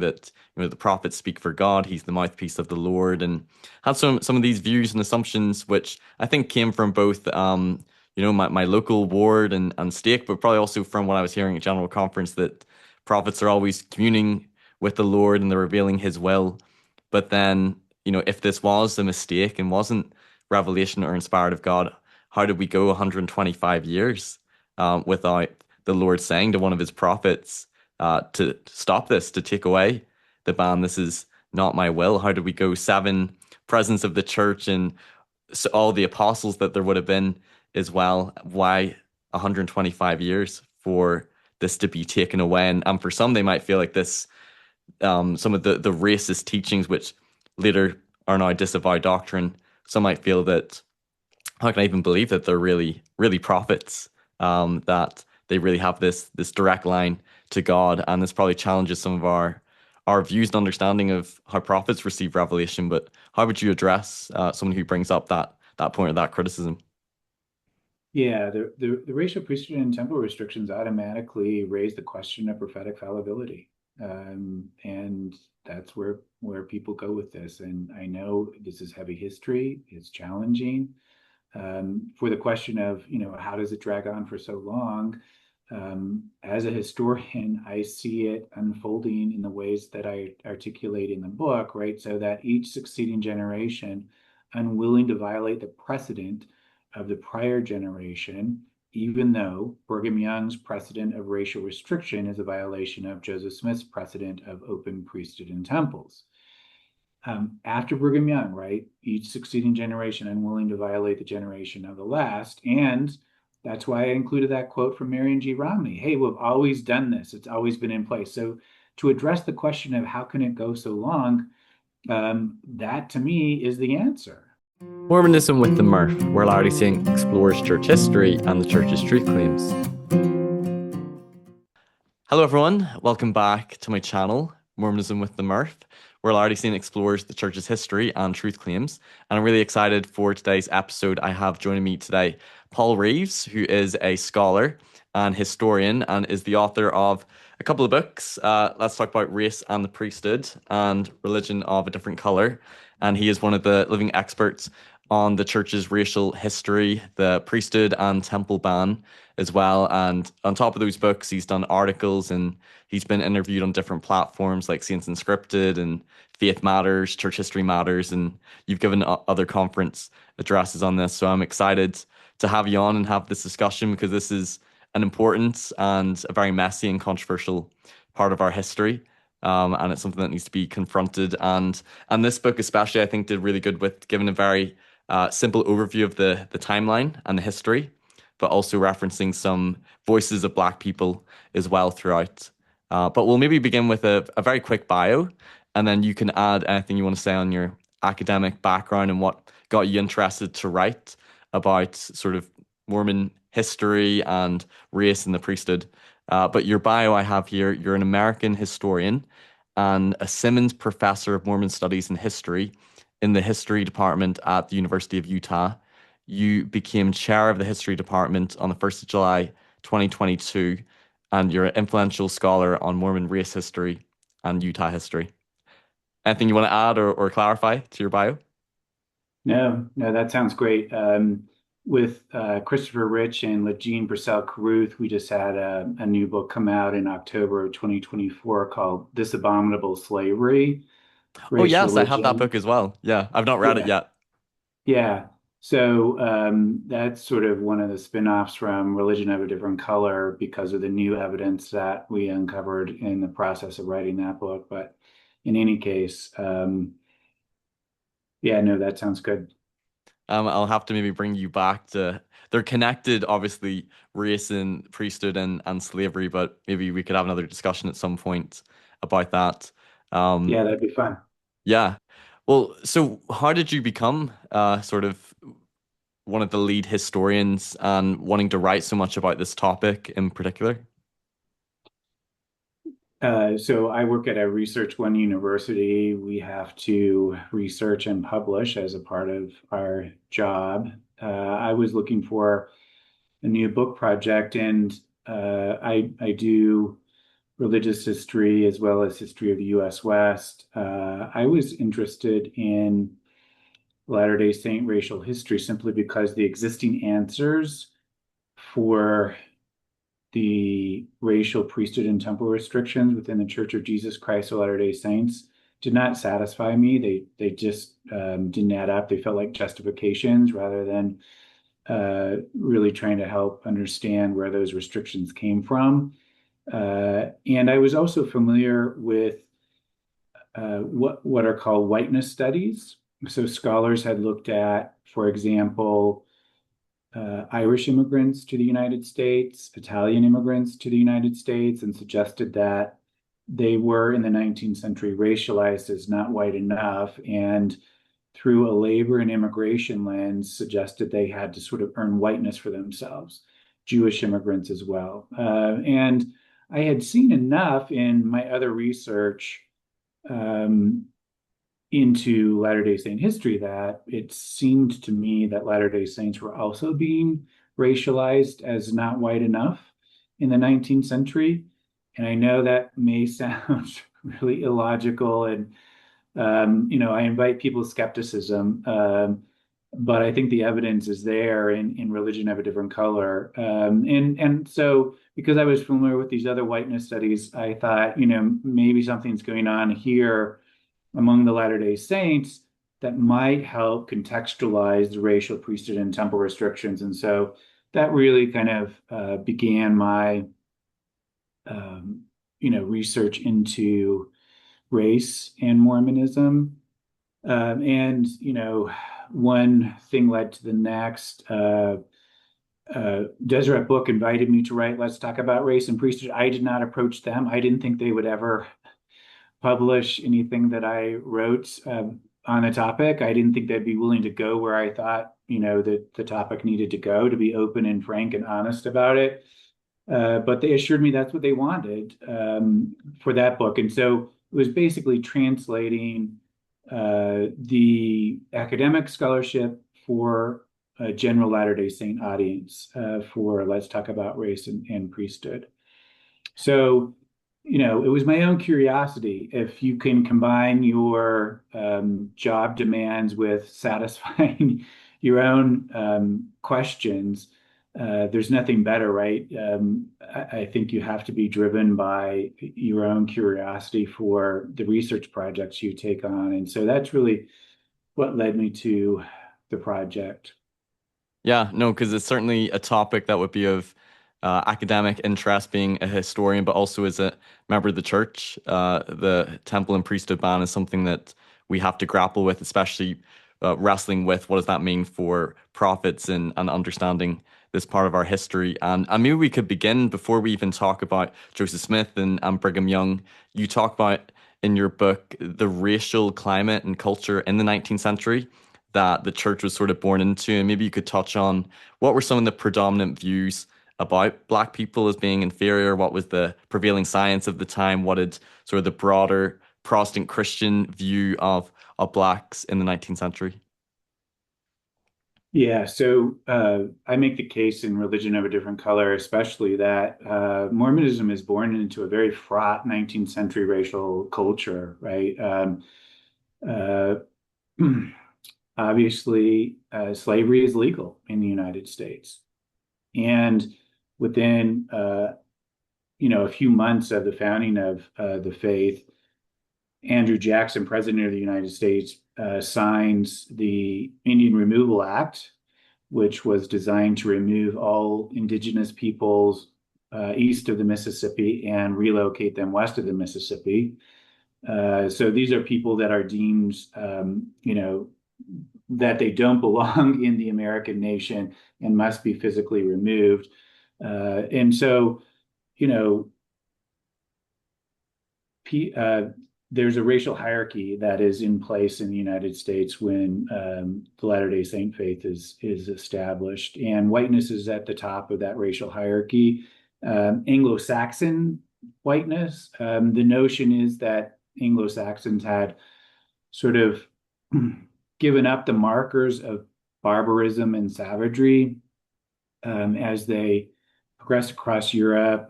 that the prophets speak for God, he's the mouthpiece of the Lord, and had some of these views and assumptions, which I think came from both my local ward and stake, but probably also from what I was hearing at General Conference, that prophets are always communing with the Lord and they're revealing his will. But then, if this was a mistake and wasn't revelation or inspired of God, how did we go 125 years without the Lord saying to one of his prophets to stop this, to take away the ban? This is not my will. How did we go seven presidents of the church and all the apostles that there would have been as well? Why 125 years for this to be taken away? And for some, they might feel like this, some of the racist teachings, which later are now disavowed doctrine, some might feel that, how can I even believe that they're really, really prophets? That they really have this direct line to God, and this probably challenges some of our views and understanding of how prophets receive revelation. But how would you address someone who brings up that point or that criticism? Yeah, the racial priesthood and temple restrictions automatically raise the question of prophetic fallibility. And that's where people go with this. And I know this is heavy history, it's challenging. For the question of, how does it drag on for so long? As a historian, I see it unfolding in the ways that I articulate in the book, right? So that each succeeding generation, unwilling to violate the precedent of the prior generation, even though Brigham Young's precedent of racial restriction is a violation of Joseph Smith's precedent of open priesthood and temples. After Brigham Young, right, each succeeding generation unwilling to violate the generation of the last. And that's why I included that quote from Marion G. Romney. Hey, we've always done this. It's always been in place. So to address the question of how can it go so long, that to me is the answer. Mormonism with the Murph, where Lowry Singh explores church history and the church's truth claims. Hello, everyone. Welcome back to my channel, Mormonism with the Murph, where Lowry Singh explores the church's history and truth claims. And I'm really excited for today's episode. I have joining me today Paul Reeves, who is a scholar and historian and is the author of a couple of books. Let's talk about race and the priesthood and religion of a different color. And he is one of the living experts on the church's racial history, the priesthood and temple ban as well. And on top of those books, he's done articles and he's been interviewed on different platforms like Saints Unscripted and Faith Matters, Church History Matters, and you've given other conference addresses on this. So I'm excited to have you on and have this discussion because this is an important and a very messy and controversial part of our history. And it's something that needs to be confronted. And this book especially, I think, did really good with giving a very simple overview of the timeline and the history, but also referencing some voices of Black people as well throughout. But we'll maybe begin with a very quick bio, and then you can add anything you want to say on your academic background and what got you interested to write about sort of Mormon history and race and the priesthood. But your bio I have here, you're an American historian and a Simmons Professor of Mormon Studies and History in the History Department at the University of Utah. You became chair of the History Department on the 1st of July 2022, and you're an influential scholar on Mormon race history and Utah history. Anything you want to add or clarify to your bio? No, that sounds great. With Christopher Rich and Legine Purcell Caruth, we just had a new book come out in October of 2024 called This Abominable Slavery, Oh, Race, yes, I have that Religion. book as well. Yeah, I've not read it Yeah, yet. yeah. So that's sort of one of the spin-offs from Religion of a Different Color because of the new evidence that we uncovered in the process of writing that book. But in any case, yeah, no, that sounds good. I'll have to maybe bring you back to they're connected, obviously, race and priesthood and slavery, but maybe we could have another discussion at some point about that. Um, Yeah, that'd be fun. yeah. Well, so how did you become sort of one of the lead historians and wanting to write so much about this topic in particular? So I work at a Research One university. We have to research and publish as a part of our job. I was looking for a new book project, and I do religious history as well as history of the U.S. West. I was interested in Latter-day Saint racial history simply because the existing answers for the racial priesthood and temple restrictions within the Church of Jesus Christ of Latter-day Saints did not satisfy me. They just didn't add up. They felt like justifications rather than really trying to help understand where those restrictions came from. And I was also familiar with what are called whiteness studies. So scholars had looked at, for example, Irish immigrants to the United States, Italian immigrants to the United States, and suggested that they were in the 19th century racialized as not white enough, and through a labor and immigration lens, suggested they had to sort of earn whiteness for themselves, Jewish immigrants as well. And I had seen enough in my other research into Latter-day Saint history that it seemed to me that Latter-day Saints were also being racialized as not white enough in the 19th century. And I know that may sound really illogical, and I invite people's skepticism, but I think the evidence is there in Religion of a Different Color. And so because I was familiar with these other whiteness studies, I thought, maybe something's going on here among the Latter-day Saints that might help contextualize the racial priesthood and temple restrictions. And so that really kind of began my, research into race and Mormonism. And, one thing led to the next. Deseret Book invited me to write Let's Talk About Race and Priesthood. I did not approach them. I didn't think they would ever publish anything that I wrote on the topic. I didn't think they'd be willing to go where I thought, that the topic needed to go, to be open and frank and honest about it. But they assured me that's what they wanted for that book. And so it was basically translating the academic scholarship for a general Latter-day Saint audience for Let's Talk About Race and Priesthood. So, it was my own curiosity. If you can combine your job demands with satisfying your own questions, there's nothing better, right? I think you have to be driven by your own curiosity for the research projects you take on. And so that's really what led me to the project. Yeah, no, because it's certainly a topic that would be of academic interest, being a historian, but also as a member of the church. The temple and priesthood ban is something that we have to grapple with, especially wrestling with what does that mean for prophets and understanding this part of our history. And maybe we could begin before we even talk about Joseph Smith and Brigham Young. You talk about in your book the racial climate and culture in the 19th century that the church was sort of born into. And maybe you could touch on what were some of the predominant views about Black people as being inferior, what was the prevailing science of the time, what did sort of the broader Protestant Christian view of Blacks in the 19th century? Yeah, so I make the case in Religion of a Different Color, especially that Mormonism is born into a very fraught 19th century racial culture, right? Uh, Obviously, slavery is legal in the United States. And within, a few months of the founding of the faith, Andrew Jackson, President of the United States, signs the Indian Removal Act, which was designed to remove all indigenous peoples east of the Mississippi and relocate them west of the Mississippi. So these are people that are deemed, that they don't belong in the American nation and must be physically removed. And so, you know, there's a racial hierarchy that is in place in the United States when the Latter-day Saint faith is established, and whiteness is at the top of that racial hierarchy. Anglo-Saxon whiteness, the notion is that Anglo-Saxons had sort of given up the markers of barbarism and savagery as they progressed across Europe.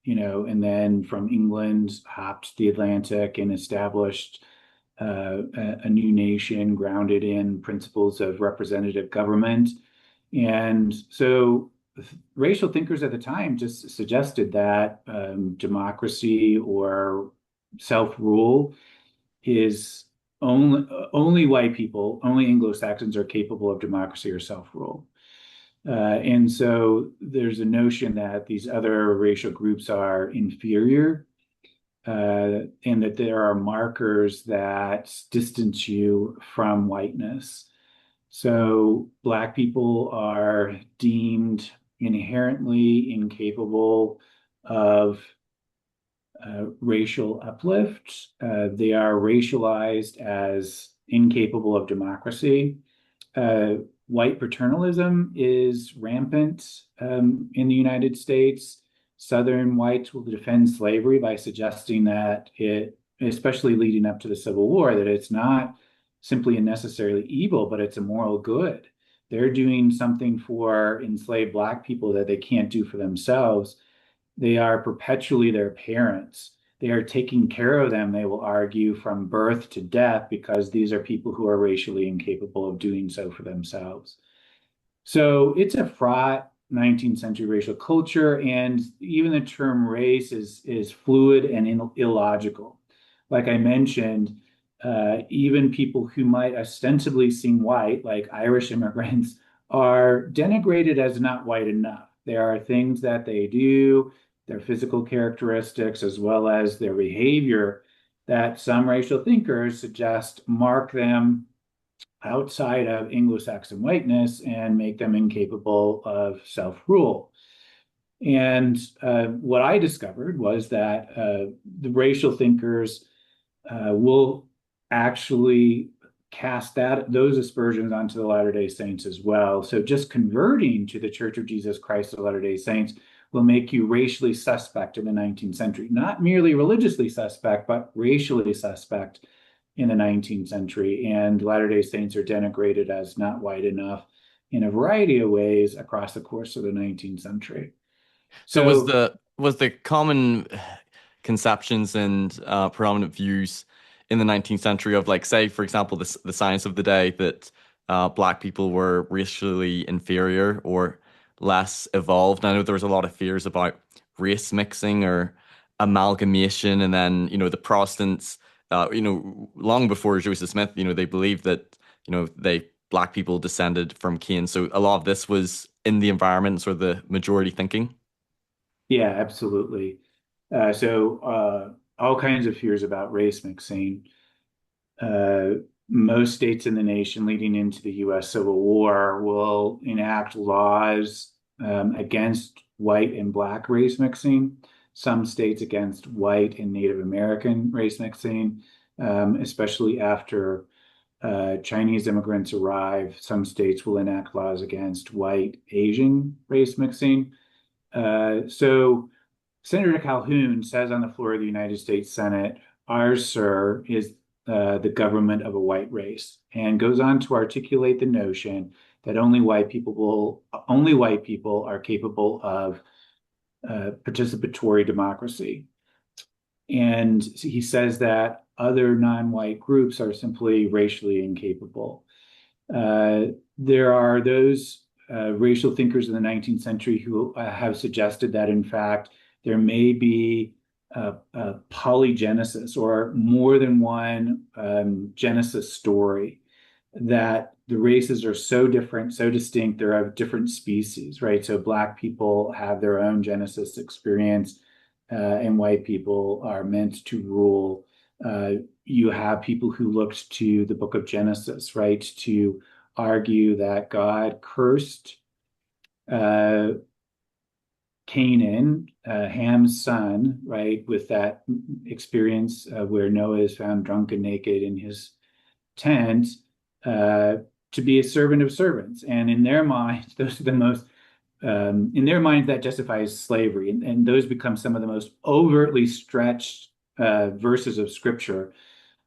and then from England hopped the Atlantic and established a new nation grounded in principles of representative government. And so racial thinkers at the time just suggested that democracy or self-rule is only white people, only Anglo-Saxons are capable of democracy or self-rule. And so there's a notion that these other racial groups are inferior, and that there are markers that distance you from whiteness. So Black people are deemed inherently incapable of racial uplift. They are racialized as incapable of democracy. Uh, White paternalism is rampant in the United States. Southern whites will defend slavery by suggesting that it, especially leading up to the Civil War, that it's not simply a necessarily evil, but it's a moral good. They're doing something for enslaved Black people that they can't do for themselves. They are perpetually their parents. They are taking care of them, they will argue, from birth to death, because these are people who are racially incapable of doing so for themselves. So it's a fraught 19th century racial culture, and even the term race is fluid and illogical. Like I mentioned, even people who might ostensibly seem white, like Irish immigrants, are denigrated as not white enough. There are things that they do, their physical characteristics, as well as their behavior, that some racial thinkers suggest mark them outside of Anglo-Saxon whiteness and make them incapable of self-rule. And what I discovered was that the racial thinkers will actually cast those aspersions onto the Latter-day Saints as well. So just converting to the Church of Jesus Christ of Latter-day Saints will make you racially suspect in the 19th century. Not merely religiously suspect, but racially suspect in the 19th century. And Latter-day Saints are denigrated as not white enough in a variety of ways across the course of the 19th century. So was So the common conceptions and predominant views in the 19th century of, like, say, for example, the science of the day that Black people were racially inferior or less evolved? I know there was a lot of fears about race mixing or amalgamation, and then the Protestants, long before Joseph Smith, they believed that they Black people descended from Cain. So a lot of this was in the environment, sort of the majority thinking. yeah, absolutely. All kinds of fears about race mixing. Uh, Most states in the nation leading into the US Civil War will enact laws against white and Black race mixing, some states against white and Native American race mixing, especially after Chinese immigrants arrive. Some states will enact laws against white Asian race mixing. So Senator Calhoun says on the floor of the United States Senate, "Ours, sir, is the government of a white race," and goes on to articulate the notion that only white people are capable of participatory democracy. And he says that other non-white groups are simply racially incapable. Uh, there are those racial thinkers in the 19th century who have suggested that, in fact, there may be a polygenesis or more than one genesis story, that the races are so different, so distinct, they're of different species, right? So Black people have their own genesis experience, and white people are meant to rule. You have people who looked to the book of Genesis, right, to argue that God cursed uh, Canaan, Ham's son, right, with that experience where Noah is found drunk and naked in his tent, uh, to be a servant of servants. And in their minds, those are the most, in their minds, that justifies slavery. And those become some of the most overtly stretched verses of scripture,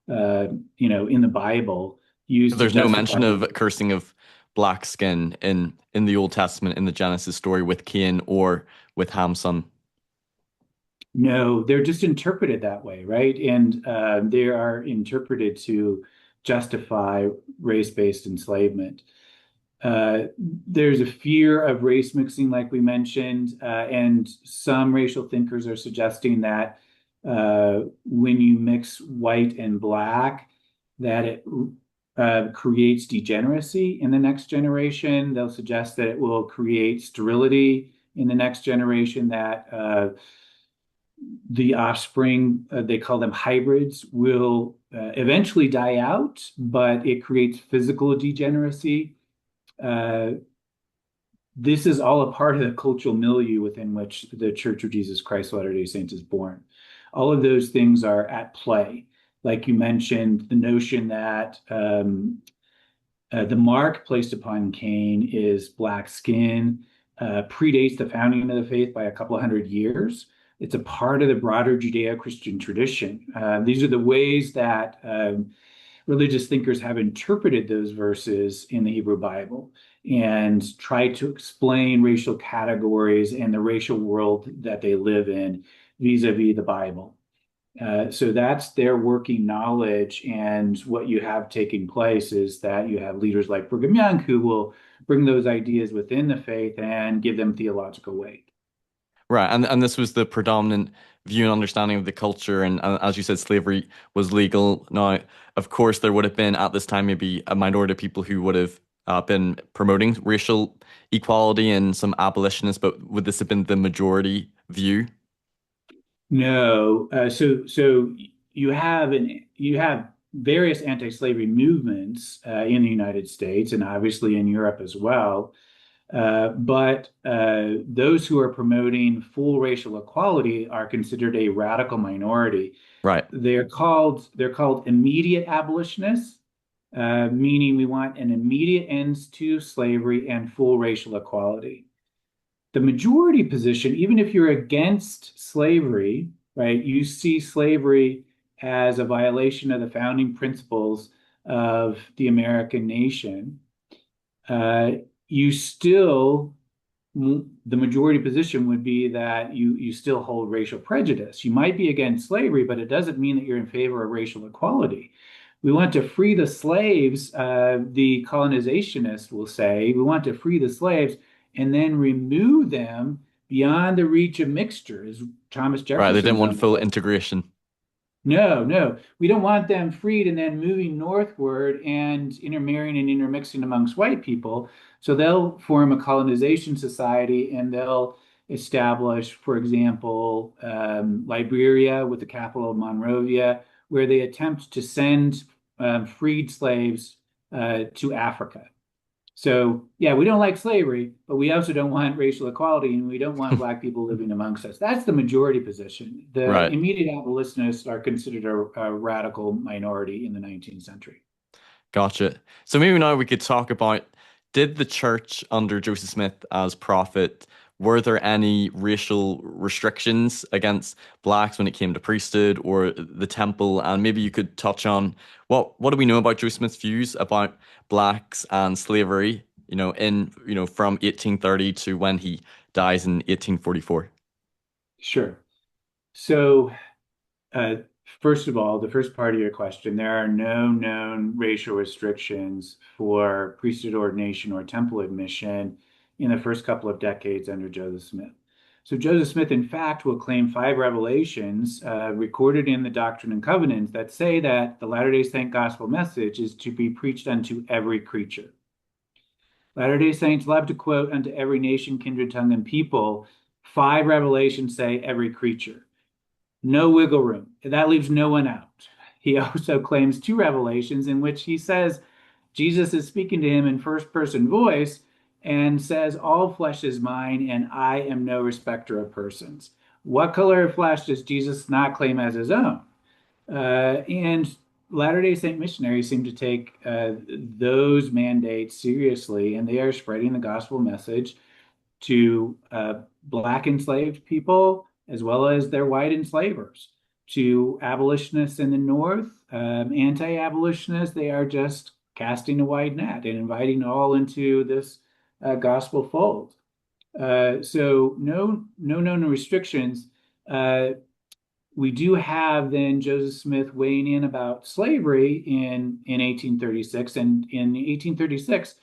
in the Bible, used to There's no justify. mention of cursing of black skin in the Old Testament in the Genesis story with Cain or with Ham's son. No, they're just interpreted that way, right? And they are interpreted to justify race-based enslavement. There's a fear of race mixing, like we mentioned, and some racial thinkers are suggesting that when you mix white and black, that it creates degeneracy in the next generation. They'll suggest that it will create sterility in the next generation, that the offspring, they call them hybrids, will eventually die out, but it creates physical degeneracy. Uh, this is all a part of the cultural milieu within which the Church of Jesus Christ of Latter-day Saints is born. All of those things are at play. Like you mentioned, the notion that the mark placed upon Cain is black skin, predates the founding of the faith by a couple of hundred years. It's a part of the broader Judeo-Christian tradition. These are the ways that religious thinkers have interpreted those verses in the Hebrew Bible and tried to explain racial categories and the racial world that they live in vis-a-vis the Bible. So that's their working knowledge. And what you have taking place is that you have leaders like Brigham Young who will bring those ideas within the faith and give them theological weight. Right, and this was the predominant view and understanding of the culture, and as you said, slavery was legal. Now, of course, there would have been at this time maybe a minority of people who would have been promoting racial equality and some abolitionists, but would this have been the majority view? No, so you have various anti-slavery movements in the United States and obviously in Europe as well. But those who are promoting full racial equality are considered a radical minority. Right, They're called immediate abolitionists, meaning we want an immediate end to slavery and full racial equality. The majority position, even if you're against slavery, right, you see slavery as a violation of the founding principles of the American nation. Uh, you still, the majority position would be that you still hold racial prejudice. You might be against slavery, but it doesn't mean that you're in favor of racial equality. We want to free the slaves, the colonizationists will say, we want to free the slaves and then remove them beyond the reach of mixture, is Thomas right. They didn't Jefferson's want own full quote. integration. No, no, we don't want them freed and then moving northward and intermarrying and intermixing amongst white people. So they'll form a colonization society and they'll establish, for example, Liberia with the capital of Monrovia, where they attempt to send freed slaves to Africa. So, yeah, we don't like slavery, but we also don't want racial equality and we don't want black people living amongst us. That's the majority position. The Right. immediate abolitionists are considered a radical minority in the 19th century. Gotcha. So maybe now we could talk about, did the church under Joseph Smith as prophet, were there any racial restrictions against blacks when it came to priesthood or the temple? And maybe you could touch on what do we know about Joseph Smith's views about blacks and slavery, from 1830 to when he dies in 1844. Sure. So, uh, first of all, the first part of your question, there are no known racial restrictions for priesthood ordination or temple admission in the first couple of decades under Joseph Smith. So Joseph Smith, in fact, will claim five revelations recorded in the Doctrine and Covenants that say that the Latter-day Saint gospel message is to be preached unto every creature. Latter-day Saints love to quote unto every nation, kindred, tongue, and people. Five revelations say every creature. No wiggle room. That leaves no one out. He also claims two revelations in which he says Jesus is speaking to him in first person voice and says, all flesh is mine, and I am no respecter of persons. What color of flesh does Jesus not claim as his own? And Latter-day Saint missionaries seem to take those mandates seriously, and they are spreading the gospel message to Black enslaved people as well as their white enslavers. To abolitionists in the North, anti-abolitionists, they are just casting a wide net and inviting all into this gospel fold. So no known restrictions. we do have then Joseph Smith weighing in about slavery in 1836. And in 1836,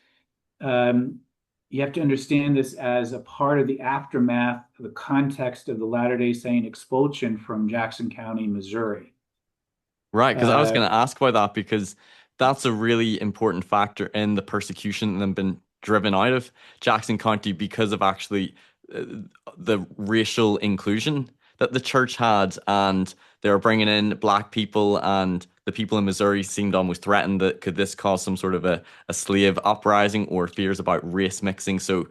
you have to understand this as a part of the aftermath, the context of the Latter-day Saint expulsion from Jackson County, Missouri. Right, because I was Uh, going to ask about that because that's a really important factor in the persecution and them being driven out of Jackson County because of actually uh, the racial inclusion that the church had, and they were bringing in black people, and the people in Missouri seemed almost threatened that could this cause some sort of a slave uprising or fears about race mixing. So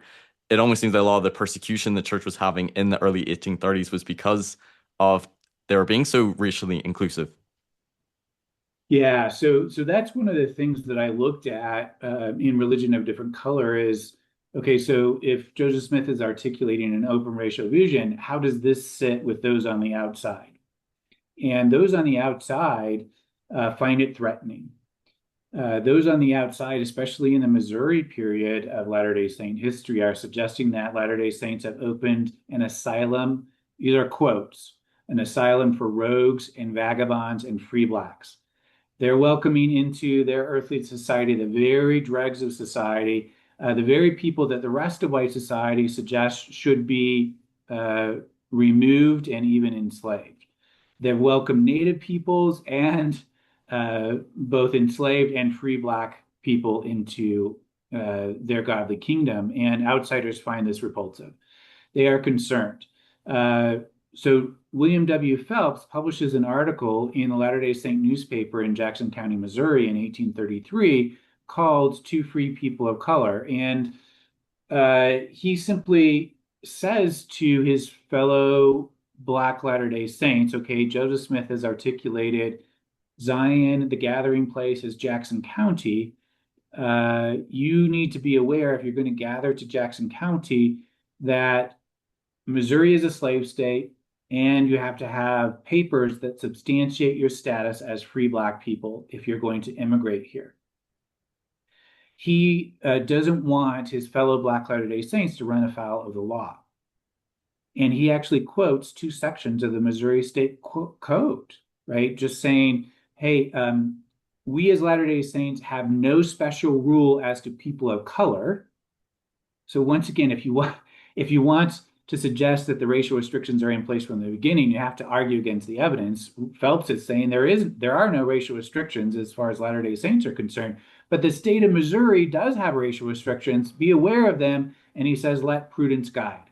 it almost seems that a lot of the persecution the church was having in the early 1830s was because of they were being so racially inclusive. Yeah, so that's one of the things that I looked at in Religion of Different Color is, okay, so if Joseph Smith is articulating an open racial vision, how does this sit with those on the outside? And those on the outside find it threatening. Those on the outside, especially in the Missouri period of Latter-day Saint history, are suggesting that Latter-day Saints have opened an asylum, these are quotes, an asylum for rogues and vagabonds and free blacks. They're welcoming into their earthly society the very dregs of society, the very people that the rest of white society suggests should be uh, removed and even enslaved. They've welcomed Native peoples and both enslaved and free Black people into their godly kingdom, and outsiders find this repulsive. They are concerned. Uh, so William W. Phelps publishes an article in the Latter-day Saint newspaper in Jackson County, Missouri in 1833 called Two Free People of Color. And he simply says to his fellow Black Latter-day Saints, okay, Joseph Smith has articulated Zion, the gathering place, is Jackson County. You need to be aware if you're going to gather to Jackson County that Missouri is a slave state, and you have to have papers that substantiate your status as free Black people if you're going to immigrate here. He doesn't want his fellow Black Latter-day Saints to run afoul of the law. And he actually quotes two sections of the Missouri State Code, right? Just saying, hey, we as Latter-day Saints have no special rule as to people of color. So once again, if you want to suggest that the racial restrictions are in place from the beginning, you have to argue against the evidence. Phelps is saying there are no racial restrictions as far as Latter-day Saints are concerned, but the state of Missouri does have racial restrictions. Be aware of them, and he says, let prudence guide.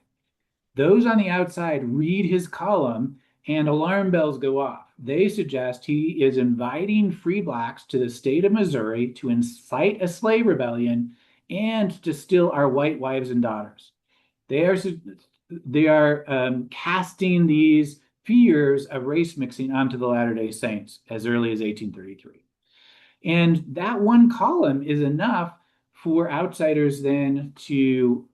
Those on the outside read his column and alarm bells go off. They suggest he is inviting free Blacks to the state of Missouri to incite a slave rebellion and to steal our white wives and daughters. They are casting these fears of race mixing onto the Latter-day Saints as early as 1833. And that one column is enough for outsiders then to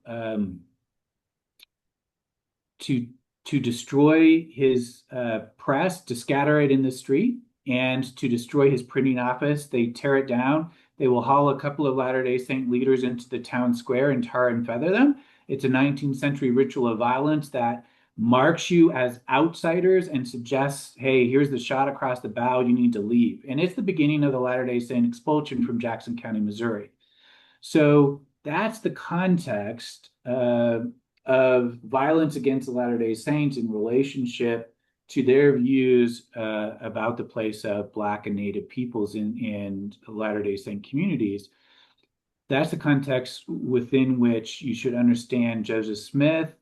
to destroy his press, to scatter it in the street, and to destroy his printing office. They tear it down. They will haul a couple of Latter-day Saint leaders into the town square and tar and feather them. It's a 19th century ritual of violence that marks you as outsiders and suggests, hey, here's the shot across the bow, you need to leave. And it's the beginning of the Latter-day Saint expulsion from Jackson County, Missouri. So that's the context of violence against the Latter-day Saints in relationship to their views about the place of Black and Native peoples in Latter-day Saint communities. That's the context within which you should understand Joseph Smith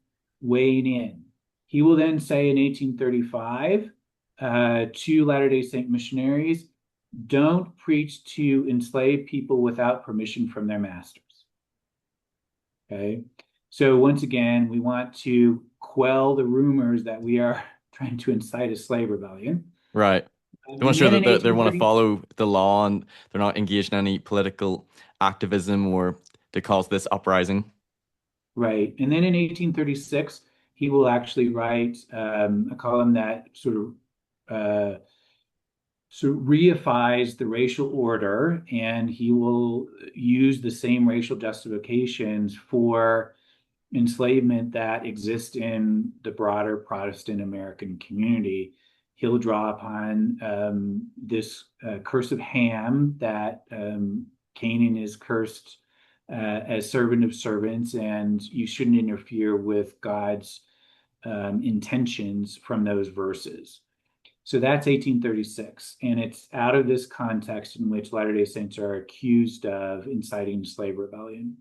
weighing in. He will then say in 1835 to Latter-day Saint missionaries, don't preach to enslaved people without permission from their masters. Okay. So once again, we want to quell the rumors that we are trying to incite a slave rebellion. Right. They want And to show then in that they want to 1830, follow the law and they're not engaged in any political activism or to cause this uprising. right. And then in 1836, he will actually write a column that uh, sort of reifies the racial order, and he will use the same racial justifications for enslavement that exists in the broader Protestant American community. He'll draw upon this curse of Ham, that Canaan is cursed as servant of servants, and you shouldn't interfere with God's intentions from those verses. So that's 1836, and it's out of this context in which Latter-day Saints are accused of inciting slave rebellion.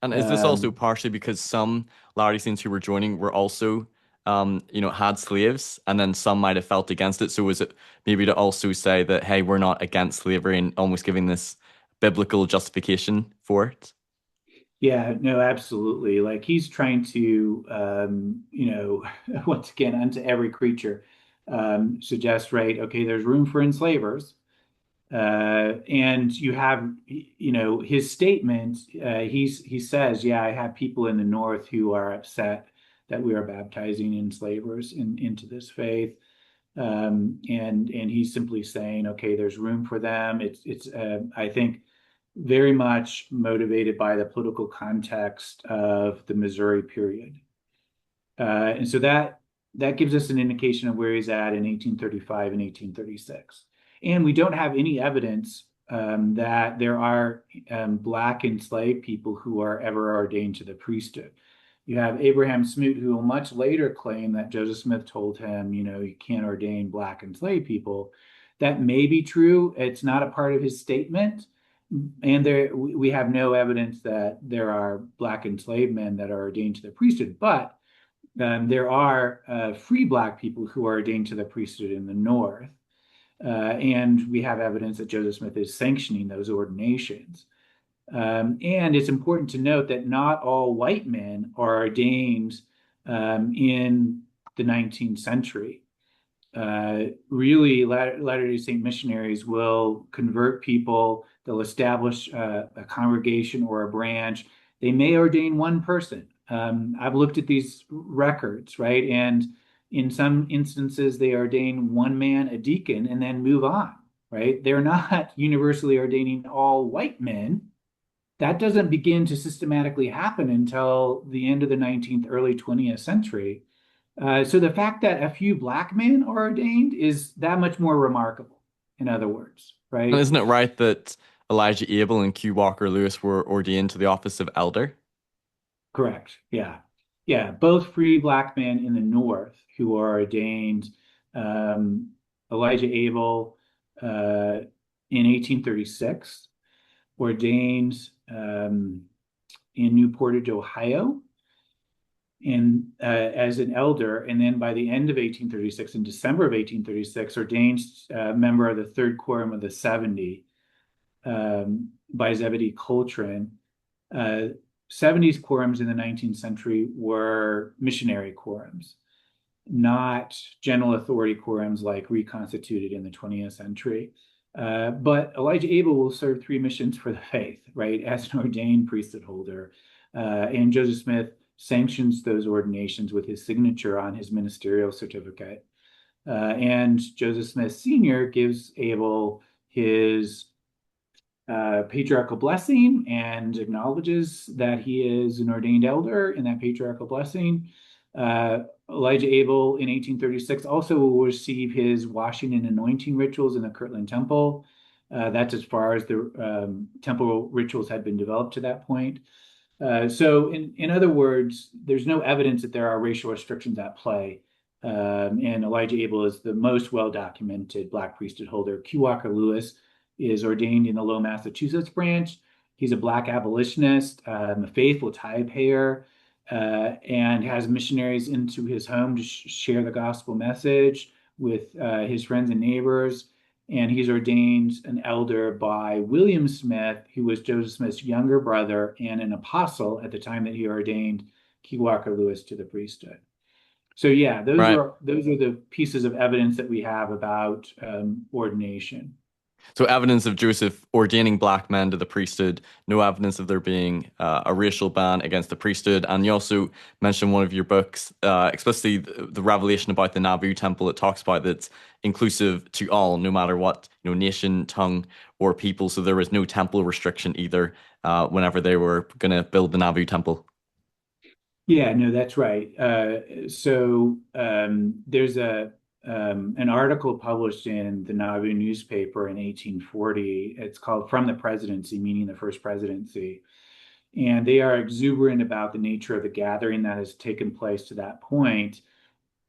And is this also Um, partially because some Latter-day Saints who were joining were also, had slaves, and then some might have felt against it? So was it maybe to also say that, hey, we're not against slavery and almost giving this biblical justification for it? Yeah, no, absolutely. Like he's trying to, once again, unto every creature, suggest, right? Okay, there's room for enslavers, and you have, his statement. He says, yeah, I have people in the north who are upset that we are baptizing enslavers into this faith, and he's simply saying, okay, there's room for them. It's I think very much motivated by the political context of the Missouri period. And so that gives us an indication of where he's at in 1835 and 1836. And we don't have any evidence that there are Black enslaved people who are ever ordained to the priesthood. You have Abraham Smoot, who will much later claim that Joseph Smith told him, you can't ordain Black enslaved people. That may be true. It's not a part of his statement. And we have no evidence that there are Black enslaved men that are ordained to the priesthood, but there are free Black people who are ordained to the priesthood in the North. And we have evidence that Joseph Smith is sanctioning those ordinations. And it's important to note that not all white men are ordained in the 19th century. Really, Latter-day Saint missionaries will convert people, they'll establish a congregation or a branch. They may ordain one person. I've looked at these records, right? And in some instances, they ordain one man a deacon and then move on, right? They're not universally ordaining all white men. That doesn't begin to systematically happen until the end of the 19th, early 20th century. So the fact that a few Black men are ordained is that much more remarkable, in other words, And right? isn't it right that Elijah Abel and Q Walker Lewis were ordained to the office of elder? Correct. Yeah. Yeah. Both free Black men in the North who are ordained, um, Elijah Abel in 1836, ordained in New Portage, Ohio, and as an elder, and then by the end of 1836, in December of 1836, ordained member of the Third Quorum of the 70 by Zebedee Coltrane. 70s quorums in the 19th century were missionary quorums, not general authority quorums like reconstituted in the 20th century. But Elijah Abel will serve three missions for the faith, right, as an ordained priesthood holder. And Joseph Smith sanctions those ordinations with his signature on his ministerial certificate. And Joseph Smith Sr. gives Abel his patriarchal blessing and acknowledges that he is an ordained elder in that patriarchal blessing. Elijah Abel in 1836 also will receive his washing and anointing rituals in the Kirtland Temple. That's as far as the temple rituals had been developed to that point. So in other words, there's no evidence that there are racial restrictions at play. And Elijah Abel is the most well-documented Black priesthood holder. Q. Walker Lewis is ordained in the Lowell, Massachusetts branch. He's a Black abolitionist, a faithful tithe payer, and has missionaries into his home to share the gospel message with his friends and neighbors. And he's ordained an elder by William Smith, who was Joseph Smith's younger brother and an apostle at the time that he ordained Q. Walker Lewis to the priesthood. So yeah, Right. those are the pieces of evidence that we have about ordination. So evidence of Joseph ordaining Black men to the priesthood, no evidence of there being a racial ban against the priesthood. And you also mentioned one of your books, explicitly the revelation about the Nauvoo temple. It talks about that it's inclusive to all, no matter what, nation, tongue, or people. So there was no temple restriction either whenever they were going to build the Nauvoo temple. Yeah, no, that's right. There's a an article published in the Nauvoo newspaper in 1840. It's called "From the Presidency," meaning the first presidency. And they are exuberant about the nature of the gathering that has taken place to that point.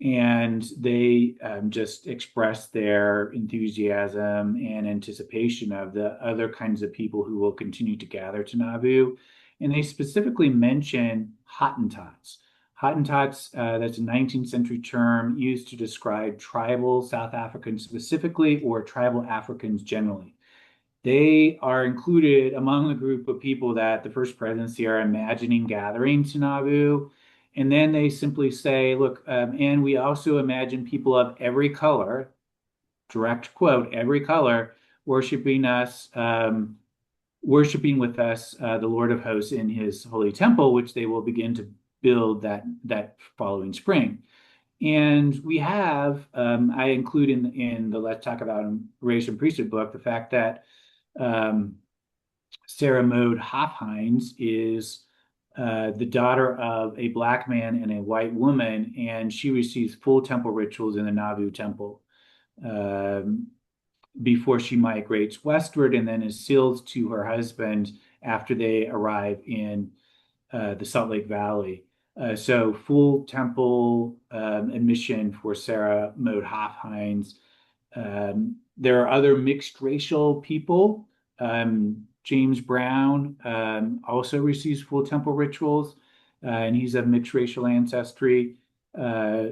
And they just express their enthusiasm and anticipation of the other kinds of people who will continue to gather to Nauvoo. And they specifically mention Hottentots. Hottentots, that's a 19th century term used to describe tribal South Africans specifically, or tribal Africans generally. They are included among the group of people that the First Presidency are imagining gathering to Nauvoo. And then they simply say, look, and we also imagine people of every color, direct quote, every color, worshiping us, worshiping with us, the Lord of hosts in his holy temple, which they will begin to build that following spring. And we have, I include in the Let's Talk About Race and Priesthood book, the fact that um, Sarah Maud Hofheinz is the daughter of a black man and a white woman, and she receives full temple rituals in the Nauvoo temple um, before she migrates westward and then is sealed to her husband after they arrive in the Salt Lake Valley. So full temple admission for Sarah Maud Hofheinz. There are other mixed racial people. James Brown also receives full temple rituals, and he's of mixed racial ancestry. Uh,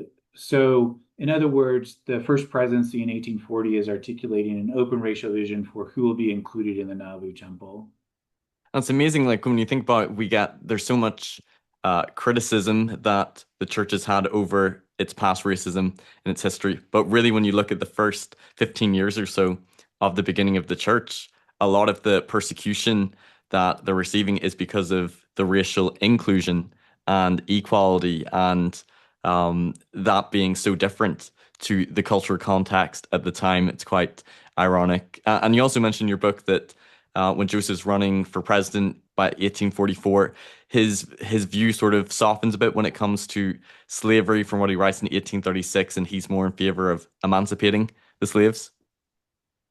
in other words, the first presidency in 1840 is articulating an open racial vision for who will be included in the Nauvoo temple. That's amazing. Like when you think about it, there's so much criticism that the church has had over its past racism and its history. But really, when you look at the first 15 years or so of the beginning of the church, a lot of the persecution that they're receiving is because of the racial inclusion and equality, and that being so different to the cultural context at the time. It's quite ironic. And you also mentioned in your book that when Joseph's running for president by 1844, his view sort of softens a bit when it comes to slavery from what he writes in 1836, and he's more in favor of emancipating the slaves.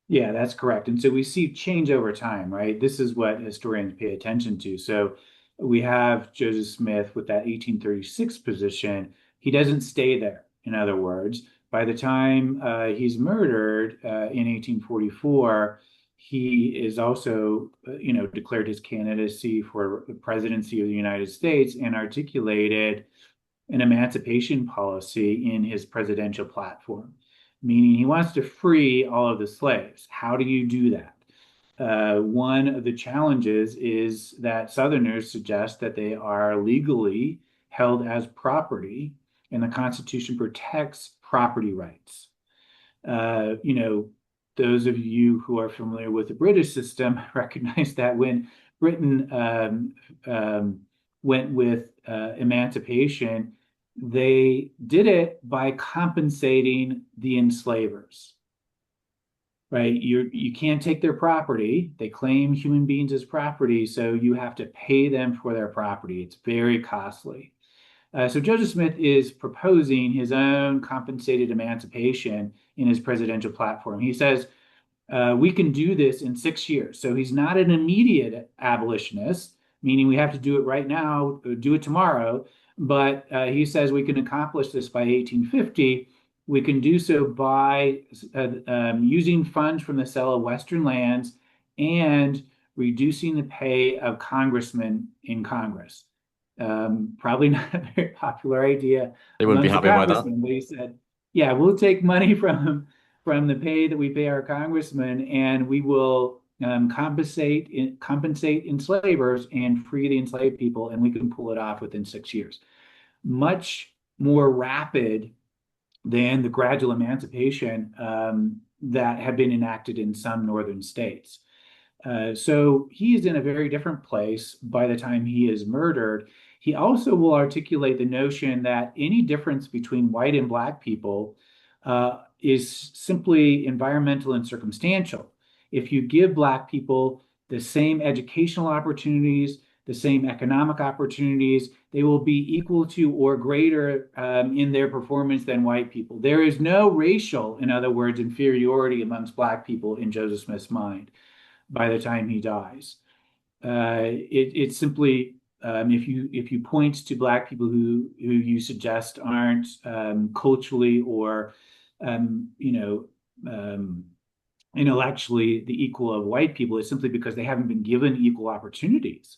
Yeah, that's correct. And so we see change over time, right? This is what historians pay attention to. So we have Joseph Smith with that 1836 position. He doesn't stay there, in other words. By the time he's murdered in 1844, he is also, declared his candidacy for the presidency of the United States and articulated an emancipation policy in his presidential platform, meaning he wants to free all of the slaves. How do you do that? One of the challenges is that Southerners suggest that they are legally held as property, and the Constitution protects property rights. Uh, you know, those of you who are familiar with the British system recognize that when Britain went with emancipation, they did it by compensating the enslavers, right? You can't take their property. They claim human beings as property, so you have to pay them for their property. It's very costly. So Joseph Smith is proposing his own compensated emancipation in his presidential platform. He says, we can do this in 6 years. So he's not an immediate abolitionist, meaning we have to do it right now, do it tomorrow. But he says we can accomplish this by 1850. We can do so by using funds from the sale of Western lands and reducing the pay of congressmen in Congress. Probably not a very popular idea They wouldn't be amongst the happy about that. congressmen, but he said, yeah, we'll take money from the pay that we pay our congressmen, and we will compensate enslavers and free the enslaved people, and we can pull it off within 6 years. Much more rapid than the gradual emancipation that had been enacted in some northern states. So he is in a very different place by the time he is murdered. He also will articulate the notion that any difference between white and black people is simply environmental and circumstantial. If you give black people the same educational opportunities, the same economic opportunities. They will be equal to or greater in their performance than white people. There is no racial, in other words, inferiority amongst Black people in Joseph Smith's mind by the time he dies. It's simply if you point to Black people who you suggest aren't culturally or you know intellectually the equal of white people, it's simply because they haven't been given equal opportunities.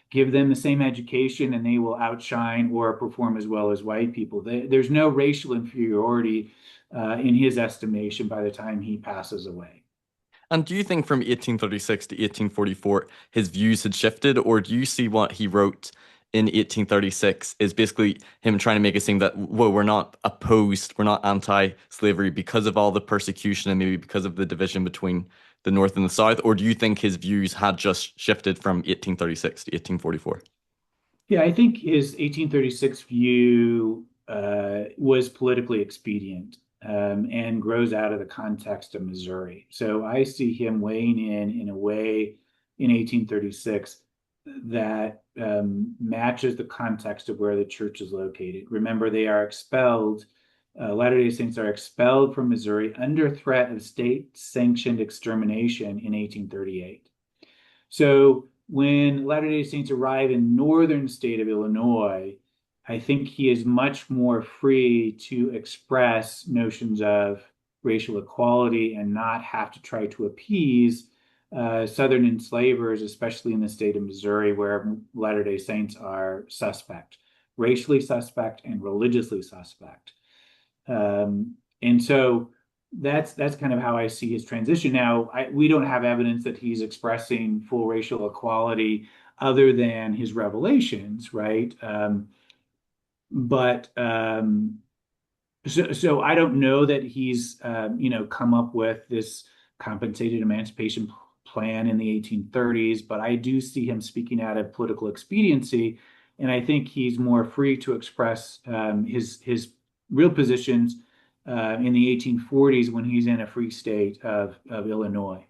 Give them the same education and they will outshine or perform as well as white people. There's no racial inferiority in his estimation by the time he passes away. And do you think from 1836 to 1844 his views had shifted, or do you see what he wrote in 1836 is basically him trying to make it seem that, well, we're not opposed, we're not anti-slavery because of all the persecution and maybe because of the division between the North and the South? Or do you think his views had just shifted from 1836 to 1844? Yeah, I think his 1836 view was politically expedient and grows out of the context of Missouri. So I see him weighing in a way in 1836 that matches the context of where the church is located. Remember, they are expelled. Latter-day Saints are expelled from Missouri under threat of state-sanctioned extermination in 1838. So when Latter-day Saints arrive in northern state of Illinois, I think he is much more free to express notions of racial equality and not have to try to appease Southern enslavers, especially in the state of Missouri, where Latter-day Saints are suspect, racially suspect and religiously suspect. And so that's kind of how I see his transition. Now, we don't have evidence that he's expressing full racial equality other than his revelations, right? But so I don't know that he's come up with this compensated emancipation plan in the 1830s, but I do see him speaking out of political expediency, and I think he's more free to express his real positions in the 1840s when he's in a free state of Illinois.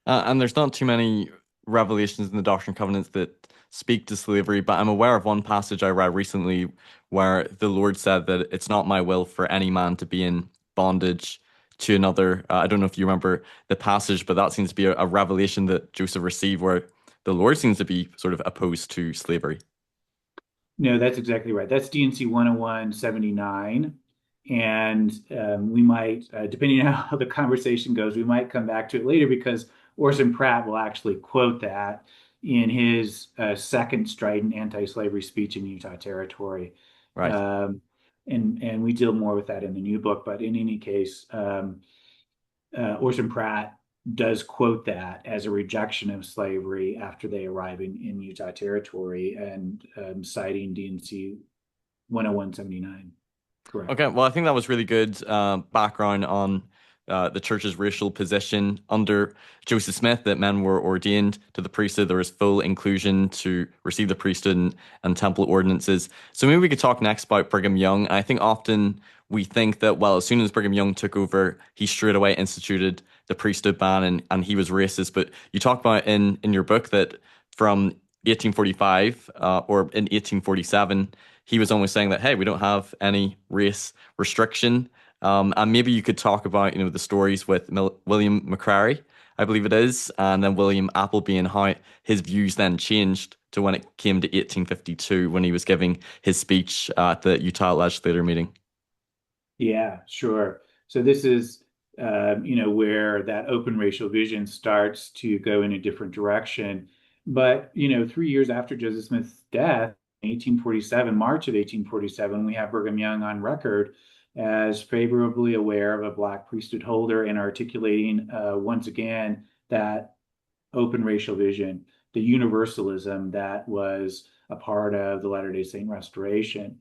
And there's not too many revelations in the Doctrine and Covenants that speak to slavery, but I'm aware of one passage I read recently where the Lord said that it's not my will for any man to be in bondage to another. I don't know if you remember the passage, but that seems to be a revelation that Joseph received where the Lord seems to be sort of opposed to slavery. No, that's exactly right. That's D&C 101-79. And we might, depending on how the conversation goes, we might come back to it later because Orson Pratt will actually quote that in his second strident anti-slavery speech in Utah Territory. Right. And we deal more with that in the new book. But in any case, Orson Pratt does quote that as a rejection of slavery after they arrive in Utah Territory and citing D&C 101-79. Correct. Okay, well, I think that was really good background on the church's racial position under Joseph Smith, that men were ordained to the priesthood. There was full inclusion to receive the priesthood and temple ordinances. So maybe we could talk next about Brigham Young. I think often we think that, well, as soon as Brigham Young took over, he straight away instituted the priesthood ban and he was racist. But you talk about in your book that from 1845 or in 1847, he was almost saying that, hey, we don't have any race restriction. And maybe you could talk about, the stories with William Mackay, I believe it is, and then William Appleby and how his views then changed to when it came to 1852 when he was giving his speech at the Utah legislature meeting. Yeah, sure. So this is, where that open racial vision starts to go in a different direction. But, 3 years after Joseph Smith's death, 1847, March of 1847, we have Brigham Young on record as favorably aware of a Black priesthood holder and articulating once again that open racial vision, the universalism that was a part of the Latter-day Saint Restoration.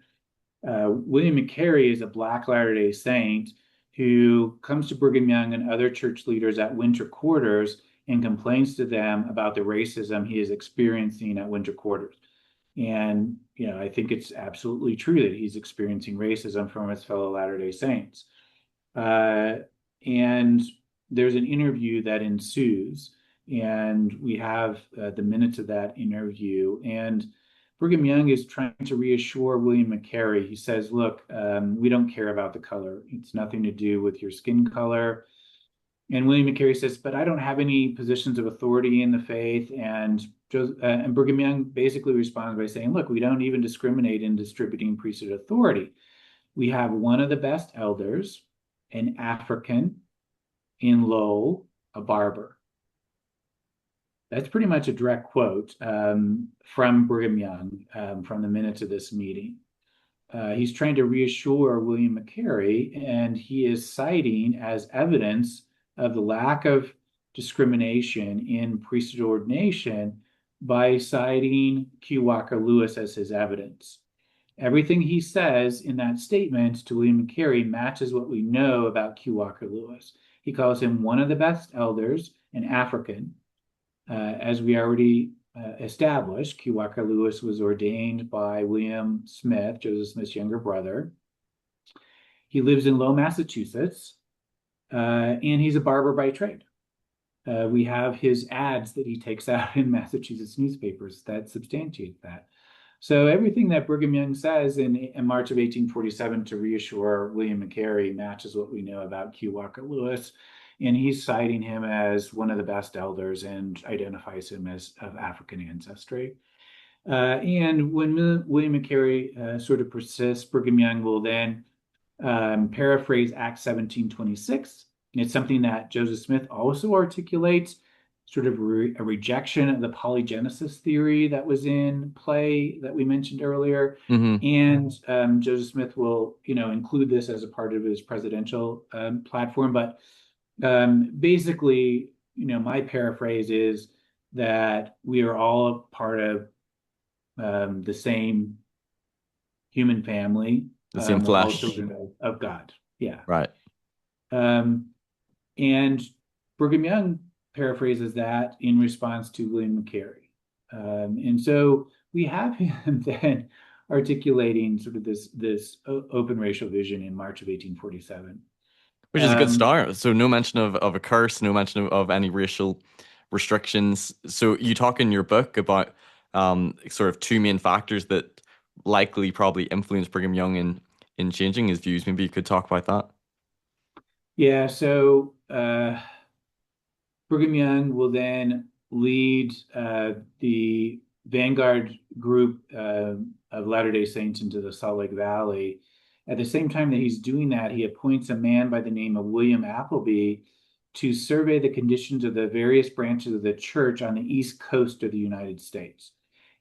William Mackay is a Black Latter-day Saint who comes to Brigham Young and other church leaders at winter quarters and complains to them about the racism he is experiencing at winter quarters. And, I think it's absolutely true that he's experiencing racism from his fellow Latter-day Saints. And there's an interview that ensues And we have the minutes of that interview. And Brigham Young is trying to reassure William McCary. He says, look, we don't care about the color. It's nothing to do with your skin color. And William McCary says, but I don't have any positions of authority in the faith. And Brigham Young basically responds by saying, look, we don't even discriminate in distributing priesthood authority. We have one of the best elders, an African, in Lowell, a barber. That's pretty much a direct quote from Brigham Young from the minutes of this meeting. He's trying to reassure William McCary, and he is citing as evidence of the lack of discrimination in priesthood ordination by citing Q. Walker Lewis as his evidence. Everything he says in that statement to William McCary matches what we know about Q. Walker Lewis. He calls him one of the best elders, an African. As we already established, Q. Walker Lewis was ordained by William Smith, Joseph Smith's younger brother. He lives in Lowell, Massachusetts, and he's a barber by trade. We have his ads that he takes out in Massachusetts newspapers that substantiate that. So everything that Brigham Young says in March of 1847 to reassure William McCary matches what we know about Q. Walker Lewis. And he's citing him as one of the best elders and identifies him as of African ancestry. And when William McCary sort of persists, Brigham Young will then paraphrase Acts 17:26. It's something that Joseph Smith also articulates, sort of a rejection of the polygenesis theory that was in play that we mentioned earlier. Mm-hmm. And Joseph Smith will, include this as a part of his presidential platform. But basically, my paraphrase is that we are all a part of the same human family. The same We're all flesh. children of God. Yeah. Right. And Brigham Young paraphrases that in response to William McCary. And so we have him then articulating sort of this open racial vision in March of 1847. Which is a good start. So no mention of a curse, no mention of any racial restrictions. So you talk in your book about sort of two main factors that likely probably influenced Brigham Young in changing his views. Maybe you could talk about that. Yeah, so Brigham Young will then lead the vanguard group of Latter-day Saints into the Salt Lake Valley. At the same time that he's doing that, he appoints a man by the name of William Appleby to survey the conditions of the various branches of the church on the east coast of the United States.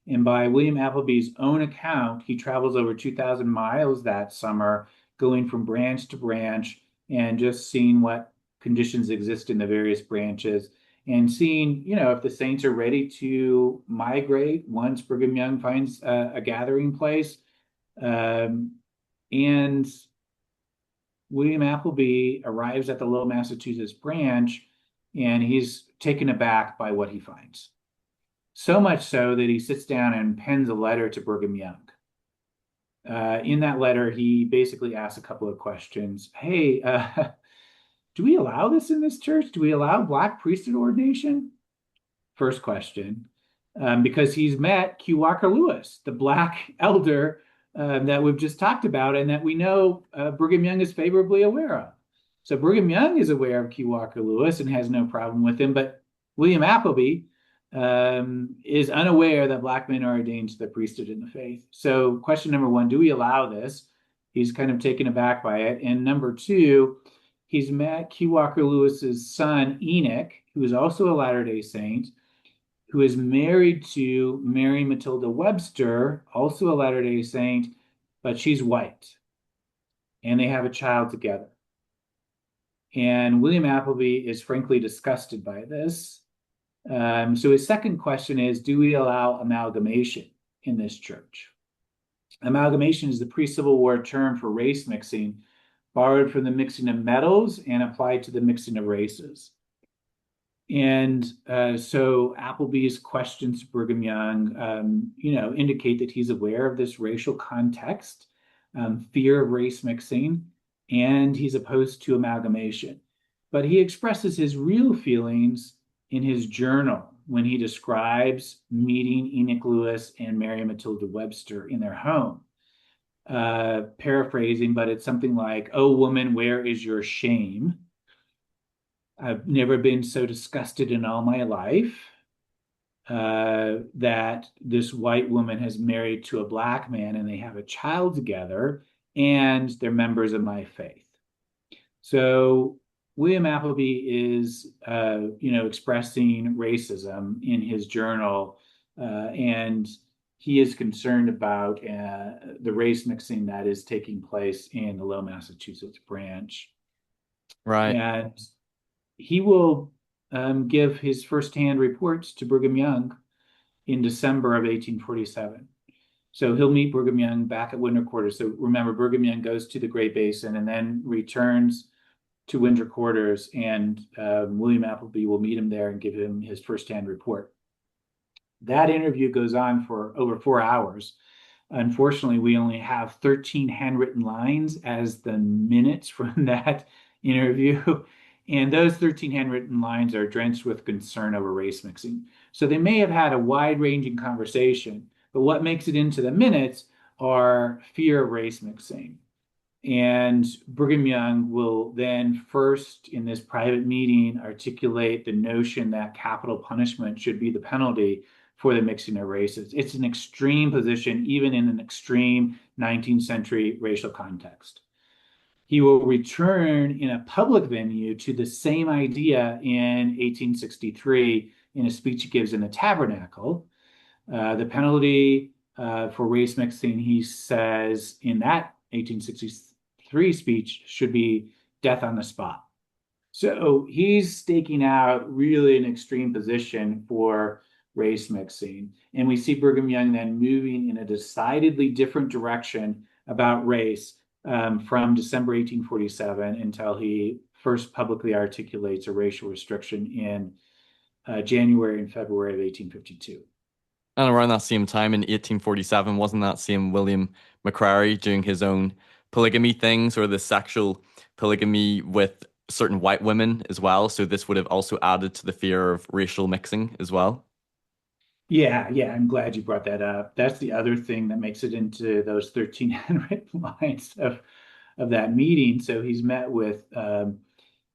And by William Appleby's own account, he travels over 2,000 miles that summer, going from branch to branch and just seeing what conditions exist in the various branches and seeing, if the saints are ready to migrate once Brigham Young finds a gathering place. And William Appleby arrives at the Lowell, Massachusetts branch, and he's taken aback by what he finds. So much so that he sits down and pens a letter to Brigham Young. In that letter, he basically asks a couple of questions. Hey, do we allow this in this church? Do we allow Black priesthood ordination? First question. Because he's met Q. Walker Lewis, the Black elder that we've just talked about and that we know Brigham Young is favorably aware of. So Brigham Young is aware of Q. Walker Lewis and has no problem with him, but William Appleby is unaware that Black men are ordained to the priesthood in the faith. So question number one, do we allow this? He's kind of taken aback by it. And number two, he's met Q. Walker Lewis's son, Enoch, who is also a Latter-day Saint, who is married to Mary Matilda Webster, also a Latter-day Saint, but she's white. And they have a child together. And William Appleby is frankly disgusted by this. So his second question is, do we allow amalgamation in this church? Amalgamation is the pre-Civil War term for race mixing, borrowed from the mixing of metals and applied to the mixing of races. And so Appleby's questions to Brigham Young, indicate that he's aware of this racial context, fear of race mixing, and he's opposed to amalgamation. But he expresses his real feelings in his journal when he describes meeting Enoch Lewis and Mary Matilda Webster in their home. Paraphrasing, but it's something like, "Oh, woman, where is your shame? I've never been so disgusted in all my life that this white woman has married to a black man and they have a child together and they're members of my faith." So William Appleby is, expressing racism in his journal, and he is concerned about the race mixing that is taking place in the Low Massachusetts branch. Right. And he will give his firsthand reports to Brigham Young in December of 1847. So he'll meet Brigham Young back at winter quarters. So remember, Brigham Young goes to the Great Basin and then returns to winter quarters, and William Appleby will meet him there and give him his firsthand report. That interview goes on for over 4 hours. Unfortunately, we only have 13 handwritten lines as the minutes from that interview. And those 13 handwritten lines are drenched with concern over race mixing. So they may have had a wide-ranging conversation, but what makes it into the minutes are fear of race mixing. And Brigham Young will then first, in this private meeting, articulate the notion that capital punishment should be the penalty for the mixing of races. It's an extreme position, even in an extreme 19th century racial context. He will return in a public venue to the same idea in 1863 in a speech he gives in the Tabernacle. The penalty for race mixing, he says in that 1863 speech, should be death on the spot. So he's staking out really an extreme position for race mixing. And we see Brigham Young then moving in a decidedly different direction about race from December 1847 until he first publicly articulates a racial restriction in January and February of 1852. And around that same time in 1847, wasn't that same William McCrary doing his own polygamy things or the sexual polygamy with certain white women as well? So this would have also added to the fear of racial mixing as well. Yeah, I'm glad you brought that up. That's the other thing that makes it into those 13 handwritten lines of that meeting. So he's met with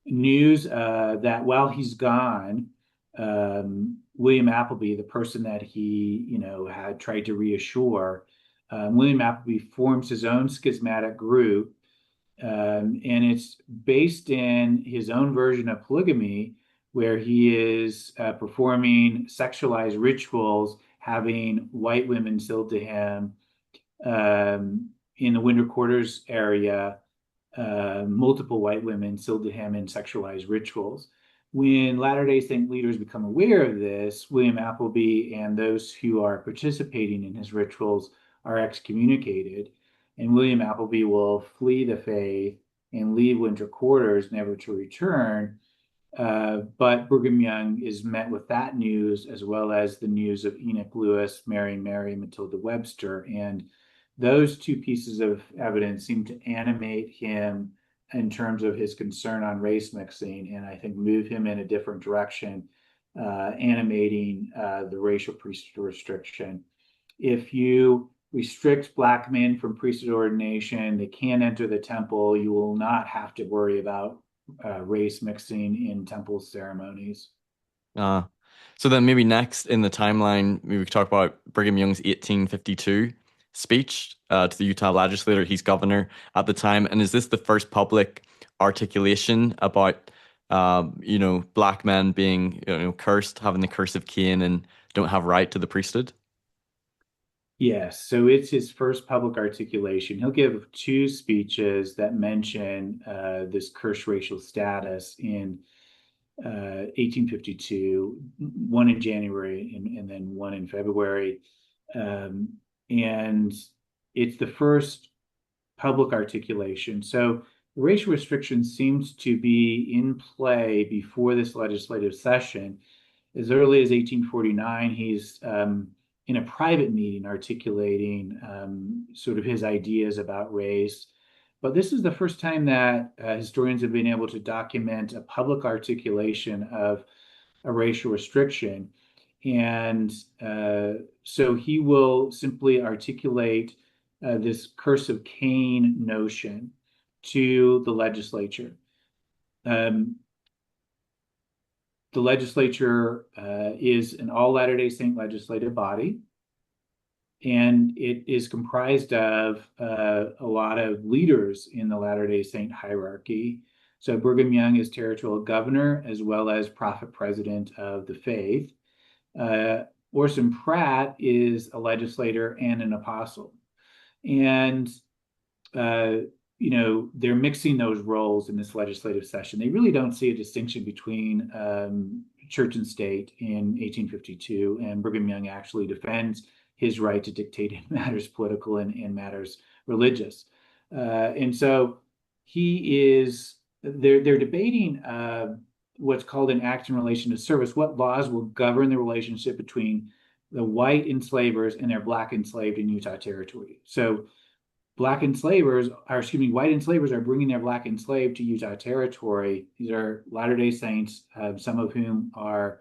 news that while he's gone, William Appleby, the person that he, had tried to reassure, William Appleby forms his own schismatic group, and it's based in his own version of polygamy, where he is performing sexualized rituals, having white women sealed to him in the winter quarters area, multiple white women sealed to him in sexualized rituals. When Latter-day Saint leaders become aware of this, William Appleby and those who are participating in his rituals are excommunicated, and William Appleby will flee the faith and leave winter quarters, never to return. But Brigham Young is met with that news, as well as the news of Enoch Lewis marrying Mary Matilda Webster. And those two pieces of evidence seem to animate him in terms of his concern on race mixing, and I think move him in a different direction, animating the racial priesthood restriction. If you restrict black men from priesthood ordination, they can't enter the temple. You will not have to worry about race mixing in temple ceremonies. Uh, so then maybe next in the timeline, maybe we could talk about Brigham Young's 1852 speech to the Utah legislature. He's governor at the time. And is this the first public articulation about, black men being, cursed, having the curse of Cain and don't have right to the priesthood? Yes, so it's his first public articulation. He'll give two speeches that mention this cursed racial status in 1852, one in January and then one in February. And it's the first public articulation. So racial restriction seems to be in play before this legislative session. As early as 1849, he's in a private meeting articulating sort of his ideas about race. But this is the first time that historians have been able to document a public articulation of a racial restriction. And so he will simply articulate this curse of Cain notion to the legislature. Um, the legislature is an all Latter-day Saint legislative body, and it is comprised of a lot of leaders in the Latter-day Saint hierarchy. So Brigham Young is territorial governor as well as prophet president of the faith. Uh, Orson Pratt is a legislator and an apostle. And uh, they're mixing those roles in this legislative session. They really don't see a distinction between church and state in 1852, and Brigham Young actually defends his right to dictate in matters political and matters religious. And so they're debating what's called an act in relation to service. What laws will govern the relationship between the white enslavers and their black enslaved in Utah Territory? So white enslavers are bringing their black enslaved to Utah Territory. These are Latter-day Saints, some of whom are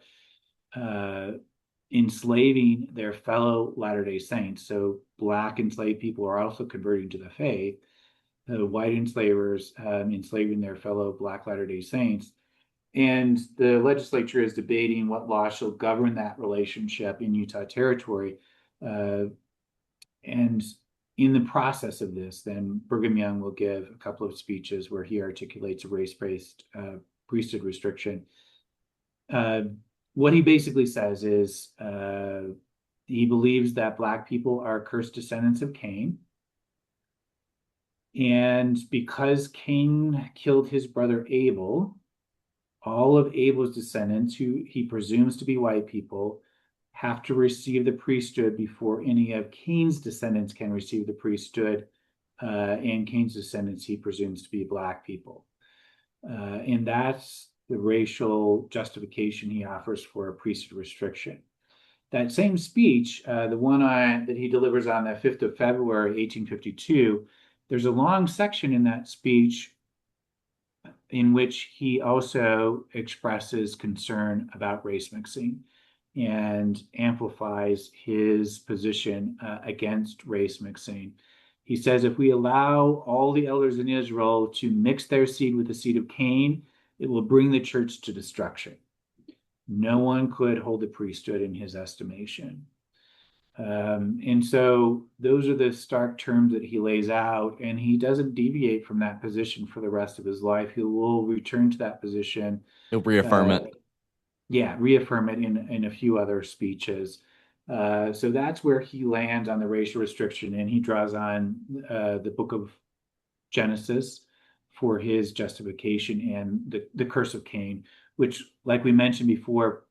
uh, enslaving their fellow Latter-day Saints. So black enslaved people are also converting to the faith. White enslavers enslaving their fellow black Latter-day Saints. And the legislature is debating what law shall govern that relationship in Utah Territory. And in the process of this, then Brigham Young will give a couple of speeches where he articulates a race-based priesthood restriction. What he basically says is he believes that black people are cursed descendants of Cain. And because Cain killed his brother Abel, all of Abel's descendants, who he presumes to be white people, have to receive the priesthood before any of Cain's descendants can receive the priesthood. And Cain's descendants, he presumes to be black people. And that's the racial justification he offers for a priesthood restriction. That same speech, the one that he delivers on the 5th of February, 1852, there's a long section in that speech in which he also expresses concern about race mixing and amplifies his position against race mixing. He says, if we allow all the elders in Israel to mix their seed with the seed of Cain, it will bring the church to destruction. No one could hold the priesthood in his estimation. And so those are the stark terms that he lays out, and he doesn't deviate from that position for the rest of his life. He will return to that position. He'll reaffirm it. Reaffirm it in a few other speeches. So that's where he lands on the racial restriction, and he draws on the book of Genesis for his justification and the curse of Cain, which, like we mentioned before,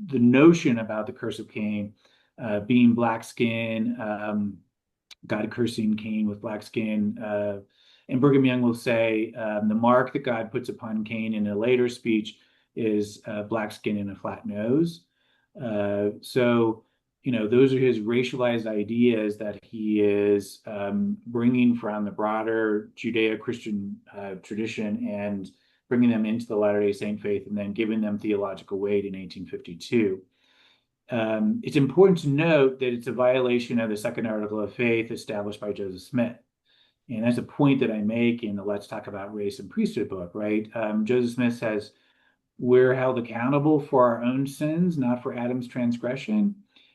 the notion about the curse of Cain being black skin, God cursing Cain with black skin. And Brigham Young will say the mark that God puts upon Cain in a later speech is black skin and a flat nose. So, those are his racialized ideas that he is bringing from the broader Judeo-Christian tradition and bringing them into the Latter-day Saint faith and then giving them theological weight in 1852. It's important to note that it's a violation of the second article of faith established by Joseph Smith. And that's a point that I make in the Let's Talk About Race and Priesthood book, right? Joseph Smith says, we're held accountable for our own sins, not for Adam's transgression.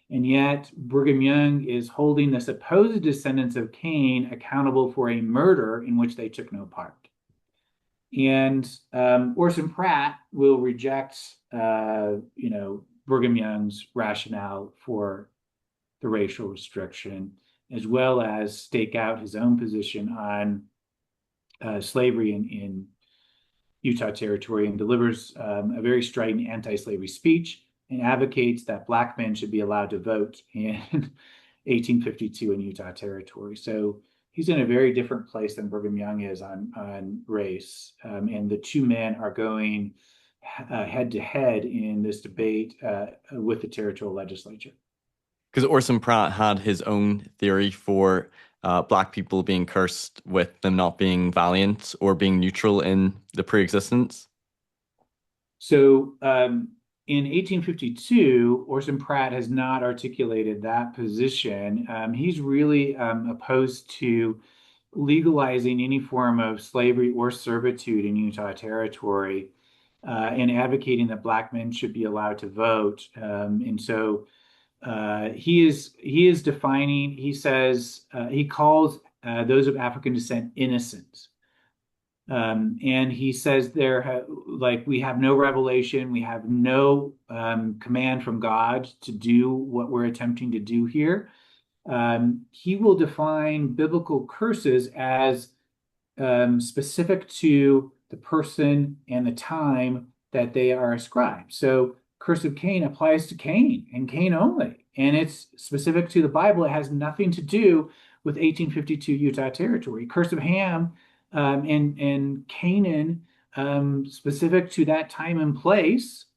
And yet Brigham Young is holding the supposed descendants of Cain accountable for a murder in which they took no part. And Orson Pratt will reject, Brigham Young's rationale for the racial restriction, as well as stake out his own position on slavery in Utah Territory, and delivers a very strident anti-slavery speech and advocates that black men should be allowed to vote in 1852 in Utah Territory. So he's in a very different place than Brigham Young is on race. And the two men are going head to head in this debate with the territorial legislature. Because Orson Pratt had his own theory for black people being cursed with them not being valiant or being neutral in the pre-existence. So in 1852, Orson Pratt has not articulated that position. He's really opposed to legalizing any form of slavery or servitude in Utah Territory, and advocating that Black men should be allowed to vote. And so he is defining. He says he calls those of African descent innocent. And he says like we have no revelation, we have no command from God to do what we're attempting to do here. He will define biblical curses as specific to the person and the time that they are ascribed. So, curse of Cain applies to Cain and Cain only, and it's specific to the Bible. It has nothing to do with 1852 Utah Territory. Curse of Ham and Canaan, specific to that time and place,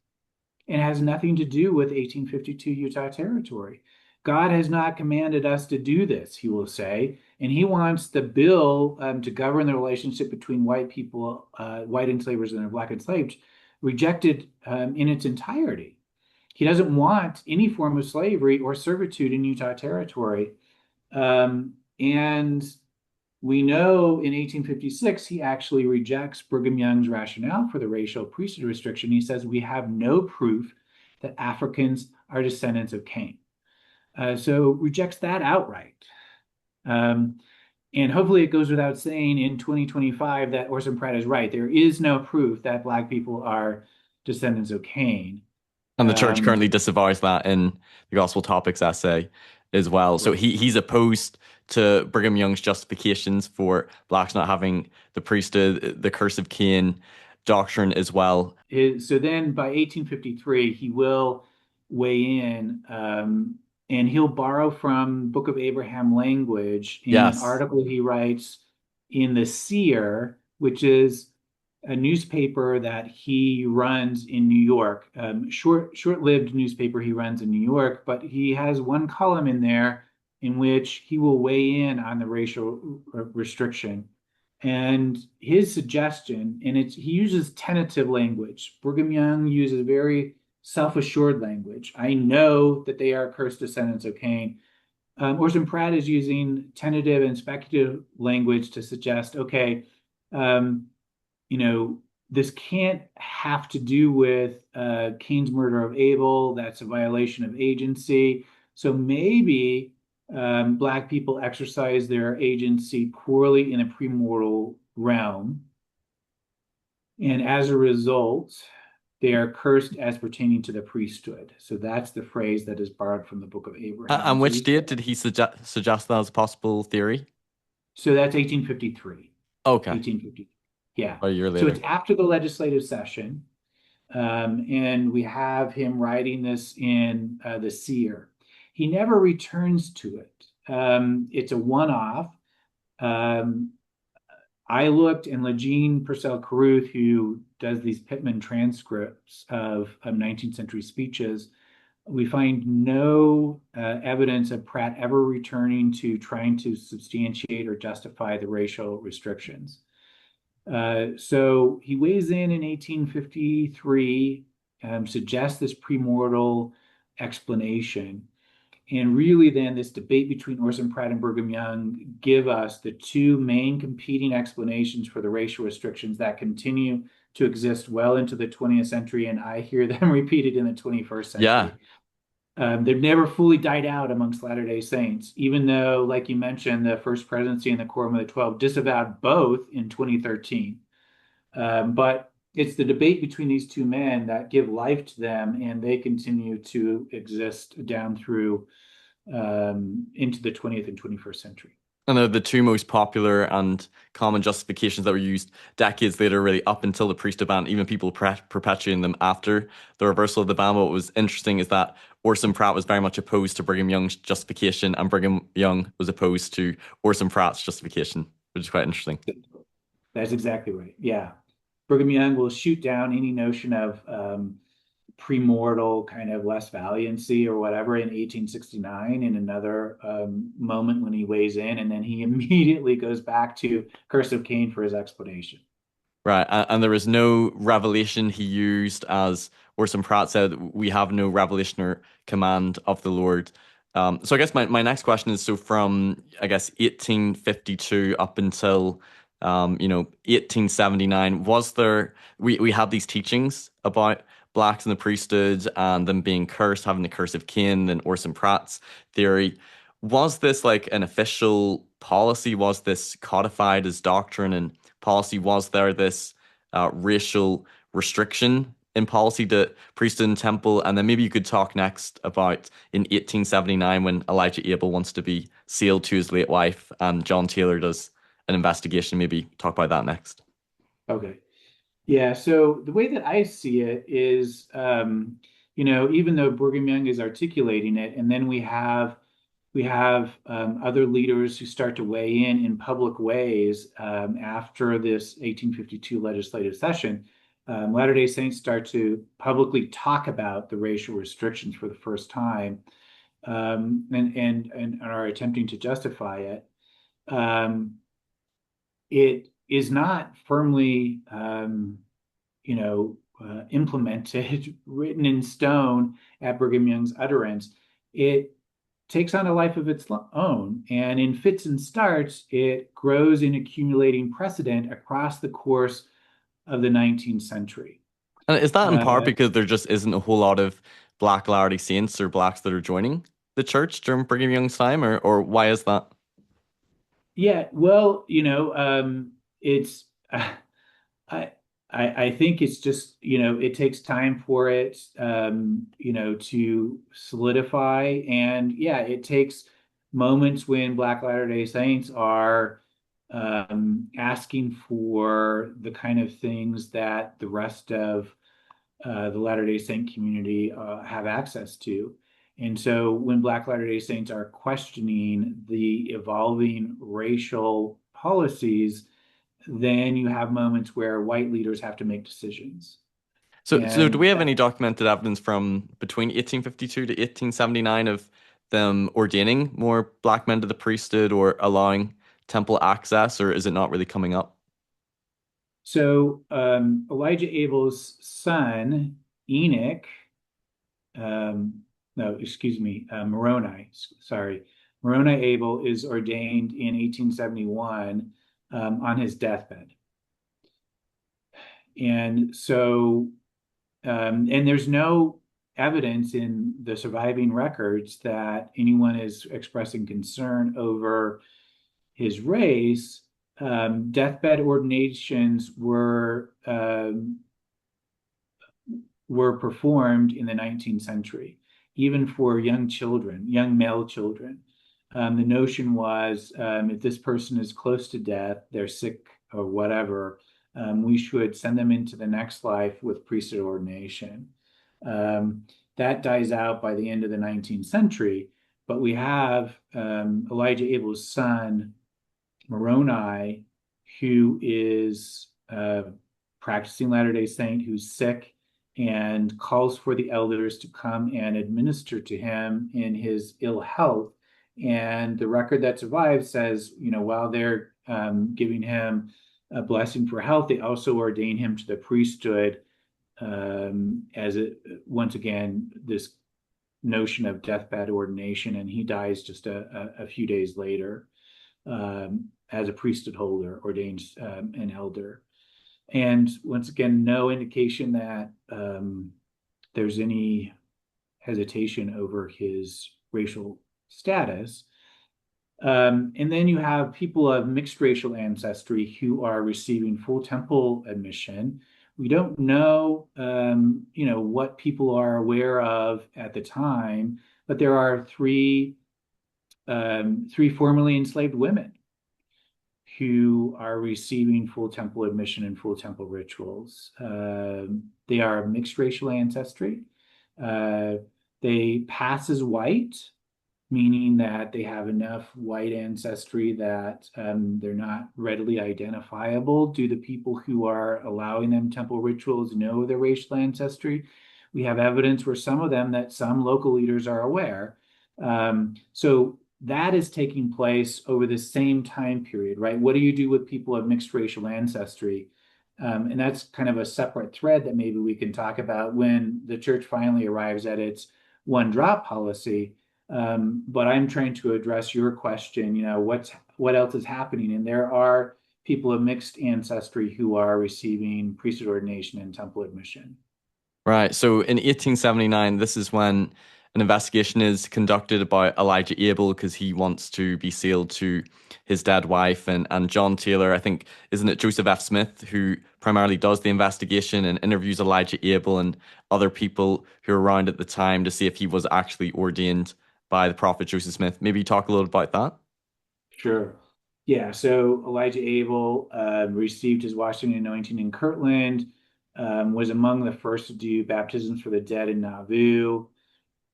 and has nothing to do with 1852 Utah Territory. God has not commanded us to do this, he will say, and he wants the bill to govern the relationship between white people, white enslavers and Black enslaved, rejected in its entirety. He doesn't want any form of slavery or servitude in Utah Territory. And we know in 1856, he actually rejects Brigham Young's rationale for the racial priesthood restriction. He says, we have no proof that Africans are descendants of Cain. So rejects that outright. And hopefully it goes without saying in 2025 that Orson Pratt is right. There is no proof that Black people are descendants of Cain. And the church currently disavows that in the Gospel Topics essay as well. So he's opposed to Brigham Young's justifications for Blacks not having the priesthood, the curse of Cain doctrine as well. So then by 1853, he will weigh in, and he'll borrow from Book of Abraham language in an article he writes in the Seer, which is a newspaper that he runs in New York, short-lived newspaper he runs in New York, but he has one column in there in which he will weigh in on the racial restriction. And his suggestion, and he uses tentative language. Brigham Young uses very self-assured language. I know that they are cursed descendants of Cain. Orson Pratt is using tentative and speculative language to suggest, okay, this can't have to do with Cain's murder of Abel. That's a violation of agency. So maybe Black people exercise their agency poorly in a premortal realm. And as a result, they are cursed as pertaining to the priesthood. So that's the phrase that is borrowed from the Book of Abraham. And which date did he suggest that as a possible theory? So that's 1853. Okay. 1853. Yeah. A year later. So it's after the legislative session. And we have him writing this in the Seer. He never returns to it. It's a one-off. I looked, and Legene Purcell Carruth, who does these Pittman transcripts of 19th century speeches, we find no evidence of Pratt ever returning to trying to substantiate or justify the racial restrictions. So he weighs in 1853, suggests this premortal explanation. And really then this debate between Orson Pratt and Brigham Young give us the two main competing explanations for the racial restrictions that continue to exist well into the 20th century. And I hear them repeated in the 21st century. Yeah. They've never fully died out amongst Latter-day Saints, even though, like you mentioned, the First Presidency and the Quorum of the 12 disavowed both in 2013. But it's the debate between these two men that give life to them, and they continue to exist down through into the 20th and 21st century. And they're the two most popular and common justifications that were used decades later, really up until the priesthood ban, even people perpetuating them after the reversal of the ban. What was interesting is that Orson Pratt was very much opposed to Brigham Young's justification, and Brigham Young was opposed to Orson Pratt's justification, which is quite interesting. That's exactly right. Yeah. Brigham Young will shoot down any notion of premortal kind of less valiancy or whatever in 1869 in another moment when he weighs in, and then he immediately goes back to Curse of Cain for his explanation. Right, and there was no revelation he used, as Orson Pratt said, we have no revelation or command of the Lord. So I guess my next question is, so from, I guess, 1852 up until 1879, was there, we had these teachings about blacks in the priesthood and them being cursed, having the curse of Cain and Orson Pratt's theory. Was this like an official policy? Was this codified as doctrine and policy? Was there this racial restriction in policy to priesthood and temple? And then maybe you could talk next about in 1879 when Elijah Abel wants to be sealed to his late wife and John Taylor does an investigation. Maybe talk about that next. Okay. Yeah, so the way that I see it is, even though Brigham Young is articulating it, and then we have other leaders who start to weigh in public ways after this 1852 legislative session. Latter-day Saints start to publicly talk about the racial restrictions for the first time, and are attempting to justify it. Um, it is not firmly implemented, written in stone at Brigham Young's utterance. It takes on a life of its own, and in fits and starts, it grows in accumulating precedent across the course of the 19th century. And is that in part Uh, because there just isn't a whole lot of black Latter-day Saints or blacks that are joining the church during Brigham Young's time, or why is that? yeah, well, it's I I think it's just, it takes time for it, to solidify. And yeah, it takes moments when Black Latter-day Saints are asking for the kind of things that the rest of the Latter-day Saint community have access to. And so when Black Latter-day Saints are questioning the evolving racial policies, then you have moments where white leaders have to make decisions. So do And we have any documented evidence from between 1852 to 1879 of them ordaining more black men to the priesthood or allowing temple access, or is it not really coming up? so Elijah Abel's son, Enoch, no, excuse me, Moroni, sorry, Moroni Abel is ordained in 1871 on his deathbed. And so, and there's no evidence in the surviving records that anyone is expressing concern over his race. Deathbed ordinations were performed in the 19th century, even for young children, young male children. The notion was if this person is close to death, they're sick or whatever, we should send them into the next life with priesthood ordination. That dies out by the end of the 19th century, but we have Elijah Abel's son, Moroni, who is practicing Latter-day Saint, who's sick, and calls for the elders to come and administer to him in his ill health. And the record that survives says, while they're giving him a blessing for health, they also ordain him to the priesthood as once again, this notion of deathbed ordination, and he dies just a few days later as a priesthood holder, ordained an elder. And once again, no indication that there's any hesitation over his racial status. And then you have people of mixed racial ancestry who are receiving full temple admission. We don't know, what people are aware of at the time, but there are three formerly enslaved women who are receiving full temple admission and full temple rituals. They are of mixed racial ancestry. Uh, they pass as white, meaning that they have enough white ancestry that they're not readily identifiable. Do the people who are allowing them temple rituals know their racial ancestry? We have evidence for some of them that some local leaders are aware. So that is taking place over the same time period, right? What do you do with people of mixed racial ancestry? And that's kind of a separate thread that maybe we can talk about when the church finally arrives at its one drop policy. But I'm trying to address your question, what else is happening? And there are people of mixed ancestry who are receiving priesthood ordination and temple admission. Right. So in 1879, this is when an investigation is conducted about Elijah Abel because he wants to be sealed to his dead wife. And John Taylor, I think, isn't it Joseph F. Smith, who primarily does the investigation and interviews Elijah Abel and other people who are around at the time to see if he was actually ordained by the prophet Joseph Smith. Maybe talk a little about that. Sure. Yeah, so Elijah Abel received his Washington anointing in Kirtland, was among the first to do baptisms for the dead in Nauvoo,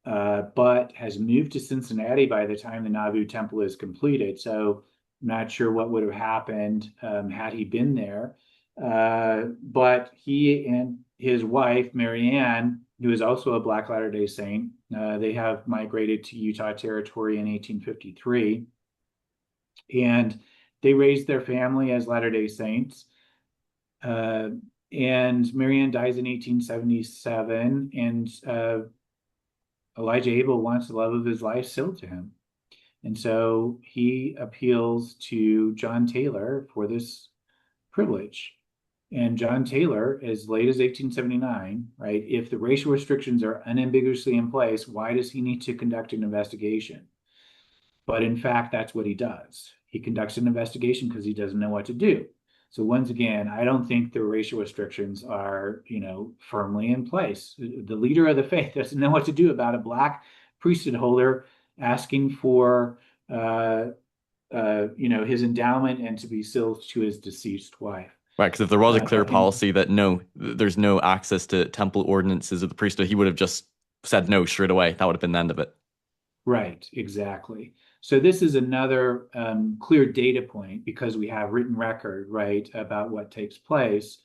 but has moved to Cincinnati by the time the Nauvoo temple is completed. So I'm not sure what would have happened had he been there. But he and his wife, Mary Ann, who is also a Black Latter-day Saint, they have migrated to Utah Territory in 1853. And they raised their family as Latter-day Saints. Uh, and Mary Ann dies in 1877, and Elijah Abel wants the love of his life sealed to him. And so he appeals to John Taylor for this privilege. And John Taylor, as late as 1879, right, if the racial restrictions are unambiguously in place, why does he need to conduct an investigation? But in fact, that's what he does. He conducts an investigation because he doesn't know what to do. So once again, I don't think the racial restrictions are, firmly in place. The leader of the faith doesn't know what to do about a Black priesthood holder asking for, his endowment and to be sealed to his deceased wife. Right, because if there was a clear And policy that no, there's no access to temple ordinances of the priesthood, he would have just said no straight away. That would have been the end of it. Right, exactly. So this is another clear data point because we have written record, right, about what takes place.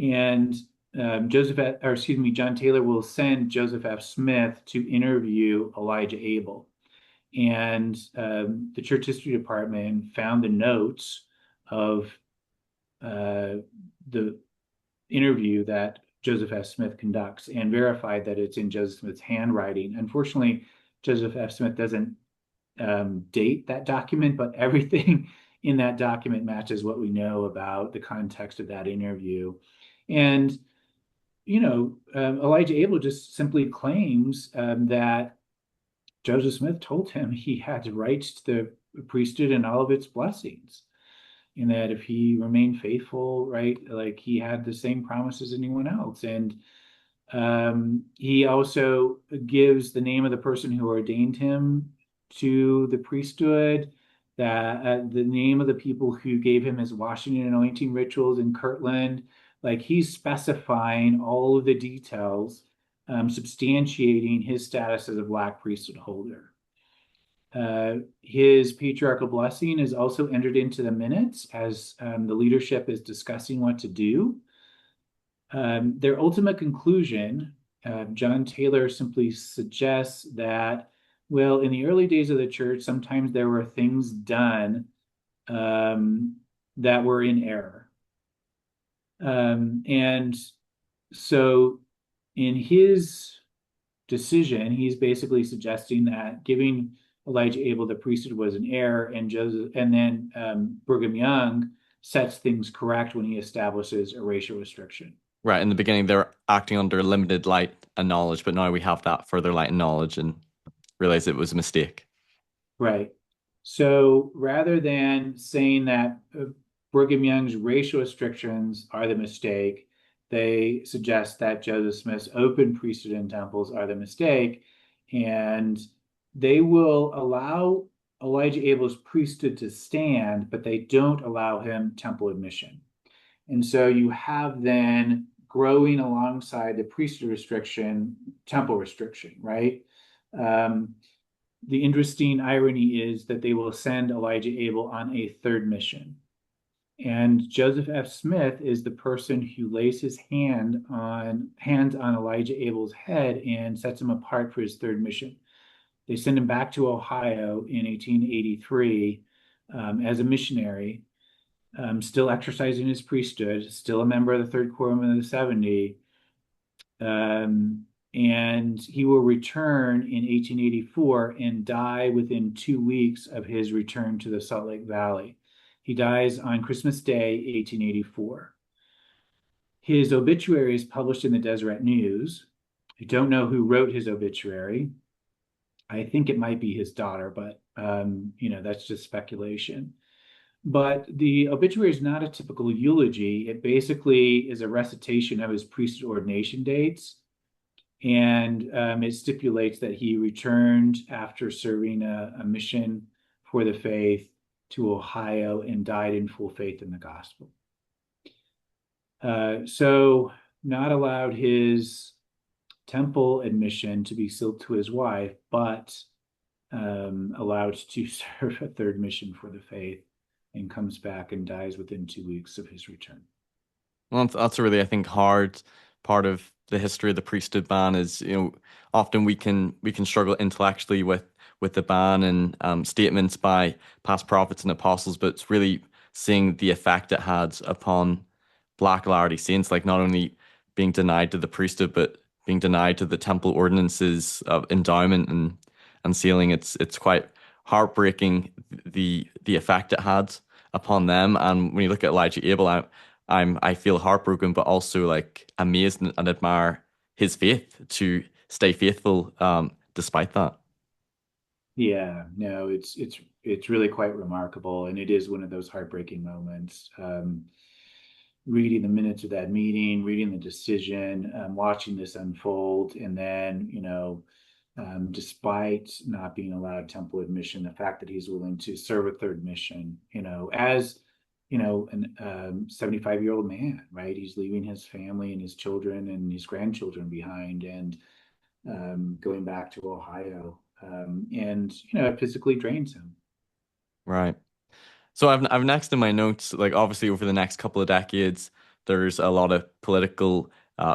And John Taylor will send Joseph F. Smith to interview Elijah Abel. And the Church History Department found the notes of the interview that Joseph F. Smith conducts and verified that it's in Joseph Smith's handwriting. Unfortunately, Joseph F. Smith doesn't date that document, but everything in that document matches what we know about the context of that interview. And, Elijah Abel just simply claims that Joseph Smith told him he had rights to the priesthood and all of its blessings, and that if he remained faithful, right, like he had the same promise as anyone else. And he also gives the name of the person who ordained him to the priesthood, that the name of the people who gave him his Washington anointing rituals in Kirtland. Like he's specifying all of the details, substantiating his status as a Black priesthood holder. His patriarchal blessing is also entered into the minutes as the leadership is discussing what to do. Their ultimate conclusion, John Taylor simply suggests that, well, in the early days of the church, sometimes there were things done that were in error. And so in his decision, he's basically suggesting that giving Elijah Abel the priesthood was an error, and then Brigham Young sets things correct when he establishes a racial restriction. Right, in the beginning, they're acting under limited light and knowledge, but now we have that further light and knowledge and realize it was a mistake. Right. So rather than saying that Brigham Young's racial restrictions are the mistake, they suggest that Joseph Smith's open priesthood and temples are the mistake, and they will allow Elijah Abel's priesthood to stand, but they don't allow him temple admission. And so you have then growing alongside the priesthood restriction, temple restriction, right? The interesting irony is that they will send Elijah Abel on a third mission. And Joseph F. Smith is the person who lays his hands on Elijah Abel's head and sets him apart for his third mission. They send him back to Ohio in 1883 as a missionary. still exercising his priesthood, still a member of the Third Quorum of the 70. And he will return in 1884 and die within 2 weeks of his return to the Salt Lake Valley. He dies on Christmas Day, 1884. His obituary is published in the Deseret News. I don't know who wrote his obituary. I think it might be his daughter, but that's just speculation. But the obituary is not a typical eulogy. It basically is a recitation of his priesthood ordination dates. And it stipulates that he returned after serving a mission for the faith to Ohio and died in full faith in the gospel. So not allowed his temple admission to be sealed to his wife, but allowed to serve a third mission for the faith, and comes back and dies within 2 weeks of his return. Well, that's a really, I think, hard part of the history of the priesthood ban is, often we can struggle intellectually with the ban and statements by past prophets and apostles, but it's really seeing the effect it had upon Black Latter-day Saints, like not only being denied to the priesthood, but being denied to the temple ordinances of endowment and sealing. It's quite heartbreaking the effect it had upon them. And when you look at Elijah Abel, I feel heartbroken, but also like amazed and admire his faith to stay faithful despite that. Yeah, no, it's really quite remarkable, and it is one of those heartbreaking moments. Reading the minutes of that meeting, reading the decision, watching this unfold, and then despite not being allowed temple admission, the fact that he's willing to serve a third mission, as an 75-year-old man, right? He's leaving his family and his children and his grandchildren behind, and going back to Ohio, and it physically drains him. Right. So I've next in my notes, like obviously over the next couple of decades, there's a lot of political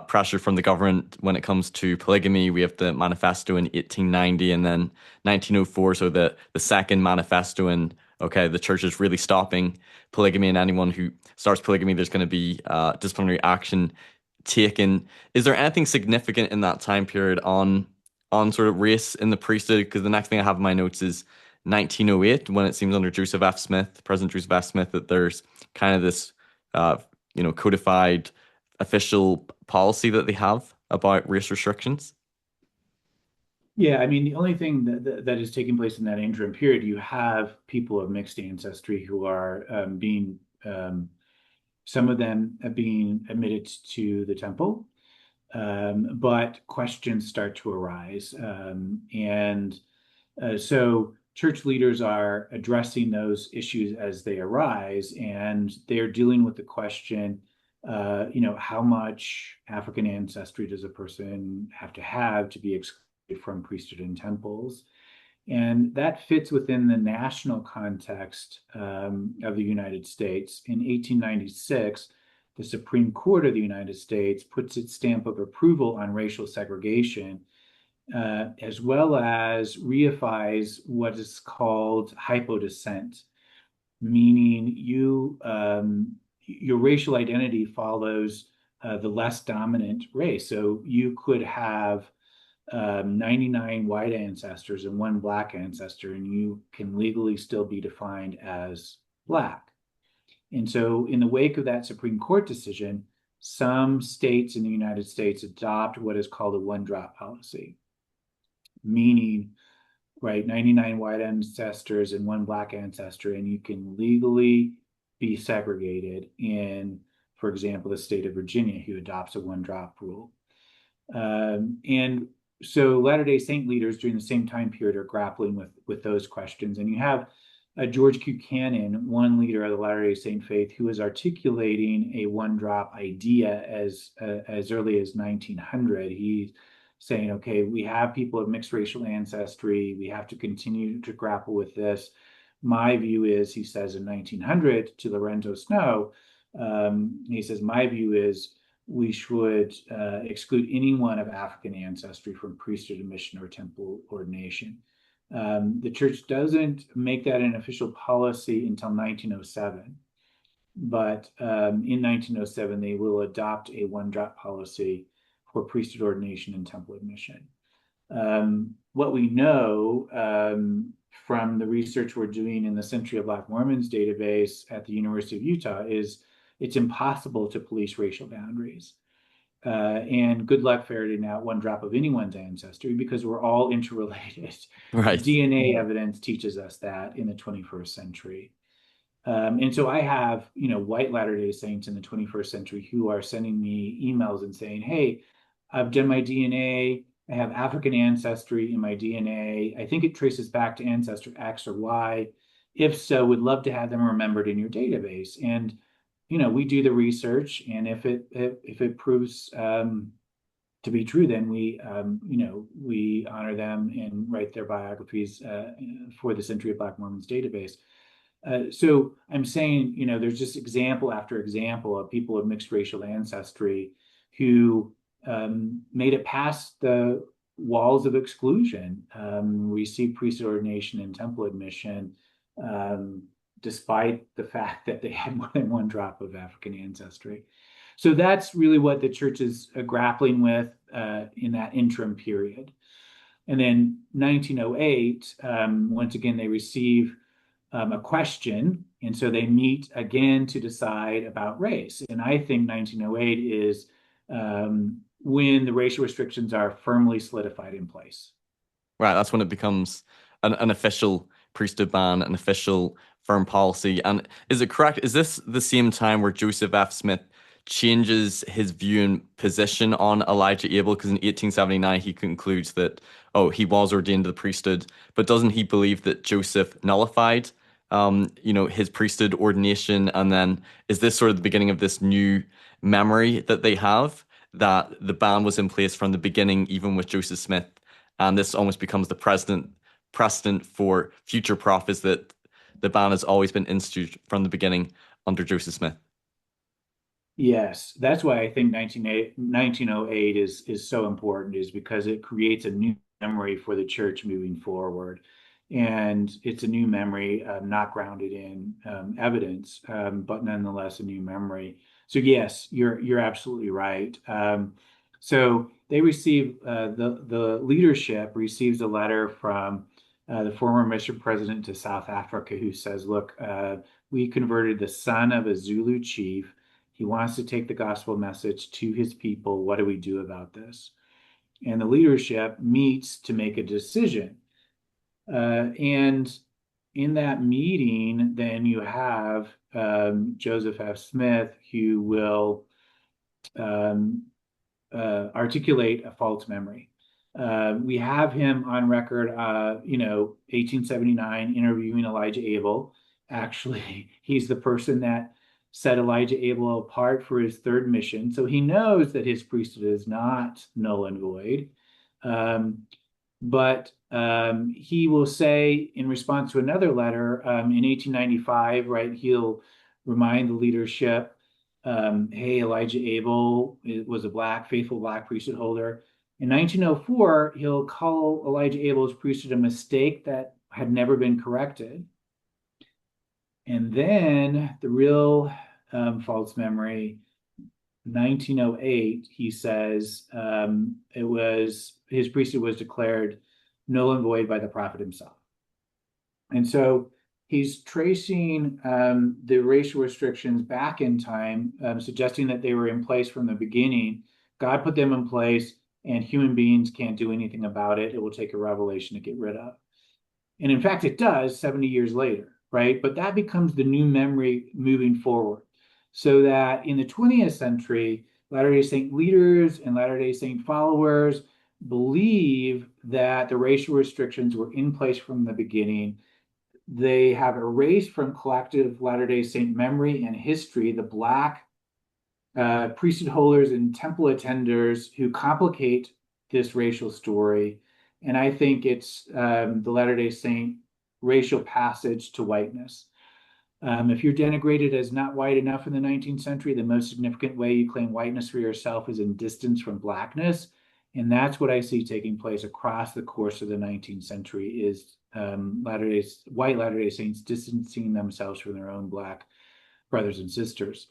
pressure from the government when it comes to polygamy. We have the manifesto in 1890 and then 1904. So the second manifesto, and okay, the church is really stopping polygamy, and anyone who starts polygamy, there's going to be disciplinary action taken. Is there anything significant in that time period on sort of race in the priesthood? Because the next thing I have in my notes is 1908, when it seems under Joseph F. Smith, President Joseph F. Smith, that there's kind of this, codified official policy that they have about race restrictions. Yeah, I mean, the only thing that is taking place in that interim period, you have people of mixed ancestry who are being, some of them being admitted to the temple, but questions start to arise. And so church leaders are addressing those issues as they arise, and they're dealing with the question, how much African ancestry does a person have to be excluded from priesthood and temples? And that fits within the national context of the United States. In 1896, the Supreme Court of the United States puts its stamp of approval on racial segregation, as well as reifies what is called hypodescent, meaning your racial identity follows the less dominant race. So you could have 99 white ancestors and one black ancestor, and you can legally still be defined as black. And so, in the wake of that Supreme Court decision, some states in the United States adopt what is called a one drop policy, meaning, right, 99 white ancestors and one black ancestor, and you can legally be segregated in, for example, the state of Virginia, who adopts a one drop rule. And so Latter-day Saint leaders during the same time period are grappling with those questions. And you have George Q. Cannon, one leader of the Latter-day Saint faith, who is articulating a one-drop idea as early as 1900. He's saying, okay, we have people of mixed racial ancestry. We have to continue to grapple with this. My view is, he says in 1900 to Lorenzo Snow, he says, my view is we should exclude anyone of African ancestry from priesthood admission or temple ordination. The church doesn't make that an official policy until 1907. but in 1907, they will adopt a one-drop policy for priesthood ordination and temple admission. What we know from the research we're doing in the Century of Black Mormons database at the University of Utah is it's impossible to police racial boundaries. And good luck ferreting out one drop of anyone's ancestry because we're all interrelated. Right. DNA evidence teaches us that in the 21st century. And so I have, white Latter-day Saints in the 21st century who are sending me emails and saying, hey, I've done my DNA. I have African ancestry in my DNA. I think it traces back to ancestor X or Y. If so, would love to have them remembered in your database. And, we do the research, and if it proves to be true, then we honor them and write their biographies for the Century of Black Mormons database. So I'm saying, there's just example after example of people of mixed racial ancestry who made it past the walls of exclusion, received priesthood ordination and temple admission, despite the fact that they had more than one drop of African ancestry. So that's really what the church is grappling with in that interim period. And then 1908, once again, they receive a question, and so they meet again to decide about race. And I think 1908 is when the racial restrictions are firmly solidified in place. Right, that's when it becomes an official priesthood ban, an official firm policy. And is it correct? Is this the same time where Joseph F. Smith changes his view and position on Elijah Abel? Because in 1879 he concludes that, oh, he was ordained to the priesthood, but doesn't he believe that Joseph nullified, his priesthood ordination? And then is this sort of the beginning of this new memory that they have, that the ban was in place from the beginning, even with Joseph Smith? And this almost becomes the precedent for future prophets, that the ban has always been instituted from the beginning under Joseph Smith. Yes, that's why I think 1908 is so important, is because it creates a new memory for the church moving forward. And it's a new memory, not grounded in evidence, but nonetheless a new memory. So yes, you're absolutely right. So they receive the leadership receives a letter from the former mission president to South Africa, who says, "Look, we converted the son of a Zulu chief. He wants to take the gospel message to his people. What do we do about this?" And the leadership meets to make a decision. And in that meeting, then you have Joseph F. Smith, who will articulate a false memory. We have him on record, 1879, interviewing Elijah Abel. Actually, he's the person that set Elijah Abel apart for his third mission. So he knows that his priesthood is not null and void. But he will say, in response to another letter in 1895, right, he'll remind the leadership, hey, Elijah Abel was a faithful Black priesthood holder. In 1904, he'll call Elijah Abel's priesthood a mistake that had never been corrected. And then the real false memory, 1908, he says his priesthood was declared null and void by the prophet himself. And so he's tracing the racial restrictions back in time, suggesting that they were in place from the beginning. God put them in place, and human beings can't do anything about it. It will take a revelation to get rid of. And in fact, it does 70 years later, right? But that becomes the new memory moving forward. So that in the 20th century, Latter-day Saint leaders and Latter-day Saint followers believe that the racial restrictions were in place from the beginning. They have erased from collective Latter-day Saint memory and history the Black priesthood holders and temple attenders who complicate this racial story. And I think it's the Latter-day Saint racial passage to whiteness. If you're denigrated as not white enough in the 19th century, the most significant way you claim whiteness for yourself is in distance from Blackness. And that's what I see taking place across the course of the 19th century, is white Latter-day Saints distancing themselves from their own Black brothers and sisters.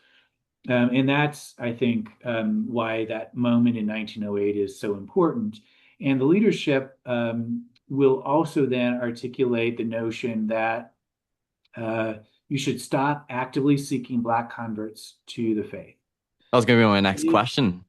And that's, I think, why that moment in 1908 is so important. And the leadership will also then articulate the notion that you should stop actively seeking Black converts to the faith. That was going to be my next If, question.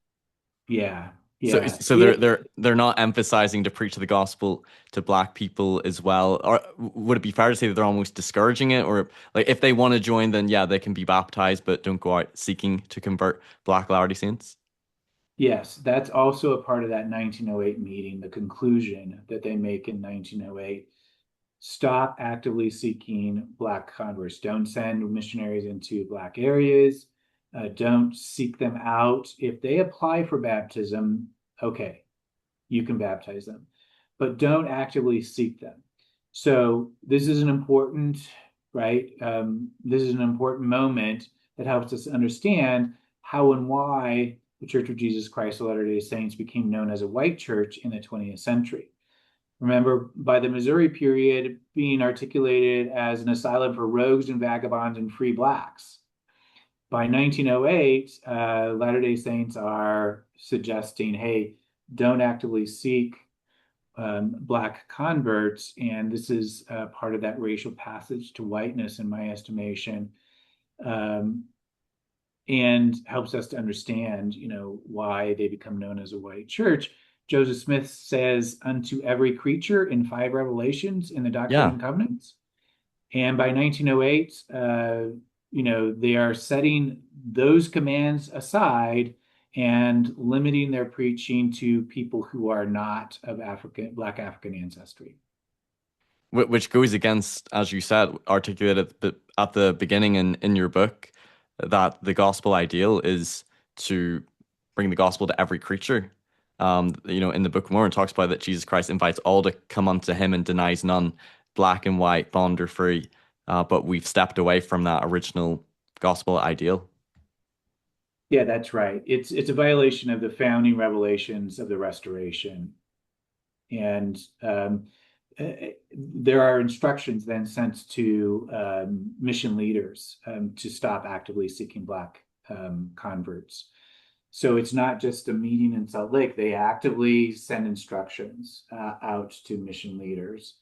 yeah, So, yeah. so they're not emphasizing to preach the gospel to Black people as well, or would it be fair to say that they're almost discouraging it, or like if they want to join, then yeah, they can be baptized, but don't go out seeking to convert Black Latter-day Saints? Yes, that's also a part of that 1908 meeting, the conclusion that they make in 1908. Stop actively seeking Black converts. Don't send missionaries into Black areas. Don't seek them out. If they apply for baptism, okay, you can baptize them, but don't actively seek them. So this is an important, right? This is an important moment that helps us understand how and why the Church of Jesus Christ of Latter-day Saints became known as a white church in the 20th century. Remember, by the Missouri period, being articulated as an asylum for rogues and vagabonds and free Blacks. By 1908, Latter-day Saints are suggesting, hey, don't actively seek Black converts. And this is part of that racial passage to whiteness, in my estimation, um, and helps us to understand, why they become known as a white church. Joseph Smith says, unto every creature in 5 Revelations in the Doctrine Yeah. and Covenants. And by 1908, they are setting those commands aside and limiting their preaching to people who are not of Black African ancestry. Which goes against, as you said, articulated at the beginning in your book, that the gospel ideal is to bring the gospel to every creature. In the Book of Mormon, it talks about that Jesus Christ invites all to come unto him and denies none, black and white, bond or free. But we've stepped away from that original gospel ideal. Yeah, that's right. It's a violation of the founding revelations of the Restoration. And there are instructions then sent to mission leaders to stop actively seeking Black converts. So it's not just a meeting in Salt Lake. They actively send instructions out to mission leaders.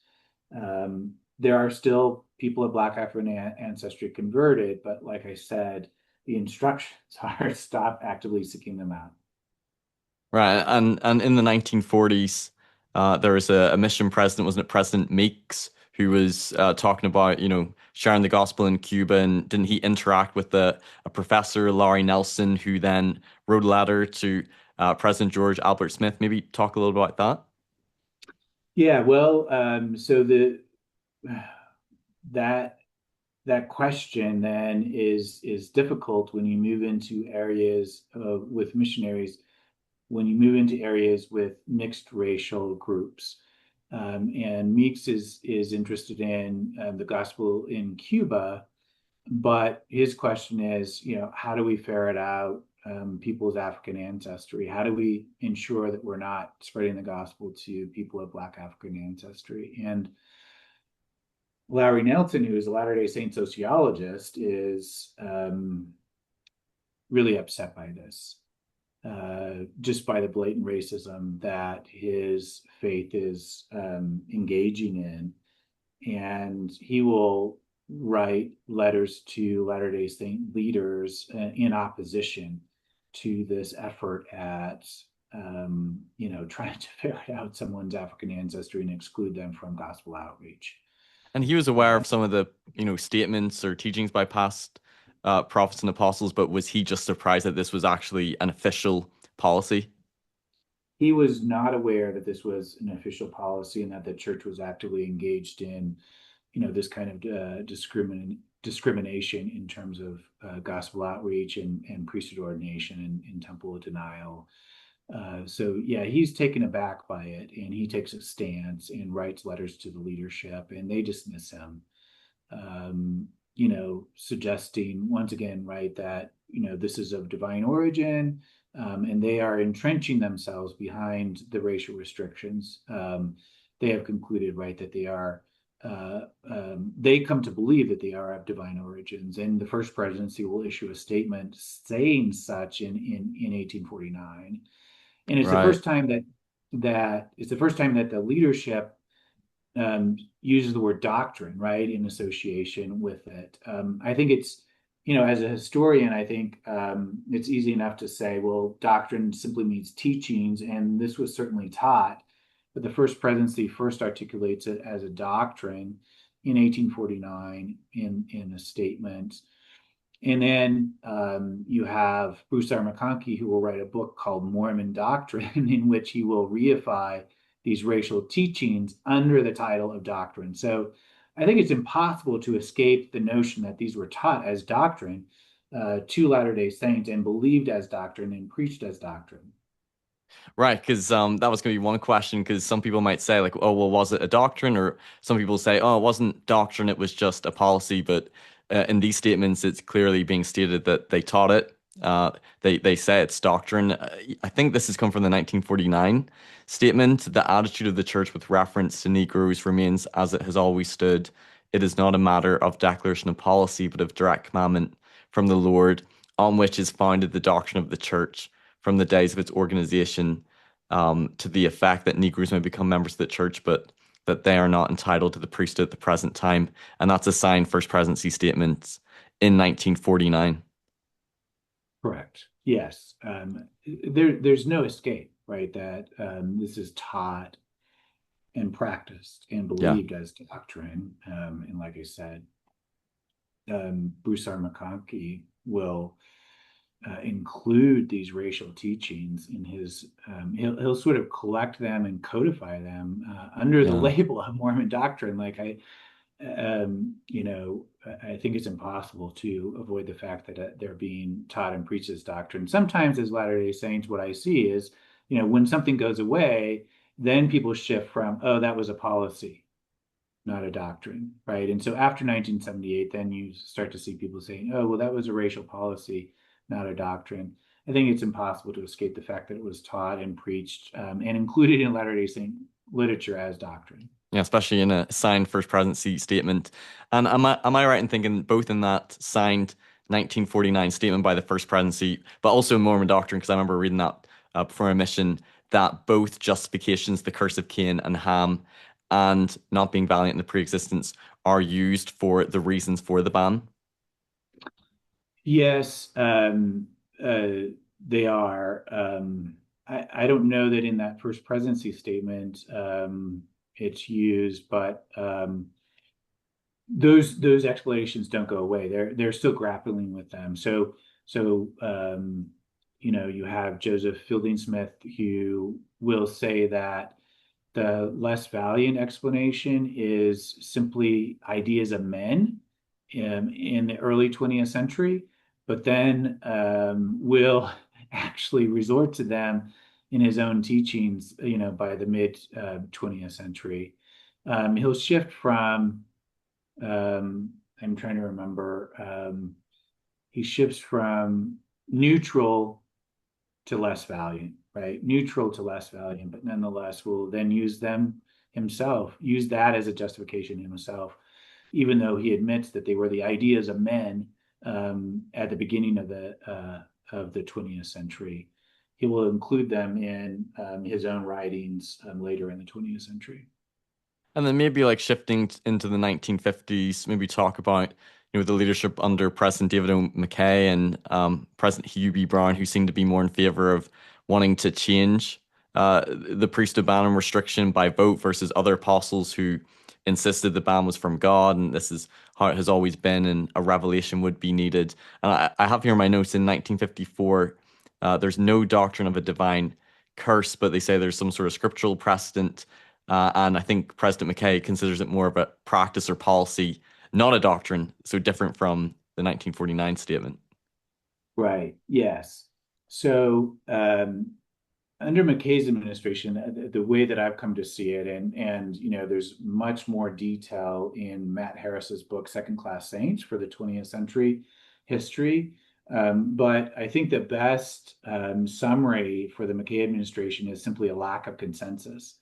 There are still people of Black African ancestry converted, but like I said, the instructions are stop actively seeking them out. Right, and in the 1940s, there was a mission president, wasn't it, President Meeks, who was talking about, sharing the gospel in Cuba, and didn't he interact with a professor, Lowry Nelson, who then wrote a letter to President George Albert Smith? Maybe talk a little about that. Yeah, well, so that that question then is difficult when you move into areas with missionaries, when you move into areas with mixed racial groups. And Meeks is interested in the gospel in Cuba, but his question is, how do we ferret out people's African ancestry? How do we ensure that we're not spreading the gospel to people of Black African ancestry? And Lowry Nelson, who is a Latter-day Saint sociologist, is really upset by this, just by the blatant racism that his faith is engaging in. And he will write letters to Latter-day Saint leaders in opposition to this effort at trying to ferret out someone's African ancestry and exclude them from gospel outreach. And he was aware of some of the, statements or teachings by past prophets and apostles, but was he just surprised that this was actually an official policy? He was not aware that this was an official policy and that the church was actively engaged in, this kind of discrimination in terms of gospel outreach and priesthood ordination and temple denial. So yeah, he's taken aback by it, and he takes a stance and writes letters to the leadership, and they dismiss him. Suggesting once again, right, that this is of divine origin, and they are entrenching themselves behind the racial restrictions. They have concluded, right, that they are they come to believe that they are of divine origins, and the first presidency will issue a statement saying such in 1849. And it's the Right. first time that the leadership uses the word doctrine, right, in association with it. I think it's, as a historian, I think it's easy enough to say, well, doctrine simply means teachings, and this was certainly taught. But the first presidency first articulates it as a doctrine in 1849 in a statement. And then you have Bruce R. McConkie, who will write a book called Mormon Doctrine, in which he will reify these racial teachings under the title of doctrine. So I think it's impossible to escape the notion that these were taught as doctrine to Latter-day Saints and believed as doctrine and preached as doctrine. Right, because that was going to be one question. Because some people might say, like, oh, well, was it a doctrine? Or some people say, oh, it wasn't doctrine, it was just a policy. But in these statements, it's clearly being stated that they taught it. They say it's doctrine. I think this has come from the 1949 statement. The attitude of the church with reference to Negroes remains as it has always stood. It is not a matter of declaration of policy, but of direct commandment from the Lord, on which is founded the doctrine of the church from the days of its organization, to the effect that Negroes may become members of the church, but that they are not entitled to the priesthood at the present time. And that's a signed First Presidency statement in 1949. Correct. Yes. There's no escape, right? That this is taught and practiced and Yeah. believed as doctrine. And like I said, Bruce R. McConkie will include these racial teachings in his. He'll sort of collect them and codify them under the Yeah. label of Mormon doctrine. I think it's impossible to avoid the fact that they're being taught and preached as doctrine. Sometimes, as Latter-day Saints, what I see is, when something goes away, then people shift from, oh, that was a policy, not a doctrine, right? And so after 1978, then you start to see people saying, oh, well, that was a racial policy, not a doctrine. I think it's impossible to escape the fact that it was taught and preached and included in Latter-day Saint literature as doctrine. Yeah, especially in a signed First Presidency statement. And am I right in thinking both in that signed 1949 statement by the First Presidency, but also in Mormon Doctrine, because I remember reading that before a mission, that both justifications, the curse of Cain and Ham, and not being valiant in the pre-existence are used for the reasons for the ban? Yes, they are. I don't know that in that first presidency statement it's used, but those explanations don't go away. They're still grappling with them. So you have Joseph Fielding Smith who will say that the less valiant explanation is simply ideas of men in the early 20th century, but then will actually resort to them in his own teachings, by the mid 20th century. He'll shift from, I'm trying to remember, he shifts from neutral to less valiant, right? Neutral to less valiant, but nonetheless will then use that as a justification himself, even though he admits that they were the ideas of men at the beginning of the 20th century. He will include them in his own writings later in the 20th century. And then maybe like shifting into the 1950s, maybe talk about, the leadership under President David O. Mackay and President Hugh B. Brown, who seemed to be more in favor of wanting to change the priesthood ban and restriction by vote versus other apostles who insisted the ban was from God, and this is how it has always been, and a revelation would be needed. And I have here in my notes in 1954, there's no doctrine of a divine curse, but they say there's some sort of scriptural precedent, and I think President Mackay considers it more of a practice or policy, not a doctrine, so different from the 1949 statement. Right. Yes. So under Mackay's administration, the way that I've come to see it, and there's much more detail in Matt Harris's book, Second Class Saints for the 20th Century History. But I think the best summary for the Mackay administration is simply a lack of consensus.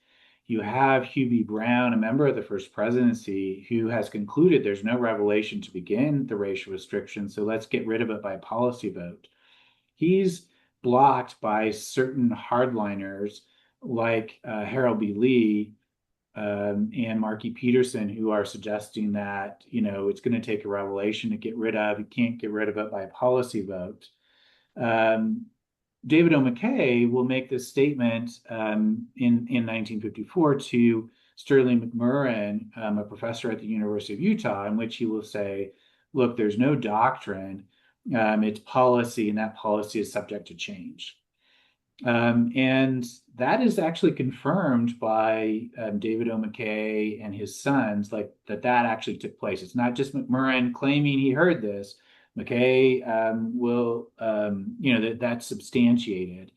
You have Hugh B. Brown, a member of the First Presidency, who has concluded there's no revelation to begin the racial restriction, so let's get rid of it by policy vote. He's blocked by certain hardliners like Harold B. Lee and Marky Peterson, who are suggesting that, it's going to take a revelation to get rid of. You can't get rid of it by a policy vote. Um, David O. Mackay will make this statement in 1954 to Sterling McMurrin, a professor at the University of Utah, in which he will say, look, there's no doctrine, it's policy, and that policy is subject to change. And that is actually confirmed by David O. Mackay and his sons, like that actually took place. It's not just McMurrin claiming he heard this. Mackay will, that's substantiated.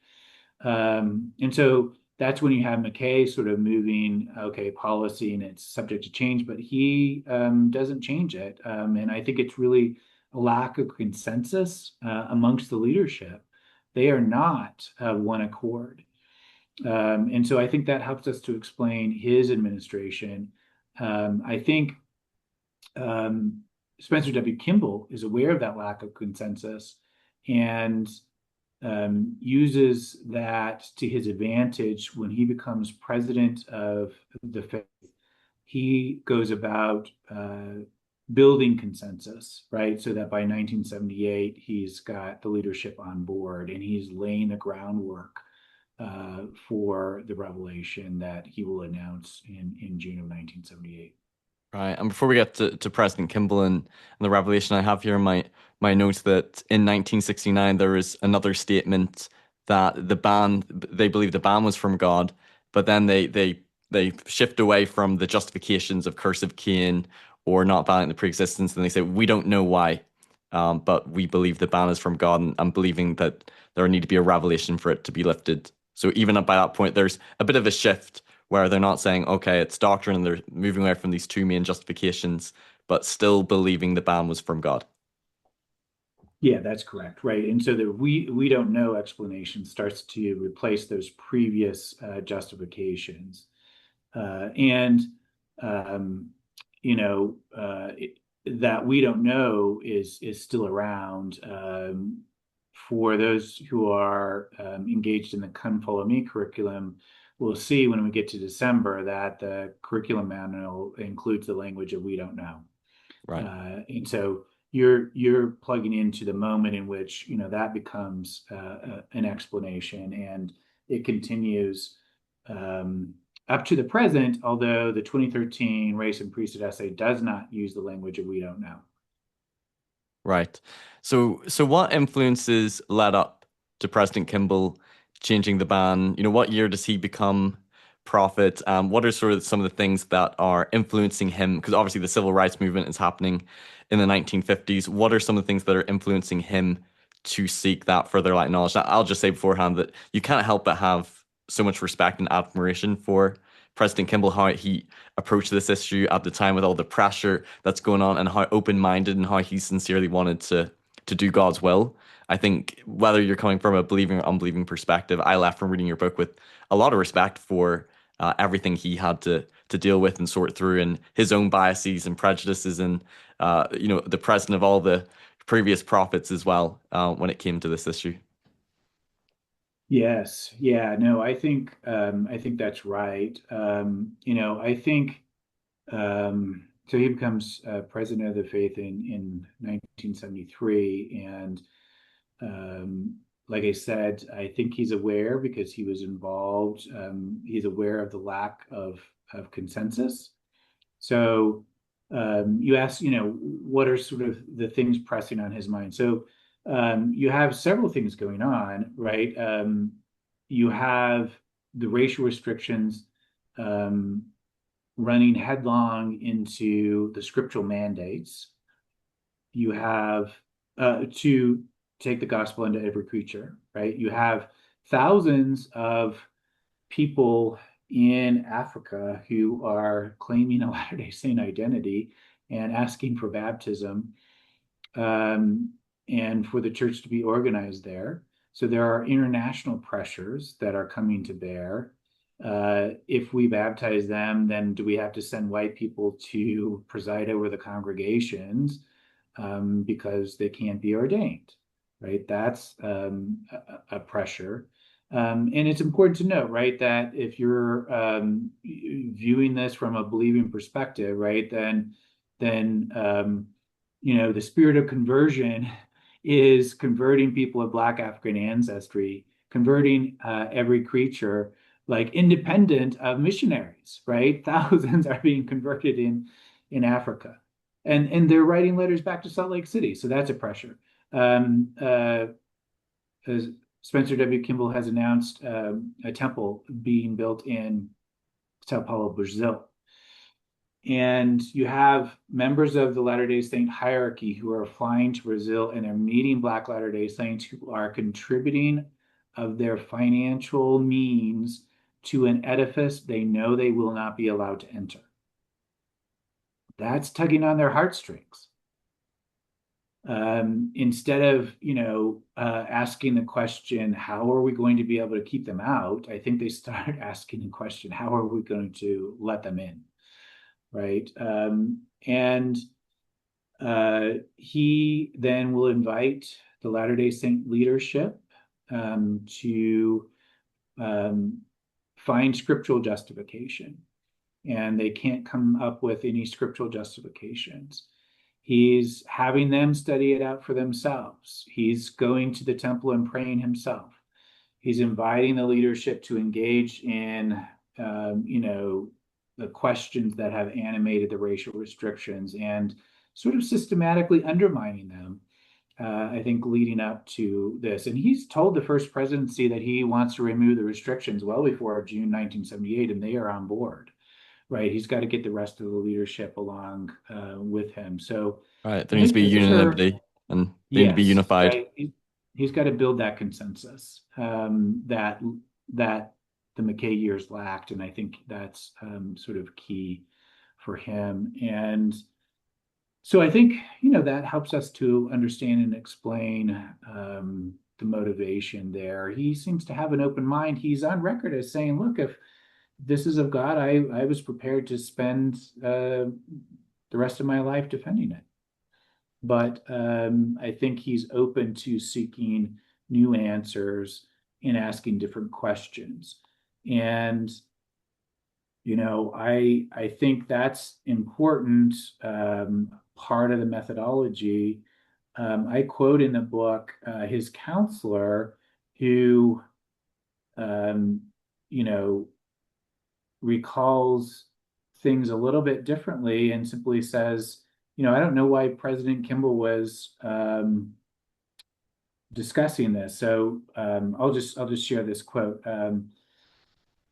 And so that's when you have Mackay sort of moving, okay, policy and it's subject to change, but he doesn't change it. And I think it's really a lack of consensus amongst the leadership. They are not one accord. And so I think that helps us to explain his administration. I think Spencer W. Kimball is aware of that lack of consensus and uses that to his advantage when he becomes president of the faith. He goes about building consensus, right? So that by 1978, he's got the leadership on board and he's laying the groundwork for the revelation that he will announce in June of 1978. Right. And before we get to President Kimball and the revelation, I have here in my notes that in 1969 there was another statement that the ban, they believe the ban was from God, but then they shift away from the justifications of curse of Cain or not valiant the pre-existence, and they say we don't know why, but we believe the ban is from God, and believing that there need to be a revelation for it to be lifted. So even by that point, there's a bit of a shift where they're not saying, okay, it's doctrine, and they're moving away from these two main justifications, but still believing the ban was from God. Yeah, that's correct. Right. And so the we don't know explanation starts to replace those previous justifications. And you know, that we don't know is still around for those who are engaged in the Come Follow Me curriculum. We'll see when we get to December that the curriculum manual includes the language of "we don't know," Right. and so you're plugging into the moment in which that becomes an explanation, and it continues up to the present, although the 2013 Race and Priesthood essay does not use the language of "we don't know." Right. So what influences led up to President Kimball changing the ban? What year does he become prophet? What are sort of some of the things that are influencing him? Because obviously the civil rights movement is happening in the 1950s. What are some of the things that are influencing him to seek that further light knowledge? Now, I'll just say beforehand that you can't help but have so much respect and admiration for President Kimball, how he approached this issue at the time with all the pressure that's going on, and how open-minded and how he sincerely wanted to do God's will. I think whether you're coming from a believing or unbelieving perspective, I left from reading your book with a lot of respect for everything he had to deal with and sort through, and his own biases and prejudices, and the president of all the previous prophets as well when it came to this issue. Yes, yeah, no, I think that's right. I think so. He becomes president of the faith in 1973, and like I said, I think he's aware because he was involved. He's aware of the lack of consensus. So you ask, what are sort of the things pressing on his mind? So you have several things going on, right? You have the racial restrictions running headlong into the scriptural mandates. You have to take the gospel into every creature, right? You have thousands of people in Africa who are claiming a Latter-day Saint identity and asking for baptism, and for the church to be organized there. So there are international pressures that are coming to bear. If we baptize them, then do we have to send white people to preside over the congregations because they can't be ordained, right? That's a pressure. And it's important to note, right, that if you're viewing this from a believing perspective, right, then the spirit of conversion is converting people of Black African ancestry, converting every creature, like independent of missionaries, right? Thousands are being converted in Africa, and they're writing letters back to Salt Lake City, so that's a pressure. Um, uh, as Spencer W. Kimball has announced a temple being built in Sao Paulo, Brazil. And you have members of the Latter-day Saint hierarchy who are flying to Brazil and they're meeting Black Latter-day Saints who are contributing of their financial means to an edifice they know they will not be allowed to enter. That's tugging on their heartstrings. Instead of, asking the question, how are we going to be able to keep them out? I think they start asking the question, how are we going to let them in? Right. And he then will invite the Latter-day Saint leadership to find scriptural justification. And they can't come up with any scriptural justifications. He's having them study it out for themselves. He's going to the temple and praying himself. He's inviting the leadership to engage in, the questions that have animated the racial restrictions and sort of systematically undermining them, I think, leading up to this. And he's told the first presidency that he wants to remove the restrictions well before June 1978, and they are on board, right? He's got to get the rest of the leadership along with him. So Right. I There needs to think be those are, unanimity and they need to be yes, unified. right. He's got to build that consensus that the Mackay years lacked, and I think that's sort of key for him. And so I think that helps us to understand and explain the motivation there. He seems to have an open mind. He's on record as saying, "Look, if this is of God, I was prepared to spend the rest of my life defending it." But I think he's open to seeking new answers and asking different questions. And I think that's important part of the methodology. I quote in the book his counselor who, um, you know, recalls things a little bit differently and simply says, I don't know why President Kimball was discussing this. So I'll just share this quote.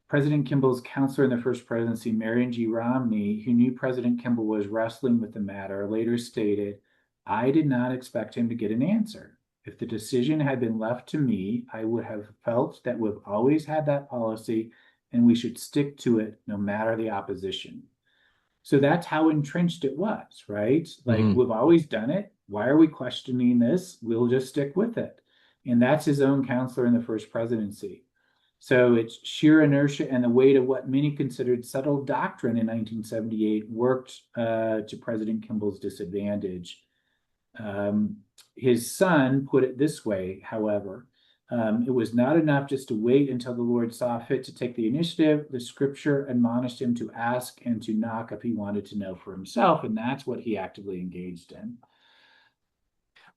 President Kimball's counselor in the first presidency, Marion G. Romney, who knew President Kimball was wrestling with the matter, later stated, "I did not expect him to get an answer. If the decision had been left to me, I would have felt that we've always had that policy and we should stick to it no matter the opposition." So that's how entrenched it was, right? Like, Hmm. we've always done it. Why are we questioning this? We'll just stick with it. And that's his own counselor in the first presidency. So it's sheer inertia and the weight of what many considered settled doctrine in 1978 worked to President Kimball's disadvantage. Um, his son put it this way, however, it was not enough just to wait until the Lord saw fit to take the initiative. The scripture admonished him to ask and to knock if he wanted to know for himself, and that's what he actively engaged in.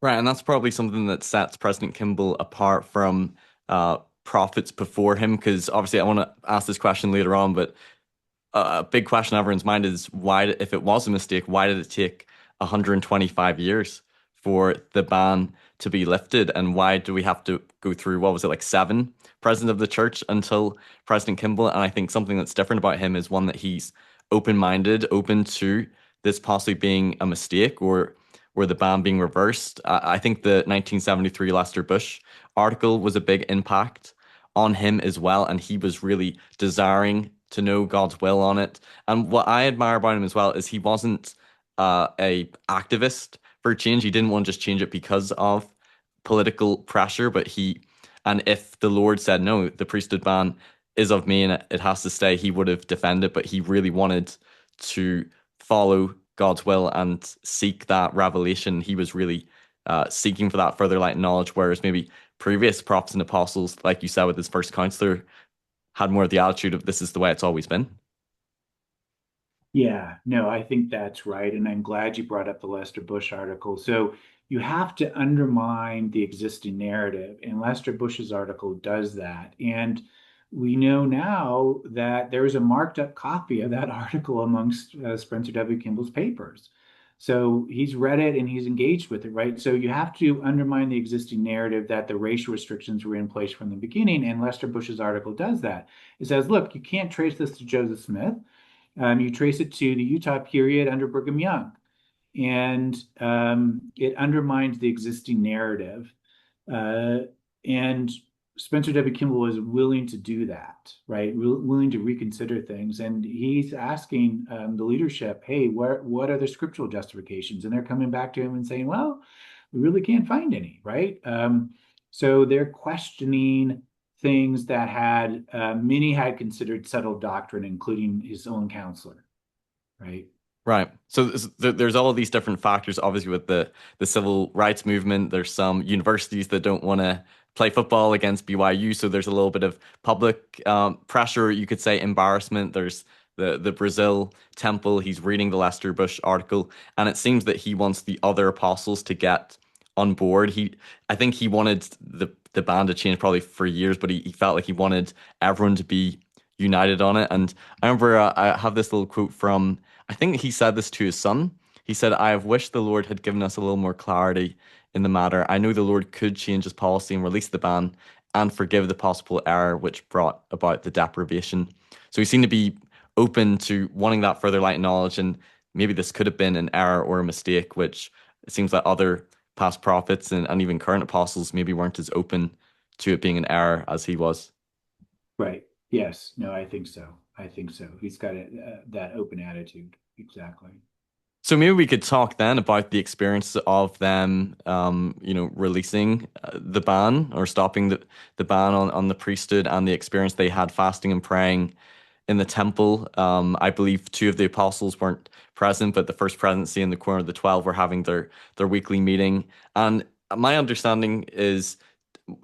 Right, and that's probably something that sets President Kimball apart from prophets before him, because obviously I want to ask this question later on, but a big question on everyone's mind is why, if it was a mistake, why did it take 125 years for the ban to be lifted? And why do we have to go through, what was it, like seven presidents of the church until President Kimball? And I think something that's different about him is one that he's open-minded, open to this possibly being a mistake or the ban being reversed. I think the 1973 Lester Bush article was a big impact on him as well, and he was really desiring to know God's will on it. And what I admire about him as well is he wasn't a activist for change. He didn't want to just change it because of political pressure, but and if the Lord said no, the priesthood ban is of me and it has to stay, he would have defended, but he really wanted to follow God's will and seek that revelation. He was really seeking for that further light and knowledge, whereas maybe previous prophets and apostles, like you said with his first counselor, had more of the attitude of this is the way it's always been. Yeah, no, I think that's right. And I'm glad you brought up the Lester Bush article. So you have to undermine the existing narrative, and Lester Bush's article does that. And we know now that there is a marked up copy of that article amongst Spencer W. Kimball's papers. So he's read it and he's engaged with it, right? So you have to undermine the existing narrative that the racial restrictions were in place from the beginning. And Lester Bush's article does that. It says, look, you can't trace this to Joseph Smith. You trace it to the Utah period under Brigham Young, and it undermines the existing narrative. Uh, and Spencer W. Kimball is willing to do that, right? Willing to reconsider things, and he's asking the leadership, "Hey, what are the scriptural justifications?" And they're coming back to him and saying, "Well, we really can't find any, right?" So they're questioning things that had many had considered settled doctrine, including his own counselor, right? Right. So there's all of these different factors. Obviously, with the civil rights movement, there's some universities that don't want to play football against BYU, so there's a little bit of public pressure, you could say, embarrassment. There's the Brazil temple. He's reading the Lester Bush article, and it seems that he wants the other apostles to get on board. I think he wanted the band to change probably for years, but he felt like he wanted everyone to be united on it. And I remember I have this little quote from, I think he said this to his son. He said, I have wished the Lord had given us a little more clarity in the matter. I know the Lord could change his policy and release the ban and forgive the possible error which brought about the deprivation. So he seemed to be open to wanting that further light and knowledge. And maybe this could have been an error or a mistake, which it seems that other past prophets and even current apostles maybe weren't as open to it being an error as he was. Right. Yes. No, I think so. I think so. He's got that open attitude. Exactly. So maybe we could talk then about the experience of them, releasing the ban or stopping the ban on the priesthood and the experience they had fasting and praying in the temple. I believe two of the apostles weren't present, but the first presidency and the quorum of the 12 were having their weekly meeting. And my understanding is,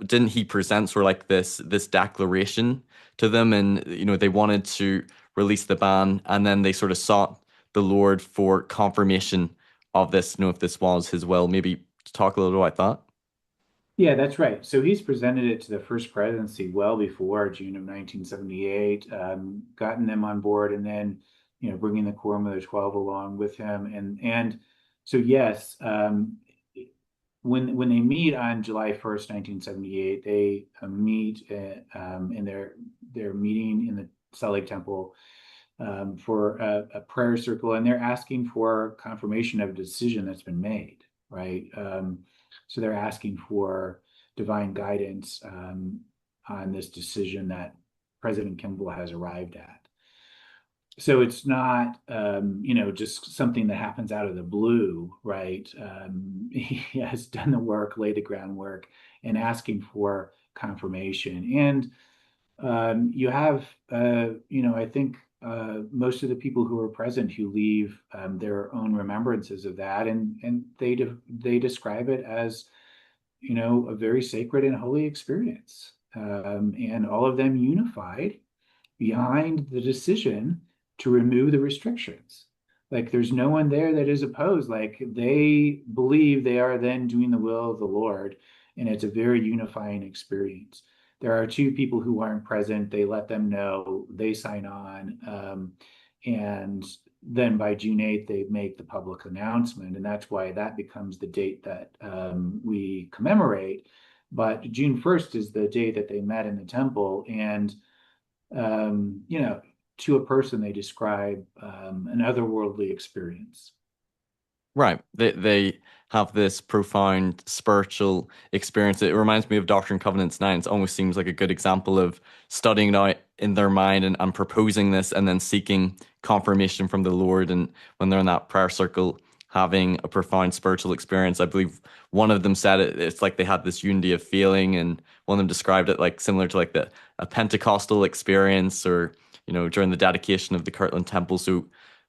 didn't he present sort of like this declaration to them, and they wanted to release the ban, and then they sort of sought the Lord for confirmation of this, if this was his will. Maybe talk a little about that. Yeah, that's right. So he's presented it to the first presidency well before June of 1978, gotten them on board, and then bringing the quorum of the 12 along with him. And so yes, when they meet on July 1st, 1978, they meet in their meeting in the Salt Lake Temple for a prayer circle, and they're asking for confirmation of a decision that's been made, right? So they're asking for divine guidance on this decision that President Kimball has arrived at. So it's not, just something that happens out of the blue, right? He has done the work, laid the groundwork, and asking for confirmation. And you have, I think most of the people who are present who leave their own remembrances of that, and they describe it as, a very sacred and holy experience, and all of them unified behind the decision to remove the restrictions. Like there's no one there that is opposed. Like they believe they are then doing the will of the Lord, and it's a very unifying experience. There are two people who aren't present. They let them know, they sign on, and then by June 8th, they make the public announcement, and that's why that becomes the date that we commemorate. But June 1st is the day that they met in the temple, and to a person, they describe an otherworldly experience. Right. They have this profound spiritual experience. It reminds me of Doctrine and Covenants 9. It almost seems like a good example of studying it out in their mind and proposing this and then seeking confirmation from the Lord. And when they're in that prayer circle, having a profound spiritual experience. I believe one of them said it's like they had this unity of feeling, and one of them described it like similar to like a Pentecostal experience, or during the dedication of the Kirtland Temple. So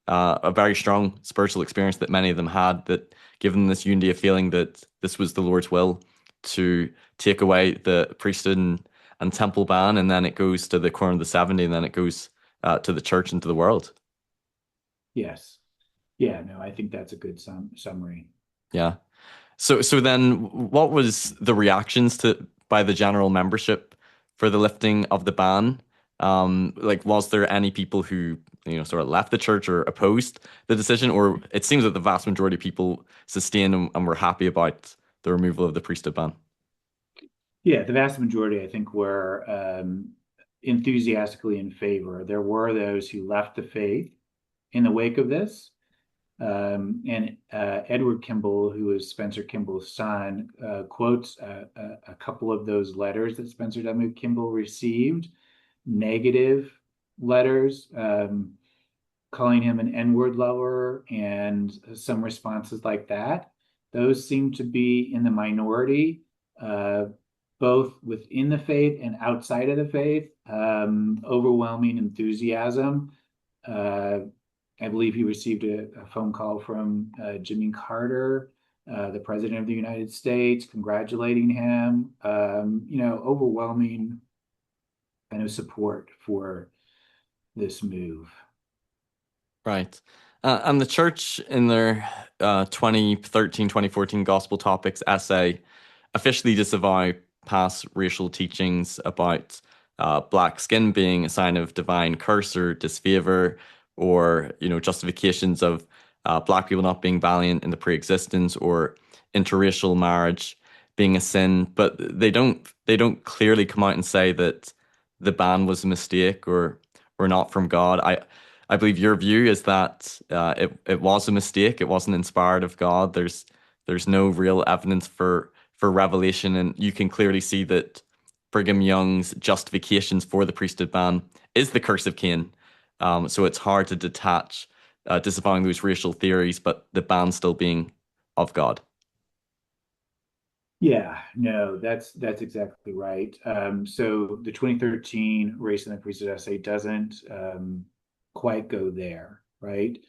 a very strong spiritual experience that many of them had, that gave them this unity of feeling that this was the Lord's will to take away the priesthood and temple ban, and then it goes to the Quorum of the 70, and then it goes to the church and to the world. Yes. Yeah, no, I think that's a good summary. Yeah. So then what was the reactions to by the general membership for the lifting of the ban? Like, was there any people who, sort of left the church or opposed the decision? Or it seems that the vast majority of people sustained and were happy about the removal of the priesthood ban. Yeah, the vast majority, I think, were enthusiastically in favor. There were those who left the faith in the wake of this. And Edward Kimball, who is Spencer Kimball's son, quotes a couple of those letters that Spencer W. Kimball received, negative letters, calling him an N-word lover, and some responses like that. Those seem to be in the minority, uh, both within the faith and outside of the faith. Overwhelming enthusiasm. Uh, I believe he received a phone call from Jimmy Carter, the President of the United States, congratulating him. Overwhelming kind of support for this move. Right. And the church in their 2013, 2014 Gospel Topics essay officially disavow past racial teachings about black skin being a sign of divine curse or disfavor, or, justifications of black people not being valiant in the pre-existence, or interracial marriage being a sin. But they don't clearly come out and say that the ban was a mistake or not from God. I believe your view is that it was a mistake. It wasn't inspired of God. There's no real evidence for revelation, and you can clearly see that Brigham Young's justifications for the priesthood ban is the curse of Cain. So it's hard to detach disavowing those racial theories, but the ban still being of God. Yeah, no, that's exactly right. So the 2013 Race and the Priesthood essay doesn't quite go there, right?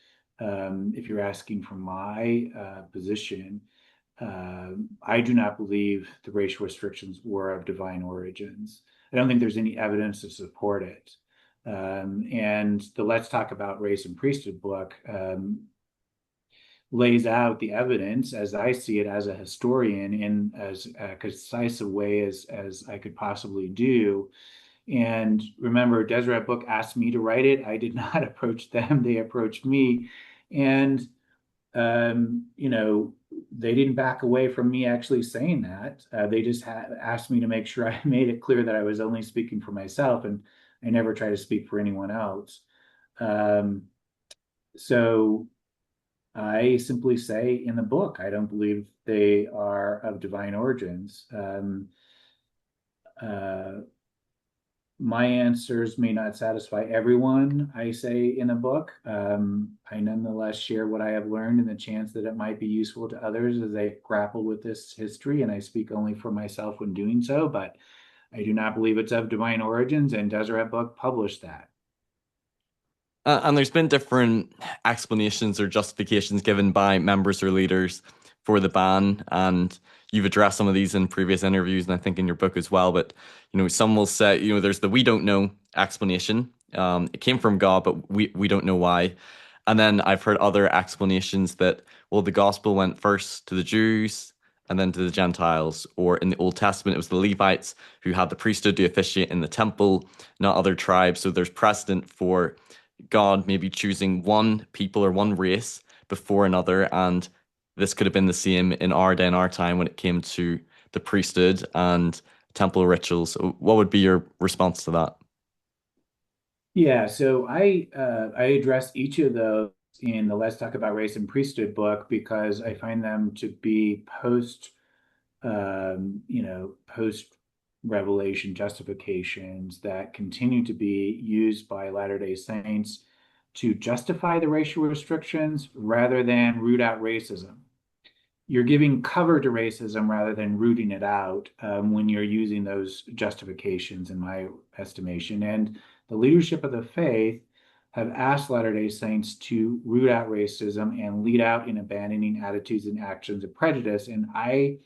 If you're asking for my position, I do not believe the racial restrictions were of divine origins. I don't think there's any evidence to support it. And the Let's Talk About Race and Priesthood book lays out the evidence as I see it as a historian in as concise a way as I could possibly do. And remember, Deseret Book asked me to write it. I did not approach them; they approached me, and they didn't back away from me actually saying that. They just asked me to make sure I made it clear that I was only speaking for myself, and I never try to speak for anyone else. Um, so I simply say in the book, I don't believe they are of divine origins. Uh, my answers may not satisfy everyone, I say in a book. I nonetheless share what I have learned in the chance that it might be useful to others as they grapple with this history, and I speak only for myself when doing so, but I do not believe it's of divine origins, and Deseret Book published that. And there's been different explanations or justifications given by members or leaders for the ban, and you've addressed some of these in previous interviews, and I think in your book as well. But some will say, there's the "we don't know" explanation. It came from God, but we don't know why. And then I've heard other explanations that, well, the gospel went first to the Jews and then to the Gentiles, or in the Old Testament it was the Levites who had the priesthood to officiate in the temple, not other tribes. So there's precedent for God maybe choosing one people or one race before another, and this could have been the same in our day and our time when it came to the priesthood and temple rituals. What would be your response to that? Yeah, so I address each of those in the Let's Talk About Race and Priesthood book because I find them to be post revelation justifications that continue to be used by Latter-day Saints to justify the racial restrictions rather than root out racism. You're giving cover to racism rather than rooting it out when you're using those justifications, in my estimation. And the leadership of the faith have asked Latter-day Saints to root out racism and lead out in abandoning attitudes and actions of prejudice. And I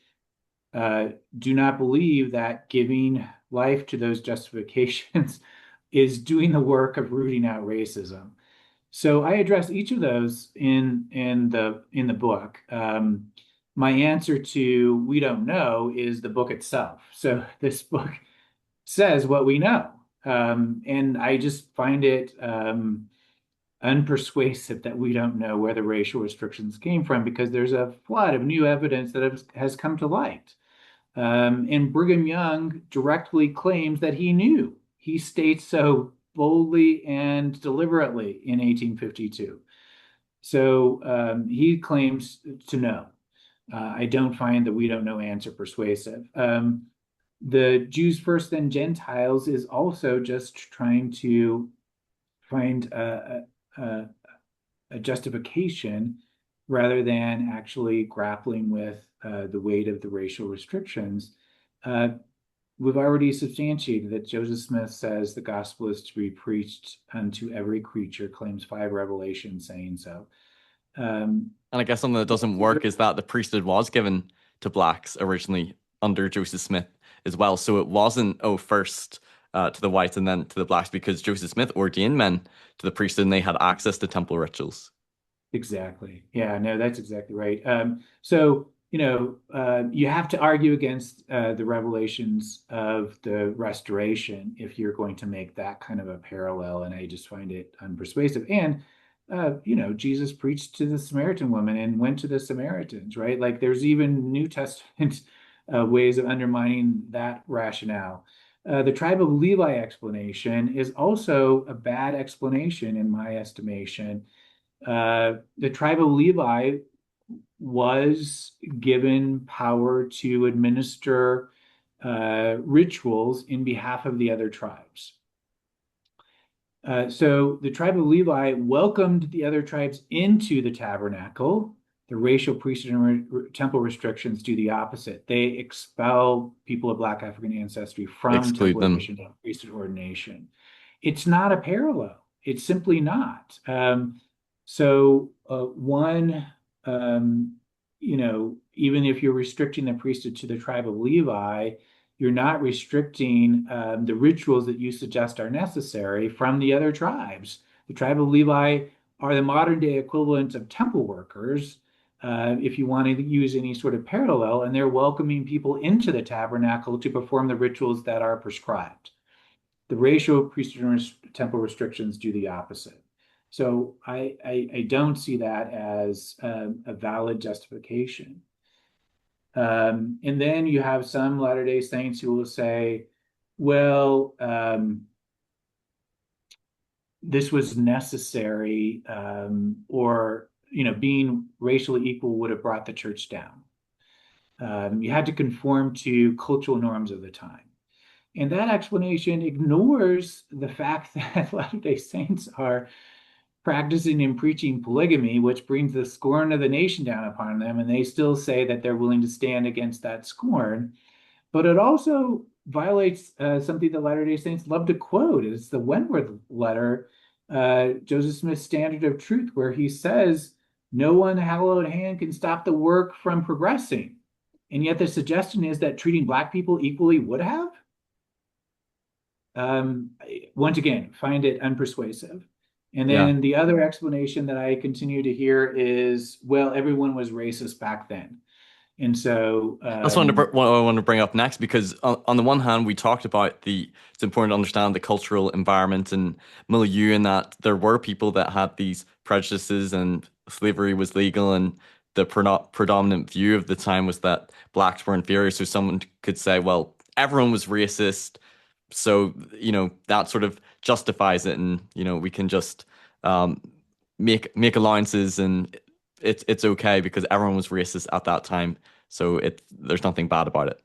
do not believe that giving life to those justifications is doing the work of rooting out racism. So I address each of those in the book. My answer to "we don't know" is the book itself. So this book says what we know, and I just find it unpersuasive that we don't know where the racial restrictions came from because there's a flood of new evidence that has come to light. And Brigham Young directly claims that he knew. He states so boldly and deliberately in 1852. So he claims to know. I don't find the "we don't know" answer persuasive. The Jews first, then Gentiles is also just trying to find a, a justification rather than actually grappling with the weight of the racial restrictions. We've already substantiated that Joseph Smith says the gospel is to be preached unto every creature, claims 5 Revelations saying so. And I guess something that doesn't work is that the priesthood was given to blacks originally under Joseph Smith as well. So it wasn't, first to the whites and then to the blacks, because Joseph Smith ordained men to the priesthood and they had access to temple rituals. Exactly. Yeah, no, that's exactly right. So, you have to argue against the revelations of the Restoration if you're going to make that kind of a parallel, and I just find it unpersuasive. And, Jesus preached to the Samaritan woman and went to the Samaritans, right? Like there's even New Testament ways of undermining that rationale. The tribe of Levi explanation is also a bad explanation in my estimation. The tribe of Levi was given power to administer rituals in behalf of the other tribes. So the tribe of Levi welcomed the other tribes into the tabernacle. The racial, priesthood, and temple restrictions do the opposite. They expel people of Black African ancestry They from exclude them. temple and priesthood ordination. It's not a parallel. It's simply not. So one, even if you're restricting the priesthood to the tribe of Levi, you're not restricting the rituals that you suggest are necessary from the other tribes. The tribe of Levi are the modern day equivalent of temple workers, if you want to use any sort of parallel, and they're welcoming people into the tabernacle to perform the rituals that are prescribed. The racial, priesthood, and temple restrictions do the opposite. So I don't see that as a valid justification. And then you have some Latter-day Saints who will say, well, this was necessary, or being racially equal would have brought the church down. You had to conform to cultural norms of the time. And that explanation ignores the fact that Latter-day Saints are practicing and preaching polygamy, which brings the scorn of the nation down upon them, and they still say that they're willing to stand against that scorn. But it also violates something that Latter-day Saints love to quote. It's the Wentworth letter, Joseph Smith's Standard of Truth, where he says, "No unhallowed hand can stop the work from progressing." And yet the suggestion is that treating Black people equally would have. Once again, find it unpersuasive. And Yeah. then the other explanation that I continue to hear is, well, everyone was racist back then. And so That's what I want to bring up next, because on the one hand, we talked about it's important to understand the cultural environment and milieu, and that there were people that had these prejudices and slavery was legal, and the predominant view of the time was that blacks were inferior. So someone could say, well, everyone was racist, so that sort of justifies it, and we can just make allowances, and it's okay because everyone was racist at that time. So there's nothing bad about it.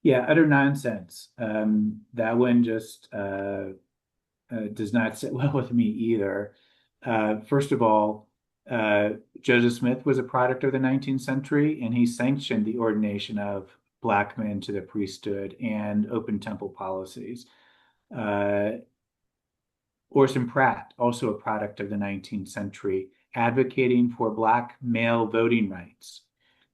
yeah, utter nonsense. That one just does not sit well with me either. First of all, uh, Joseph Smith was a product of the 19th century, and he sanctioned the ordination of black men to the priesthood and open temple policies. Uh, Orson Pratt, also a product of the 19th century, advocating for black male voting rights.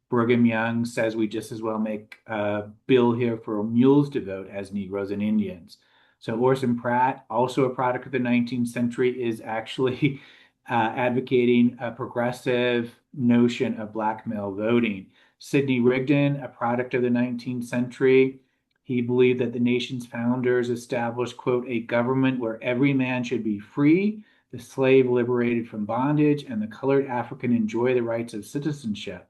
Brigham Young says we just as well make a bill here for mules to vote as Negroes and Indians. So Orson Pratt, also a product of the 19th century, is actually advocating a progressive notion of black male voting. Sidney Rigdon, a product of the 19th century, he believed that the nation's founders established, quote, a government where every man should be free, the slave liberated from bondage, and the colored African enjoy the rights of citizenship.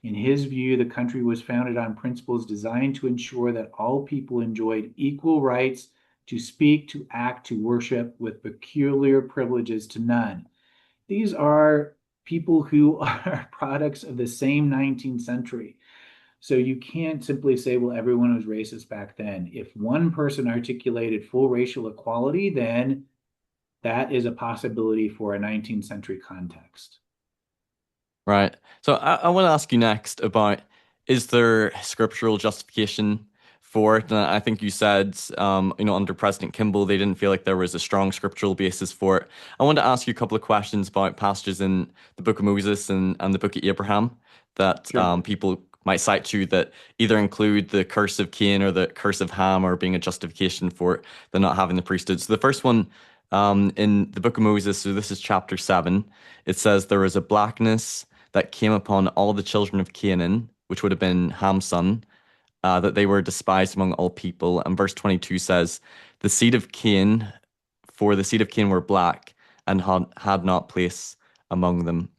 In his view, the country was founded on principles designed to ensure that all people enjoyed equal rights to speak, to act, to worship, with peculiar privileges to none. These are people who are products of the same 19th century. So you can't simply say, well, everyone was racist back then. If one person articulated full racial equality, then that is a possibility for a 19th century context. Right. So I want to ask you next about, is there scriptural justification for it? And I think you said, under President Kimball, they didn't feel like there was a strong scriptural basis for it. I want to ask you a couple of questions about passages in the Book of Moses and the Book of Abraham that Sure. people might cite to that either include the curse of Cain or the curse of Ham or being a justification for the not having the priesthood. So the first one, in the Book of Moses, so this is chapter 7, it says there was a blackness that came upon all the children of Canaan, which would have been Ham's son, that they were despised among all people. And verse 22 says, the seed of Cain, for the seed of Cain were black and had not place among them.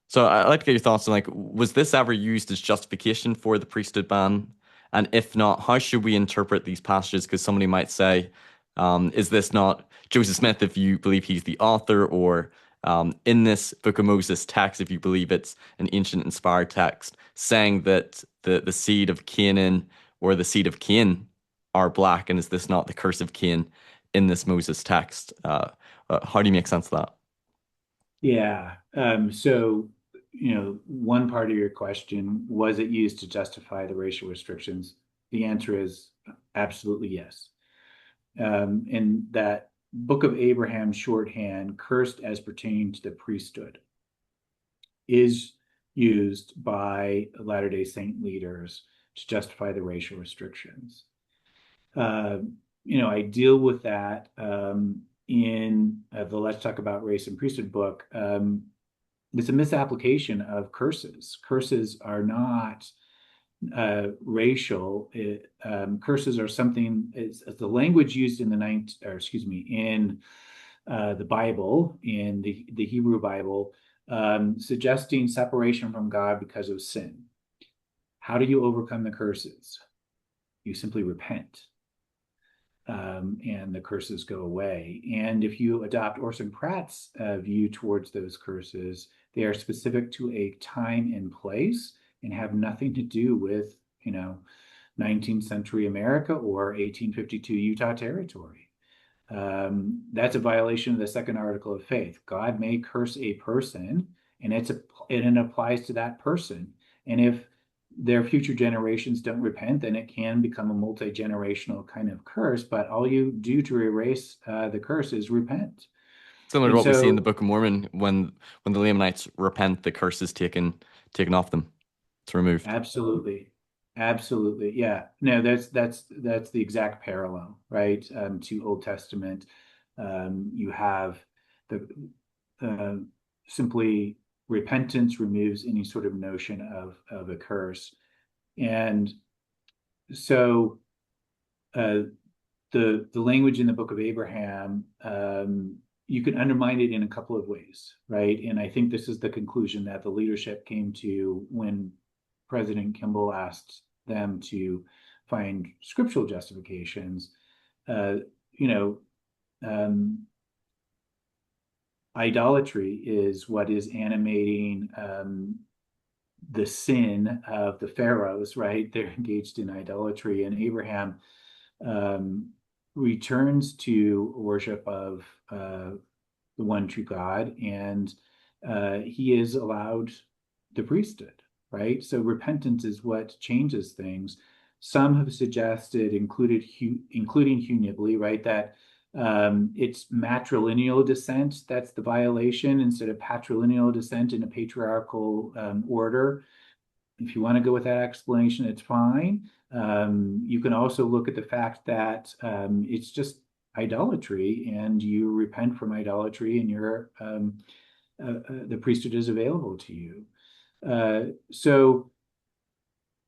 So I'd like to get your thoughts on, like, was this ever used as justification for the priesthood ban? And if not, how should we interpret these passages? Because somebody might say, is this not Joseph Smith if you believe he's the author, or in this Book of Moses text, if you believe it's an ancient inspired text, saying that the seed of Canaan or the seed of Cain are black, and is this not the curse of Cain in this Moses text? How do you make sense of that? Yeah. One part of your question, was it used to justify the racial restrictions? The answer is absolutely yes. In that Book of Abraham shorthand, cursed as pertaining to the priesthood, is used by Latter-day Saint leaders to justify the racial restrictions. Uh, I deal with that in the Let's Talk About Race and Priesthood book. It's a misapplication of curses. Curses are not racial. Curses are something. It's the language used in in the Bible, in the Hebrew Bible, suggesting separation from God because of sin. How do you overcome the curses? You simply repent. And the curses go away. And if you adopt Orson Pratt's view towards those curses, they are specific to a time and place and have nothing to do with, 19th century America or 1852 Utah Territory. That's a violation of the second article of faith. God may curse a person, and it applies to that person. And if their future generations don't repent, then it can become a multi-generational kind of curse. But all you do to erase the curse is repent. Similar to And what we see in the so, Book of Mormon, when the Lamanites repent, the curse is taken off them. It's removed. absolutely, absolutely, yeah. No, that's the exact parallel, right? To Old Testament, you have the uh, simply repentance removes any sort of notion of a curse, and so uh, the language in the Book of Abraham, you can undermine it in a couple of ways, right? And I think this is the conclusion that the leadership came to when President Kimball asked them to find scriptural justifications. Uh, you know, um, Idolatry is what is animating the sin of the pharaohs, right? They're engaged in idolatry, and Abraham, um, returns to worship of the one true God, and he is allowed the priesthood, right? So repentance is what changes things. Some have suggested, including Hugh Nibley, right, that it's matrilineal descent that's the violation instead of patrilineal descent in a patriarchal order. If you want to go with that explanation, it's fine. You can also look at the fact that it's just idolatry, and you repent from idolatry, and the priesthood is available to you. So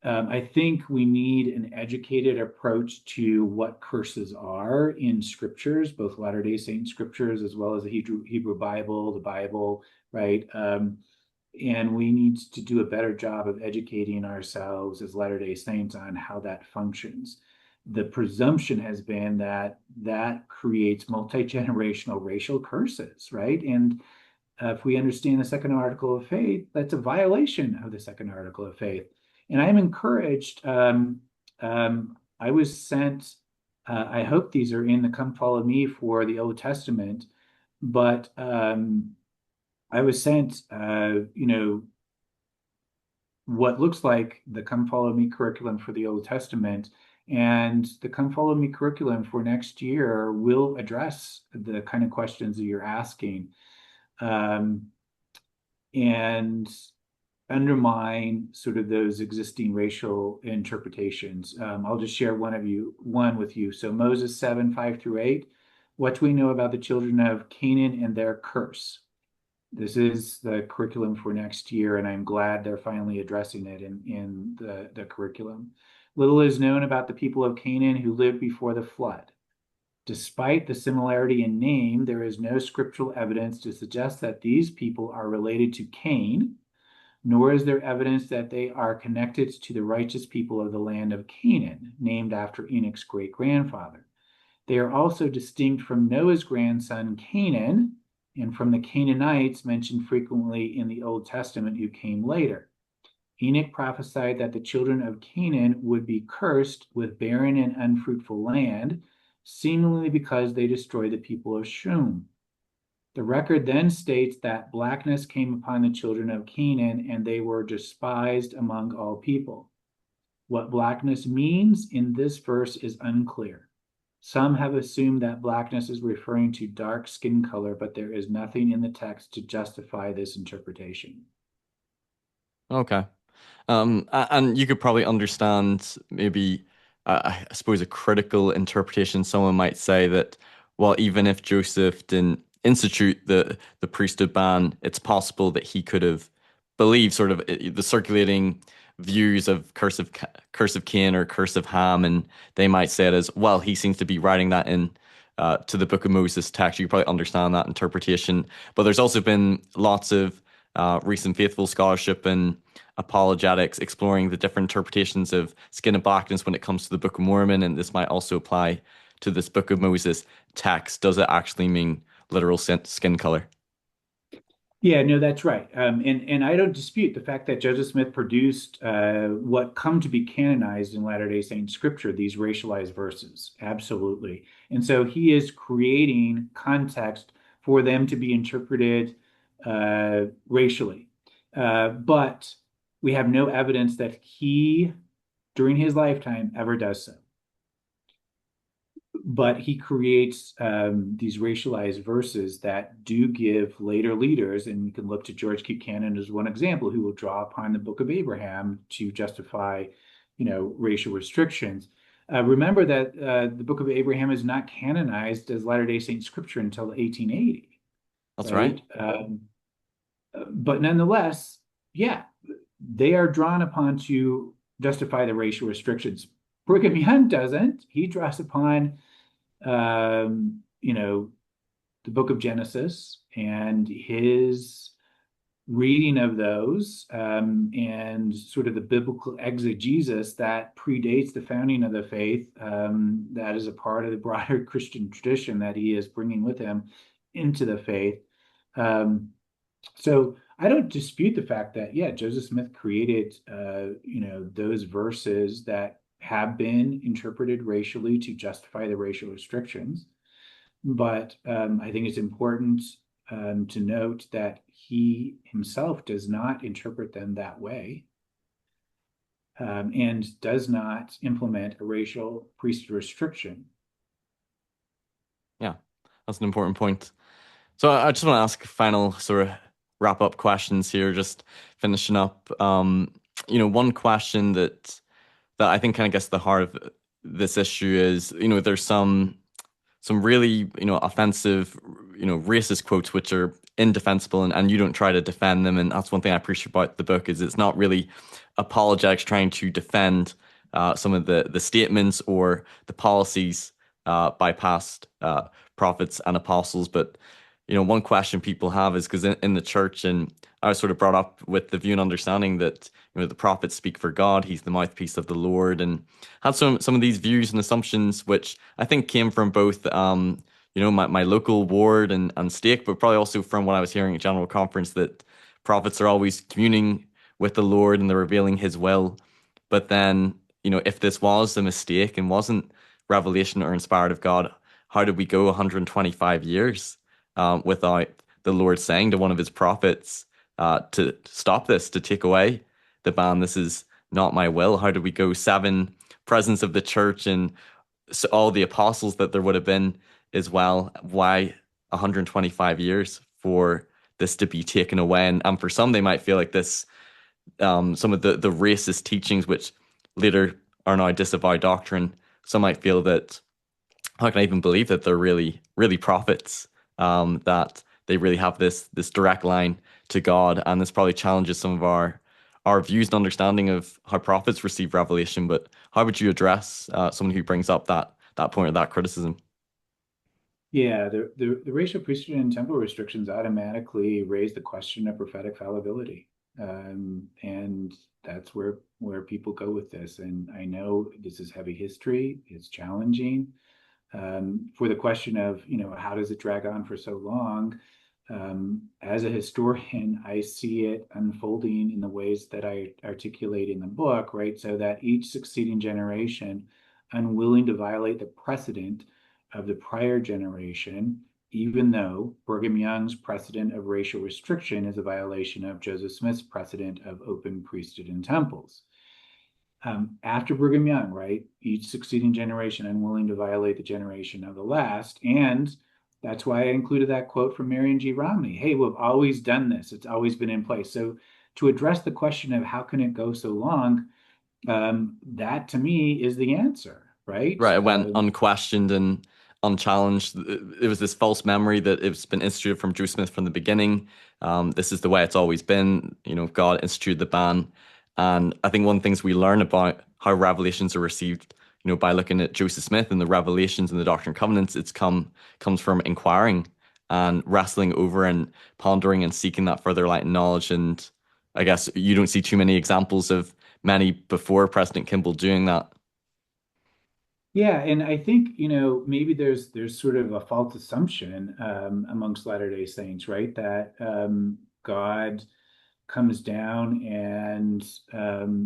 I think we need an educated approach to what curses are in scriptures, both Latter-day Saint scriptures as well as the Hebrew Bible, the Bible, right? And we need to do a better job of educating ourselves as Latter-day Saints on how that functions. The presumption has been that that creates multi-generational racial curses, right? And if we understand the second article of faith, that's a violation of the second article of faith. And I'm encouraged. I was sent, I hope these are in the Come Follow Me for the Old Testament, but I was sent, what looks like the Come Follow Me curriculum for the Old Testament. And the Come Follow Me curriculum for next year will address the kind of questions that you're asking. And undermine sort of those existing racial interpretations. I'll just share one with you. So Moses 7:5-8. What do we know about the children of Canaan and their curse? This is the curriculum for next year, and I'm glad they're finally addressing it in the curriculum. Little is known about the people of Canaan who lived before the flood. Despite the similarity in name, there is no scriptural evidence to suggest that these people are related to Cain, nor is there evidence that they are connected to the righteous people of the land of Canaan, named after Enoch's great-grandfather. They are also distinct from Noah's grandson Canaan and from the Canaanites mentioned frequently in the Old Testament who came later. Enoch prophesied that the children of Canaan would be cursed with barren and unfruitful land, seemingly because they destroyed the people of Shum. The record then states that blackness came upon the children of Canaan, and they were despised among all people. What blackness means in this verse is unclear. Some have assumed that blackness is referring to dark skin color, but there is nothing in the text to justify this interpretation. Okay. And you could probably understand maybe, I suppose, a critical interpretation. Someone might say that, well, even if Joseph didn't institute the priesthood ban, it's possible that he could have believed sort of the circulating views of curse of Cain or curse of Ham, and they might say it as, well, he seems to be writing that in to the Book of Moses text. You probably understand that interpretation, but there's also been lots of recent faithful scholarship and apologetics exploring the different interpretations of skin of blackness when it comes to the Book of Mormon, and this might also apply to this Book of Moses text. Does it actually mean literal skin color? Yeah, no, that's right. And I don't dispute the fact that Joseph Smith produced what come to be canonized in Latter-day Saint scripture, these racialized verses. Absolutely. And so he is creating context for them to be interpreted racially. But we have no evidence that he, during his lifetime, ever does so. But he creates these racialized verses that do give later leaders, and you can look to George Buchanan as one example, who will draw upon the Book of Abraham to justify, racial restrictions. Remember that the Book of Abraham is not canonized as Latter-day Saint scripture until 1880, That's right. right? But nonetheless, yeah, they are drawn upon to justify the racial restrictions. Brigham Young doesn't. He draws upon the book of Genesis and his reading of those and sort of the biblical exegesis that predates the founding of the faith, that is a part of the broader Christian tradition that he is bringing with him into the faith. So I don't dispute the fact that, yeah, Joseph Smith created, those verses that have been interpreted racially to justify the racial restrictions. But I think it's important to note that he himself does not interpret them that way, and does not implement a racial priesthood restriction. Yeah, that's an important point. So I just want to ask final sort of wrap up questions here, just finishing up. One question that I think kind of gets to the heart of this issue is, there's some really, offensive, racist quotes which are indefensible, and you don't try to defend them. And that's one thing I appreciate about the book is it's not really apologetics trying to defend some of the statements or the policies by past prophets and apostles. But, one question people have is because in the church, and I was sort of brought up with the view and understanding that, the prophets speak for God, he's the mouthpiece of the Lord, and had some of these views and assumptions, which I think came from both, my local ward and stake, but probably also from what I was hearing at General Conference, that prophets are always communing with the Lord and they're revealing his will. But then, if this was a mistake and wasn't revelation or inspired of God, how did we go 125 years without the Lord saying to one of his prophets to stop this, to take away the ban? This is not my will. How did we go seven presidents of the church and so all the apostles that there would have been as well? Why 125 years for this to be taken away? And for some, they might feel like this, some of the racist teachings, which later are now disavowed doctrine, some might feel that, how can I even believe that they're really, really prophets, that they really have this direct line to God? And this probably challenges some of our views and understanding of how prophets receive revelation. But how would you address someone who brings up that point or that criticism? Yeah, the racial priesthood and temple restrictions automatically raise the question of prophetic fallibility. And that's where people go with this. And I know this is heavy history, it's challenging. For the question of, how does it drag on for so long? As a historian, I see it unfolding in the ways that I articulate in the book, right? So that each succeeding generation, unwilling to violate the precedent of the prior generation, even though Brigham Young's precedent of racial restriction is a violation of Joseph Smith's precedent of open priesthood and temples. After Brigham Young, right, each succeeding generation unwilling to violate the generation of the last. And that's why I included that quote from Marion G. Romney. Hey, we've always done this. It's always been in place. So to address the question of how can it go so long, that to me is the answer, right? Right, it went unquestioned and unchallenged. It was this false memory that it's been instituted from Drew Smith from the beginning. This is the way it's always been. God instituted the ban. And I think one of the things we learn about how revelations are received, by looking at Joseph Smith and the revelations and the Doctrine and Covenants, comes from inquiring and wrestling over and pondering and seeking that further light and knowledge. And I guess you don't see too many examples of many before President Kimball doing that. Yeah, and I think, maybe there's sort of a false assumption amongst Latter-day Saints, right? That God comes down and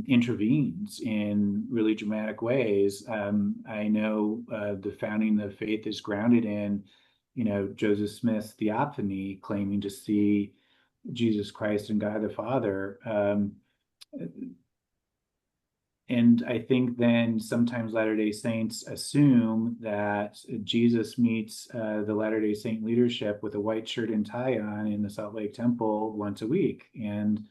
intervenes in really dramatic ways. I know the founding of faith is grounded in, Joseph Smith's theophany, claiming to see Jesus Christ and God the Father. And I think then sometimes Latter-day Saints assume that Jesus meets the Latter-day Saint leadership with a white shirt and tie on in the Salt Lake Temple once a week. And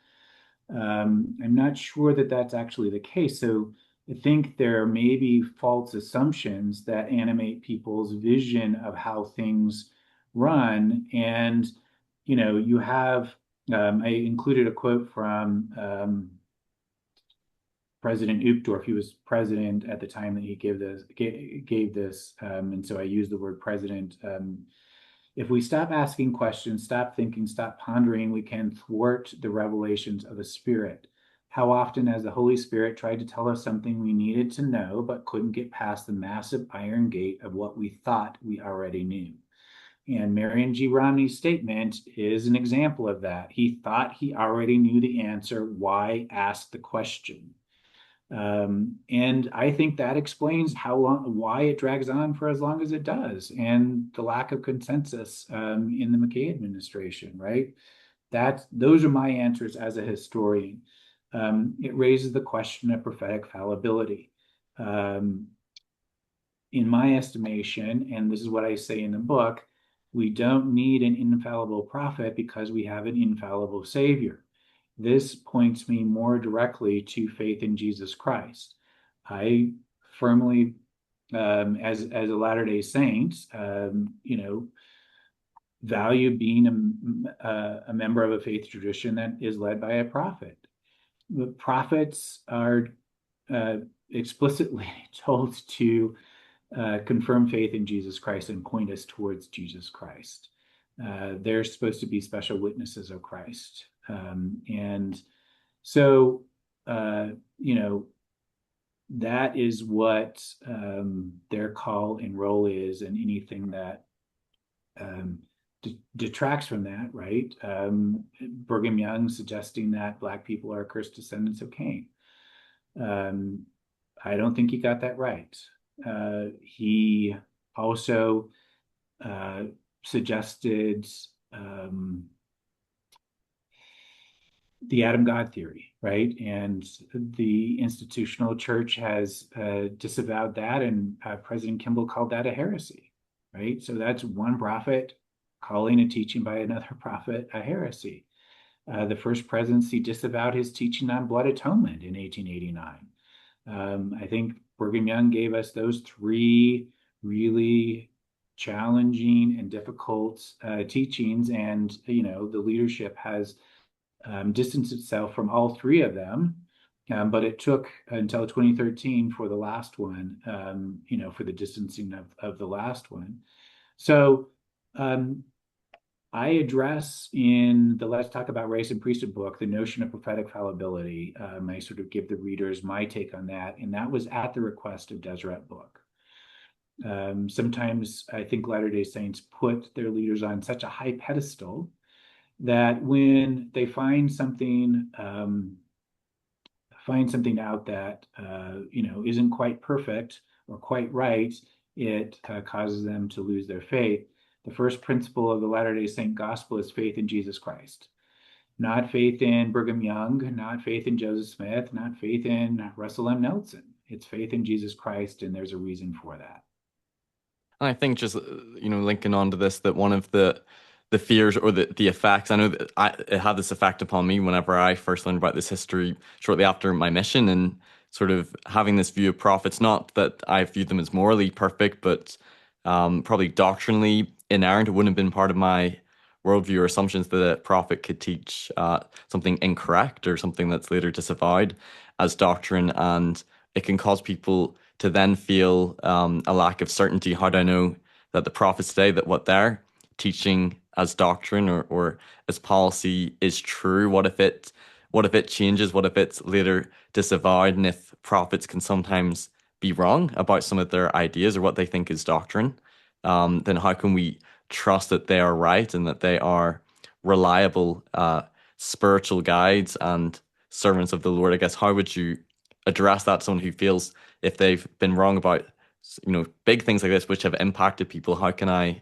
I'm not sure that that's actually the case. So I think there may be false assumptions that animate people's vision of how things run. And, you have, I included a quote from President Uchtdorf. He was president at the time that he gave this, and so I use the word president. If we stop asking questions, stop thinking, stop pondering, we can thwart the revelations of the Spirit. How often has the Holy Spirit tried to tell us something we needed to know, but couldn't get past the massive iron gate of what we thought we already knew? And Marion G. Romney's statement is an example of that. He thought he already knew the answer. Why ask the question? And I think that explains why it drags on for as long as it does, and the lack of consensus in the Mackay administration, right? Those are my answers as a historian. It raises the question of prophetic fallibility. Um, in my estimation, and this is what I say in the book, we don't need an infallible prophet because we have an infallible Savior. This points me more directly to faith in Jesus Christ. I firmly, as a Latter-day Saint, value being a member of a faith tradition that is led by a prophet. The prophets are uh, explicitly told to confirm faith in Jesus Christ and point us towards Jesus Christ. They're supposed to be special witnesses of Christ. And so, uh, you know, that is what their call and role is, and anything that um, detracts from that, right? Brigham Young suggesting that Black people are cursed descendants of Cain. Um, I don't think he got that right. He also uh, suggested the Adam God theory, right? And the institutional church has disavowed that, and President Kimball called that a heresy, right? So that's one prophet calling a teaching by another prophet a heresy. The first presidency disavowed his teaching on blood atonement in 1889. I think Brigham Young gave us those three really challenging and difficult teachings, and the leadership has distanced itself from all three of them. But it took until 2013 for the last one, for the distancing of the last one. So um, I address in the Let's Talk About Race and Priesthood book the notion of prophetic fallibility. I sort of give the readers my take on that, and that was at the request of Deseret Book. Sometimes I think Latter-day Saints put their leaders on such a high pedestal that when they find something out that isn't quite perfect or quite right, it causes them to lose their faith. The first principle of the Latter-day Saint gospel is faith in Jesus Christ, not faith in Brigham Young, not faith in Joseph Smith, not faith in Russell M. Nelson. It's faith in Jesus Christ, and there's a reason for that. And I think just linking on to this, that one of the fears or the effects, I know that it had this effect upon me whenever I first learned about this history shortly after my mission, and sort of having this view of prophets, not that I viewed them as morally perfect, but probably doctrinally inerrant. It wouldn't have been part of my worldview or assumptions that a prophet could teach something incorrect or something that's later disavowed as doctrine, and it can cause people to then feel a lack of certainty. How do I know that the prophets today, that what they're teaching as doctrine or as policy is true? What if it changes? What if it's later disavowed? And if prophets can sometimes be wrong about some of their ideas or what they think is doctrine, then how can we trust that they are right and that they are reliable spiritual guides and servants of the Lord? I guess, how would you address that to someone who feels if they've been wrong about big things like this which have impacted people? How can I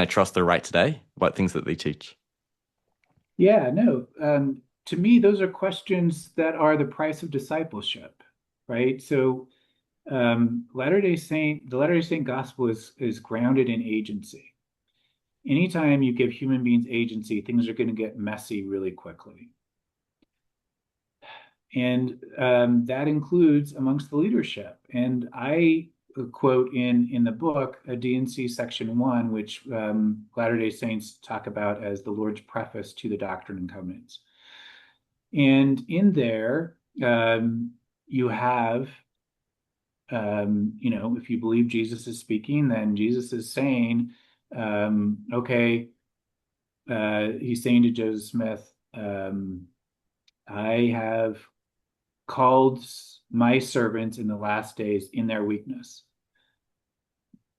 trust they're right today about things that they teach? Yeah, no. To me, those are questions that are the price of discipleship, right? So, the Latter-day Saint gospel is grounded in agency. Anytime you give human beings agency, things are going to get messy really quickly. And that includes amongst the leadership. And I quote in the book a D&C section 1, which Latter-day Saints talk about as the Lord's preface to the Doctrine and Covenants. And in there, you have, if you believe Jesus is speaking, then Jesus is saying, okay, he's saying to Joseph Smith, I have called my servants in the last days in their weakness.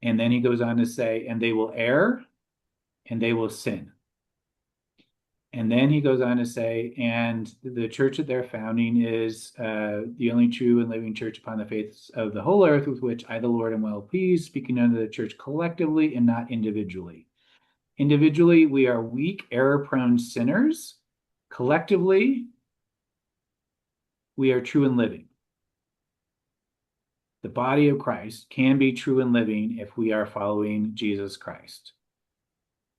And then he goes on to say, and they will err and they will sin. And then he goes on to say, and the church that they're founding is the only true and living church upon the face of the whole earth, with which I, the Lord, am well pleased, speaking unto the church collectively and not individually. Individually, we are weak, error-prone sinners. Collectively, we are true and living. The body of Christ can be true and living if we are following Jesus Christ.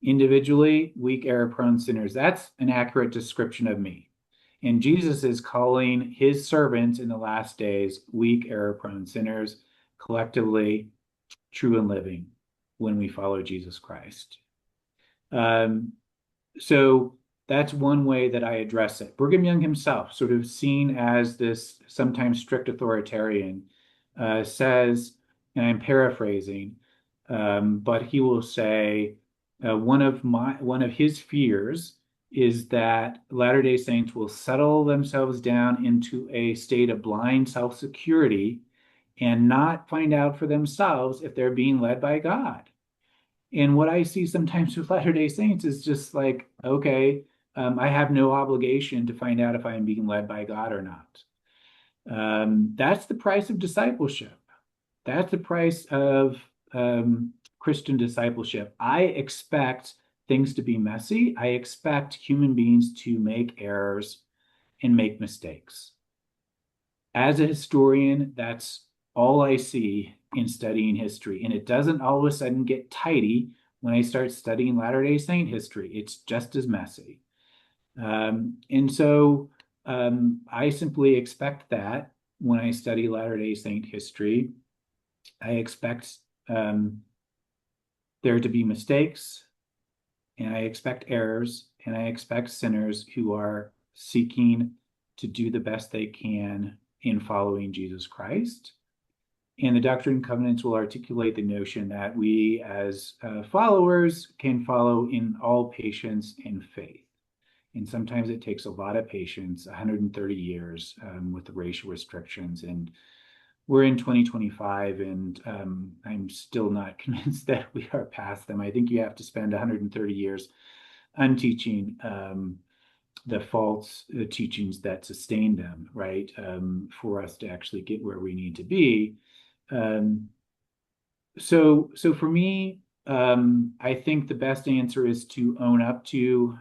Individually, weak, error-prone sinners. That's an accurate description of me. And Jesus is calling his servants in the last days weak, error-prone sinners, collectively true and living when we follow Jesus Christ. So that's one way that I address it. Brigham Young himself, sort of seen as this sometimes strict authoritarian, says, and I'm paraphrasing, but he will say, one of his fears is that Latter-day Saints will settle themselves down into a state of blind self-security and not find out for themselves if they're being led by God. And what I see sometimes with Latter-day Saints is just like, okay, I have no obligation to find out if I'm being led by God or not. That's the price of discipleship. That's the price of Christian discipleship. I expect things to be messy. I expect human beings to make errors and make mistakes. As a historian, that's all I see in studying history. And it doesn't all of a sudden get tidy when I start studying Latter-day Saint history. It's just as messy. And so I simply expect that when I study Latter-day Saint history. I expect there to be mistakes, and I expect errors, and I expect sinners who are seeking to do the best they can in following Jesus Christ. And the Doctrine and Covenants will articulate the notion that we as followers can follow in all patience and faith. And sometimes it takes a lot of patience, 130 years with the racial restrictions. And we're in 2025, and I'm still not convinced that we are past them. I think you have to spend 130 years unteaching the false teachings that sustain them, right? For us to actually get where we need to be. So for me, I think the best answer is to own up to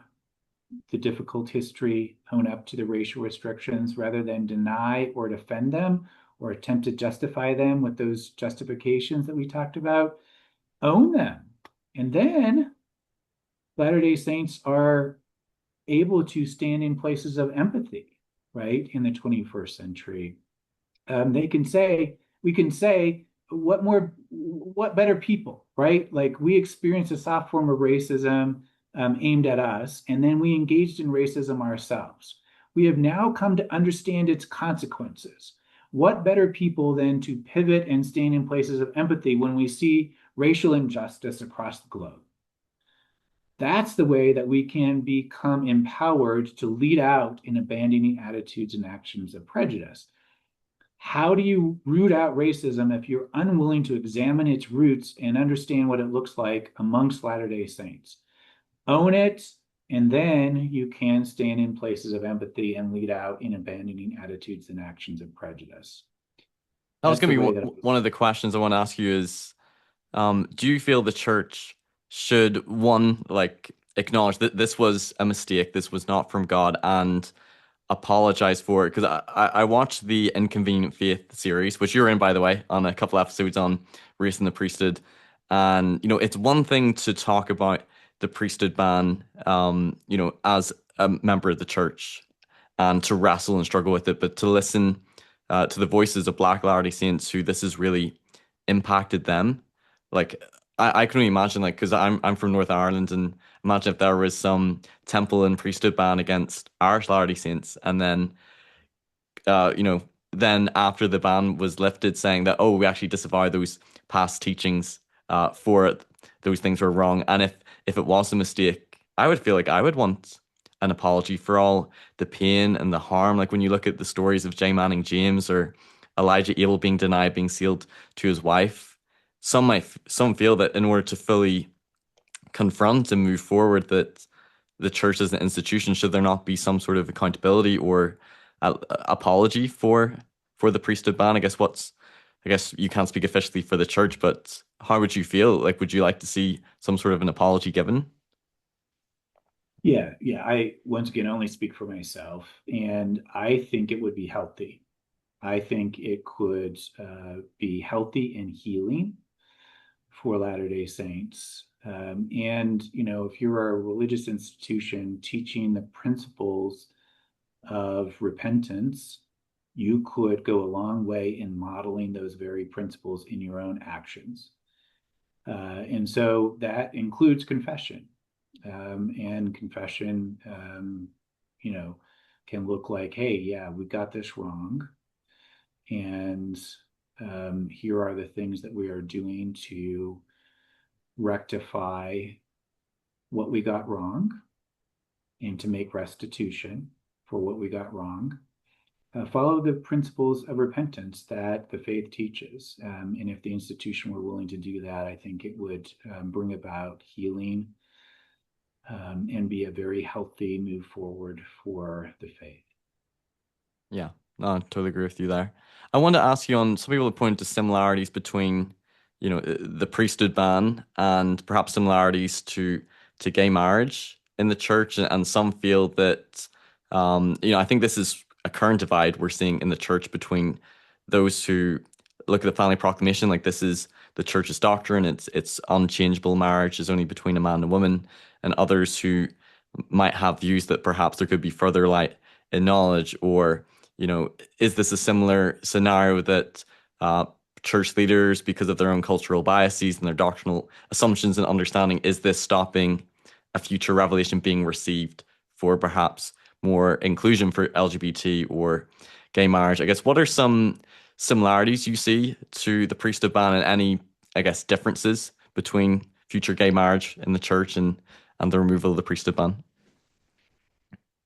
the difficult history, own up to the racial restrictions rather than deny or defend them or attempt to justify them with those justifications that we talked about. Own them. And then Latter-day Saints are able to stand in places of empathy, right, in the 21st century. We can say, what better people, right? Like we experienced a soft form of racism aimed at us, and then we engaged in racism ourselves. We have now come to understand its consequences. What better people than to pivot and stand in places of empathy when we see racial injustice across the globe? That's the way that we can become empowered to lead out in abandoning attitudes and actions of prejudice. How do you root out racism if you're unwilling to examine its roots and understand what it looks like amongst Latter-day Saints? Own it, and then you can stand in places of empathy and lead out in abandoning attitudes and actions of prejudice. That was That's going the to way be that one of the questions I want to ask you is, do you feel the church should, one, like acknowledge that this was a mistake, this was not from God, and apologize for it? Because I watched the Inconvenient Faith series, which you're in, by the way, on a couple episodes on race and the priesthood. And, it's one thing to talk about the priesthood ban, as a member of the church and to wrestle and struggle with it, but to listen to the voices of Black Latter-day Saints who this has really impacted them. Like, I can only imagine, like, because I'm from North Ireland, and imagine if there was some temple and priesthood ban against Irish Latter-day Saints, and then, uh, you know, then after the ban was lifted, saying that, oh, we actually disavow those past teachings, for it, those things were wrong, and if it was a mistake, I would feel like I would want an apology for all the pain and the harm. Like when you look at the stories of J. Manning James or Elijah Abel being denied being sealed to his wife, some feel that in order to fully confront and move forward, that the church as an institution, should there not be some sort of accountability or apology for the priesthood ban? I guess you can't speak officially for the church, but how would you feel? Like, would you like to see some sort of an apology given? Yeah. I once again only speak for myself, and I think it would be healthy. I think it could be healthy and healing for Latter-day Saints. And, if you're a religious institution teaching the principles of repentance, you could go a long way in modeling those very principles in your own actions. And so that includes confession. And confession, can look like, hey, yeah, we got this wrong. And here are the things that we are doing to rectify what we got wrong and to make restitution for what we got wrong. Follow the principles of repentance that the faith teaches. And if the institution were willing to do that, I think it would bring about healing and be a very healthy move forward for the faith. Yeah, no, I totally agree with you there. I want to ask you on some people have pointed to similarities between, the priesthood ban and perhaps similarities to gay marriage in the church, and some feel that, I think this is a current divide we're seeing in the church between those who look at the family proclamation like this is the church's doctrine, it's unchangeable marriage is only between a man and a woman, and others who might have views that perhaps there could be further light in knowledge, or is this a similar scenario that church leaders, because of their own cultural biases and their doctrinal assumptions and understanding, is this stopping a future revelation being received for perhaps more inclusion for LGBT or gay marriage? I guess, what are some similarities you see to the priesthood ban, and any, I guess, differences between future gay marriage in the church and the removal of the priesthood ban?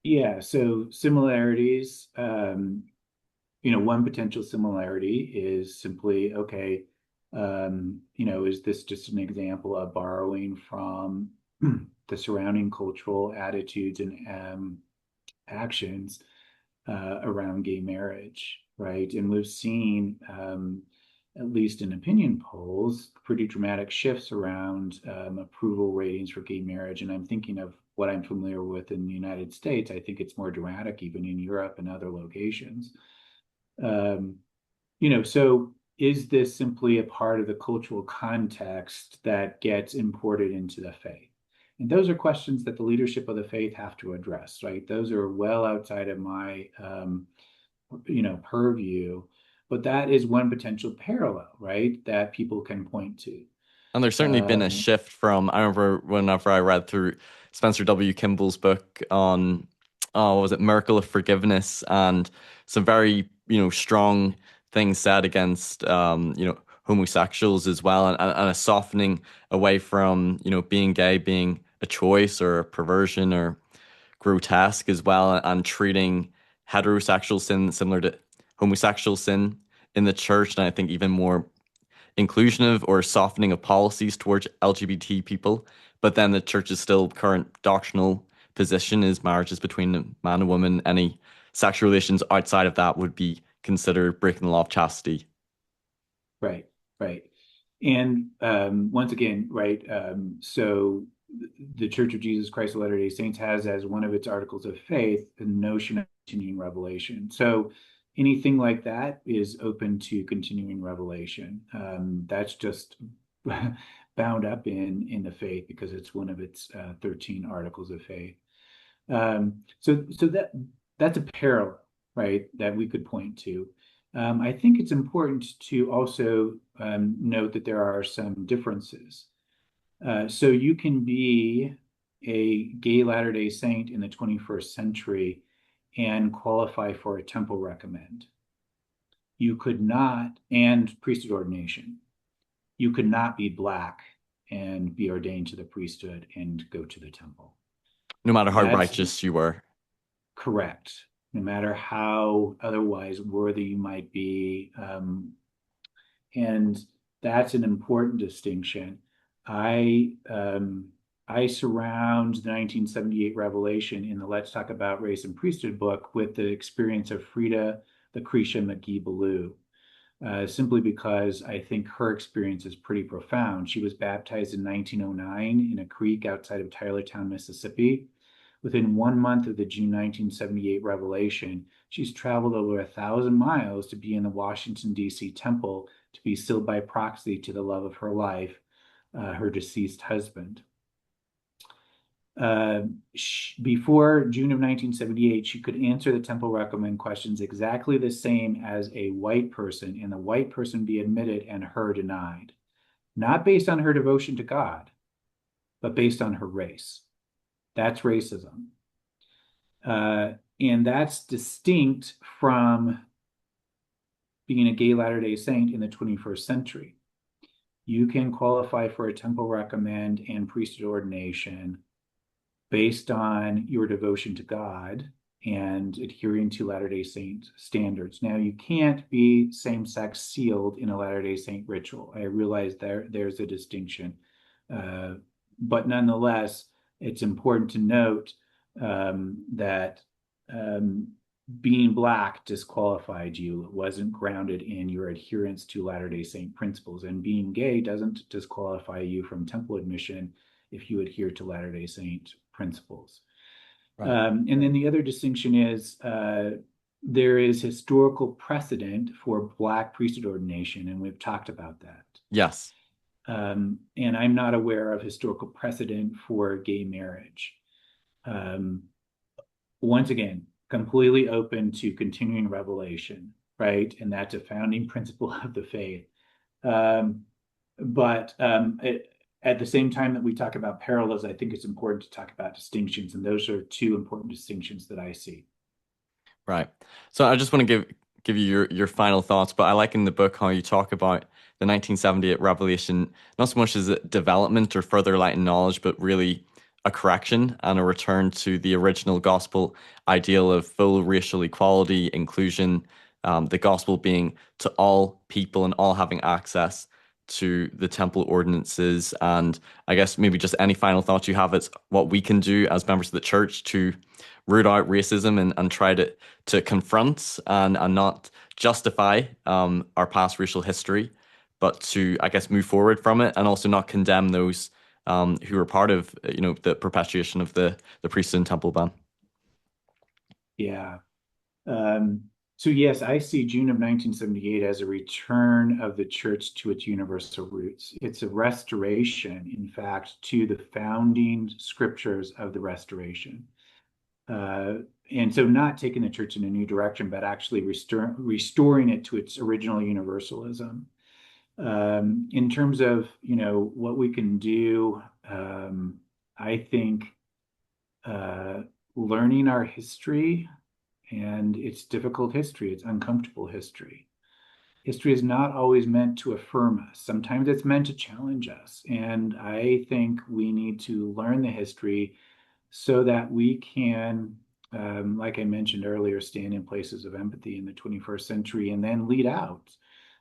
Yeah, so similarities, one potential similarity is simply, okay, is this just an example of borrowing from the surrounding cultural attitudes and actions around gay marriage, right? And we've seen, at least in opinion polls, pretty dramatic shifts around approval ratings for gay marriage. And I'm thinking of what I'm familiar with in the United States. I think it's more dramatic even in Europe and other locations. Um, so is this simply a part of the cultural context that gets imported into the faith? And those are questions that the leadership of the faith have to address, right? Those are well outside of my, purview, but that is one potential parallel, right? That people can point to. And there's certainly been a Um, shift from, I remember whenever I read through Spencer W. Kimball's book on, oh, what was it, Miracle of Forgiveness, and some very, strong things said against, homosexuals as well, and a softening away from, being gay being a choice or a perversion or grotesque as well, and treating heterosexual sin similar to homosexual sin in the church, and I think even more inclusive or softening of policies towards LGBT people. But then the church's still current doctrinal position is marriages between a man and woman. Any sexual relations outside of that would be considered breaking the law of chastity. right, right. And once again, right, so the Church of Jesus Christ of Latter-day Saints has as one of its articles of faith the notion of continuing revelation. So anything like that is open to continuing revelation. That's just bound up in the faith because it's one of its 13 articles of faith. So that's a parallel, right, that we could point to. I think it's important to also note that there are some differences. So you can be a gay Latter-day Saint in the 21st century and qualify for a temple recommend. You could not, and priesthood ordination. You could not be Black and be ordained to the priesthood and go to the temple. No matter how That's righteous you were. correct. No matter how otherwise worthy you might be. And that's an important distinction. I I surround the 1978 revelation in the Let's Talk About Race and Priesthood book with the experience of Frida Lucretia McGee-Ballou, simply because I think her experience is pretty profound. She was baptized in 1909 in a creek outside of Tylertown, Mississippi. Within 1 month of the June 1978 revelation, she's traveled over 1,000 miles to be in the Washington, D.C. temple to be sealed by proxy to the love of her life, her deceased husband. Before June of 1978, she could answer the temple recommend questions exactly the same as a white person, and the white person be admitted and her denied. Not based on her devotion to God, but based on her race. That's racism. And that's distinct from being a gay Latter-day Saint in the 21st century. You can qualify for a temple recommend and priesthood ordination based on your devotion to God and adhering to Latter-day Saint standards. Now, you can't be same-sex sealed in a Latter-day Saint ritual. I realize there's a distinction. But nonetheless, it's important to note that being Black disqualified you. It wasn't grounded in your adherence to Latter-day Saint principles. And being gay doesn't disqualify you from temple admission if you adhere to Latter-day Saint principles. Right. And then the other distinction is there is historical precedent for Black priesthood ordination, and we've talked about that. Yes. And I'm not aware of historical precedent for gay marriage. Once again, completely open to continuing revelation, right? And that's a founding principle of the faith. But at the same time that we talk about parallels, I think it's important to talk about distinctions, and those are two important distinctions that I see. Right. So I just want to give you your final thoughts, but I like in the book how you talk about the 1978 revelation, not so much as a development or further light and knowledge, but really a correction and a return to the original gospel ideal of full racial equality, inclusion, the gospel being to all people and all having access to the temple ordinances. And I guess maybe just any final thoughts you have is what we can do as members of the church to root out racism and try to confront and not justify our past racial history, but to, I guess, move forward from it and also not condemn those who are part of, the perpetuation of the priesthood and temple ban. Yeah. So yes, I see June of 1978 as a return of the church to its universal roots. It's a restoration, in fact, to the founding scriptures of the restoration. And so not taking the church in a new direction, but actually restoring it to its original universalism. In terms of, what we can do, I think learning our history, and it's difficult history, it's uncomfortable history. History is not always meant to affirm us. Sometimes it's meant to challenge us. And I think we need to learn the history so that we can, like I mentioned earlier, stand in places of empathy in the 21st century and then lead out.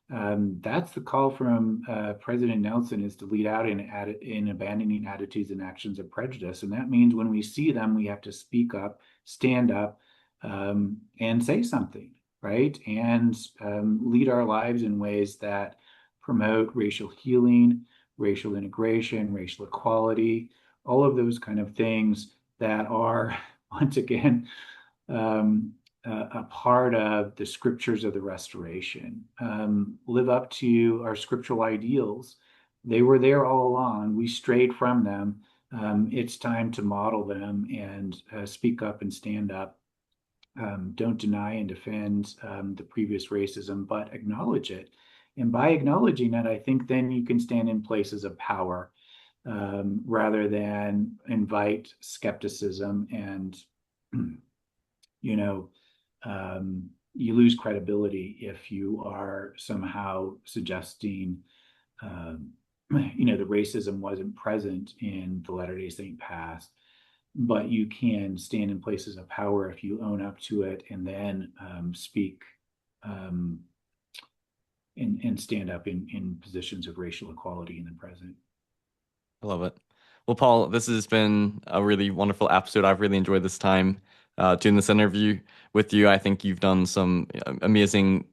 That's the call from President Nelson, is to lead out in abandoning attitudes and actions of prejudice. And that means when we see them, we have to speak up, stand up, and say something, right? And lead our lives in ways that promote racial healing, racial integration, racial equality, all of those kind of things that are, once again, a part of the scriptures of the restoration. Live up to our scriptural ideals. They were there all along. We strayed from them. It's time to model them and speak up and stand up. Don't deny and defend the previous racism, but acknowledge it. And by acknowledging it, I think then you can stand in places of power rather than invite skepticism and, you lose credibility if you are somehow suggesting, the racism wasn't present in the Latter-day Saint past, but you can stand in places of power if you own up to it and then speak and stand up in positions of racial equality in the present. I love it. Well, Paul, this has been a really wonderful episode. I've really enjoyed this time doing this interview with you. I think you've done some amazing,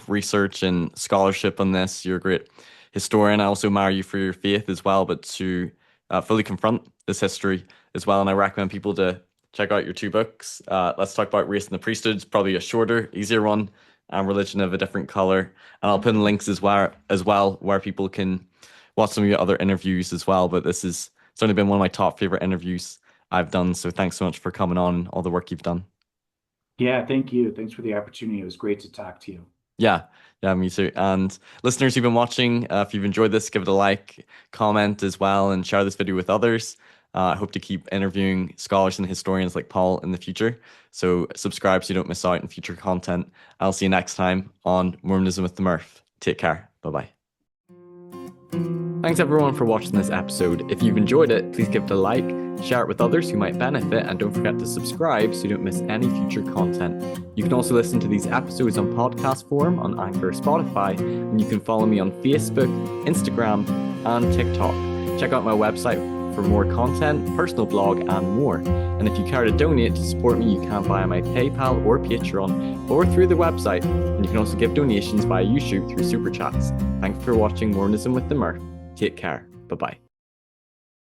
research and scholarship on this. You're a great historian. I also admire you for your faith as well, but to fully confront this history as well. And I recommend people to check out your two books. Let's Talk About Race and the Priesthood. It's probably a shorter, easier one, and Religion of a Different Color. And I'll put in links as well where people can watch some of your other interviews as well. But it's only been one of my top favorite interviews I've done. So thanks so much for coming on, all the work you've done. Yeah, thank you. Thanks for the opportunity. It was great to talk to you. Yeah, me too. And listeners who've been watching, if you've enjoyed this, give it a like, comment as well, and share this video with others. I hope to keep interviewing scholars and historians like Paul in the future. So subscribe so you don't miss out on future content. I'll see you next time on Mormonism with the Murph. Take care. Bye-bye. Thanks everyone for watching this episode. If you've enjoyed it, please give it a like, share it with others who might benefit, and don't forget to subscribe so you don't miss any future content. You can also listen to these episodes on podcast form on Anchor or Spotify, and you can follow me on Facebook, Instagram, and TikTok. Check out my website for more content, personal blog, and more. And if you care to donate to support me, you can via my PayPal or Patreon, or through the website. And you can also give donations via YouTube through Super Chats. Thanks for watching Mormonism with the Murph. Take care. Bye-bye.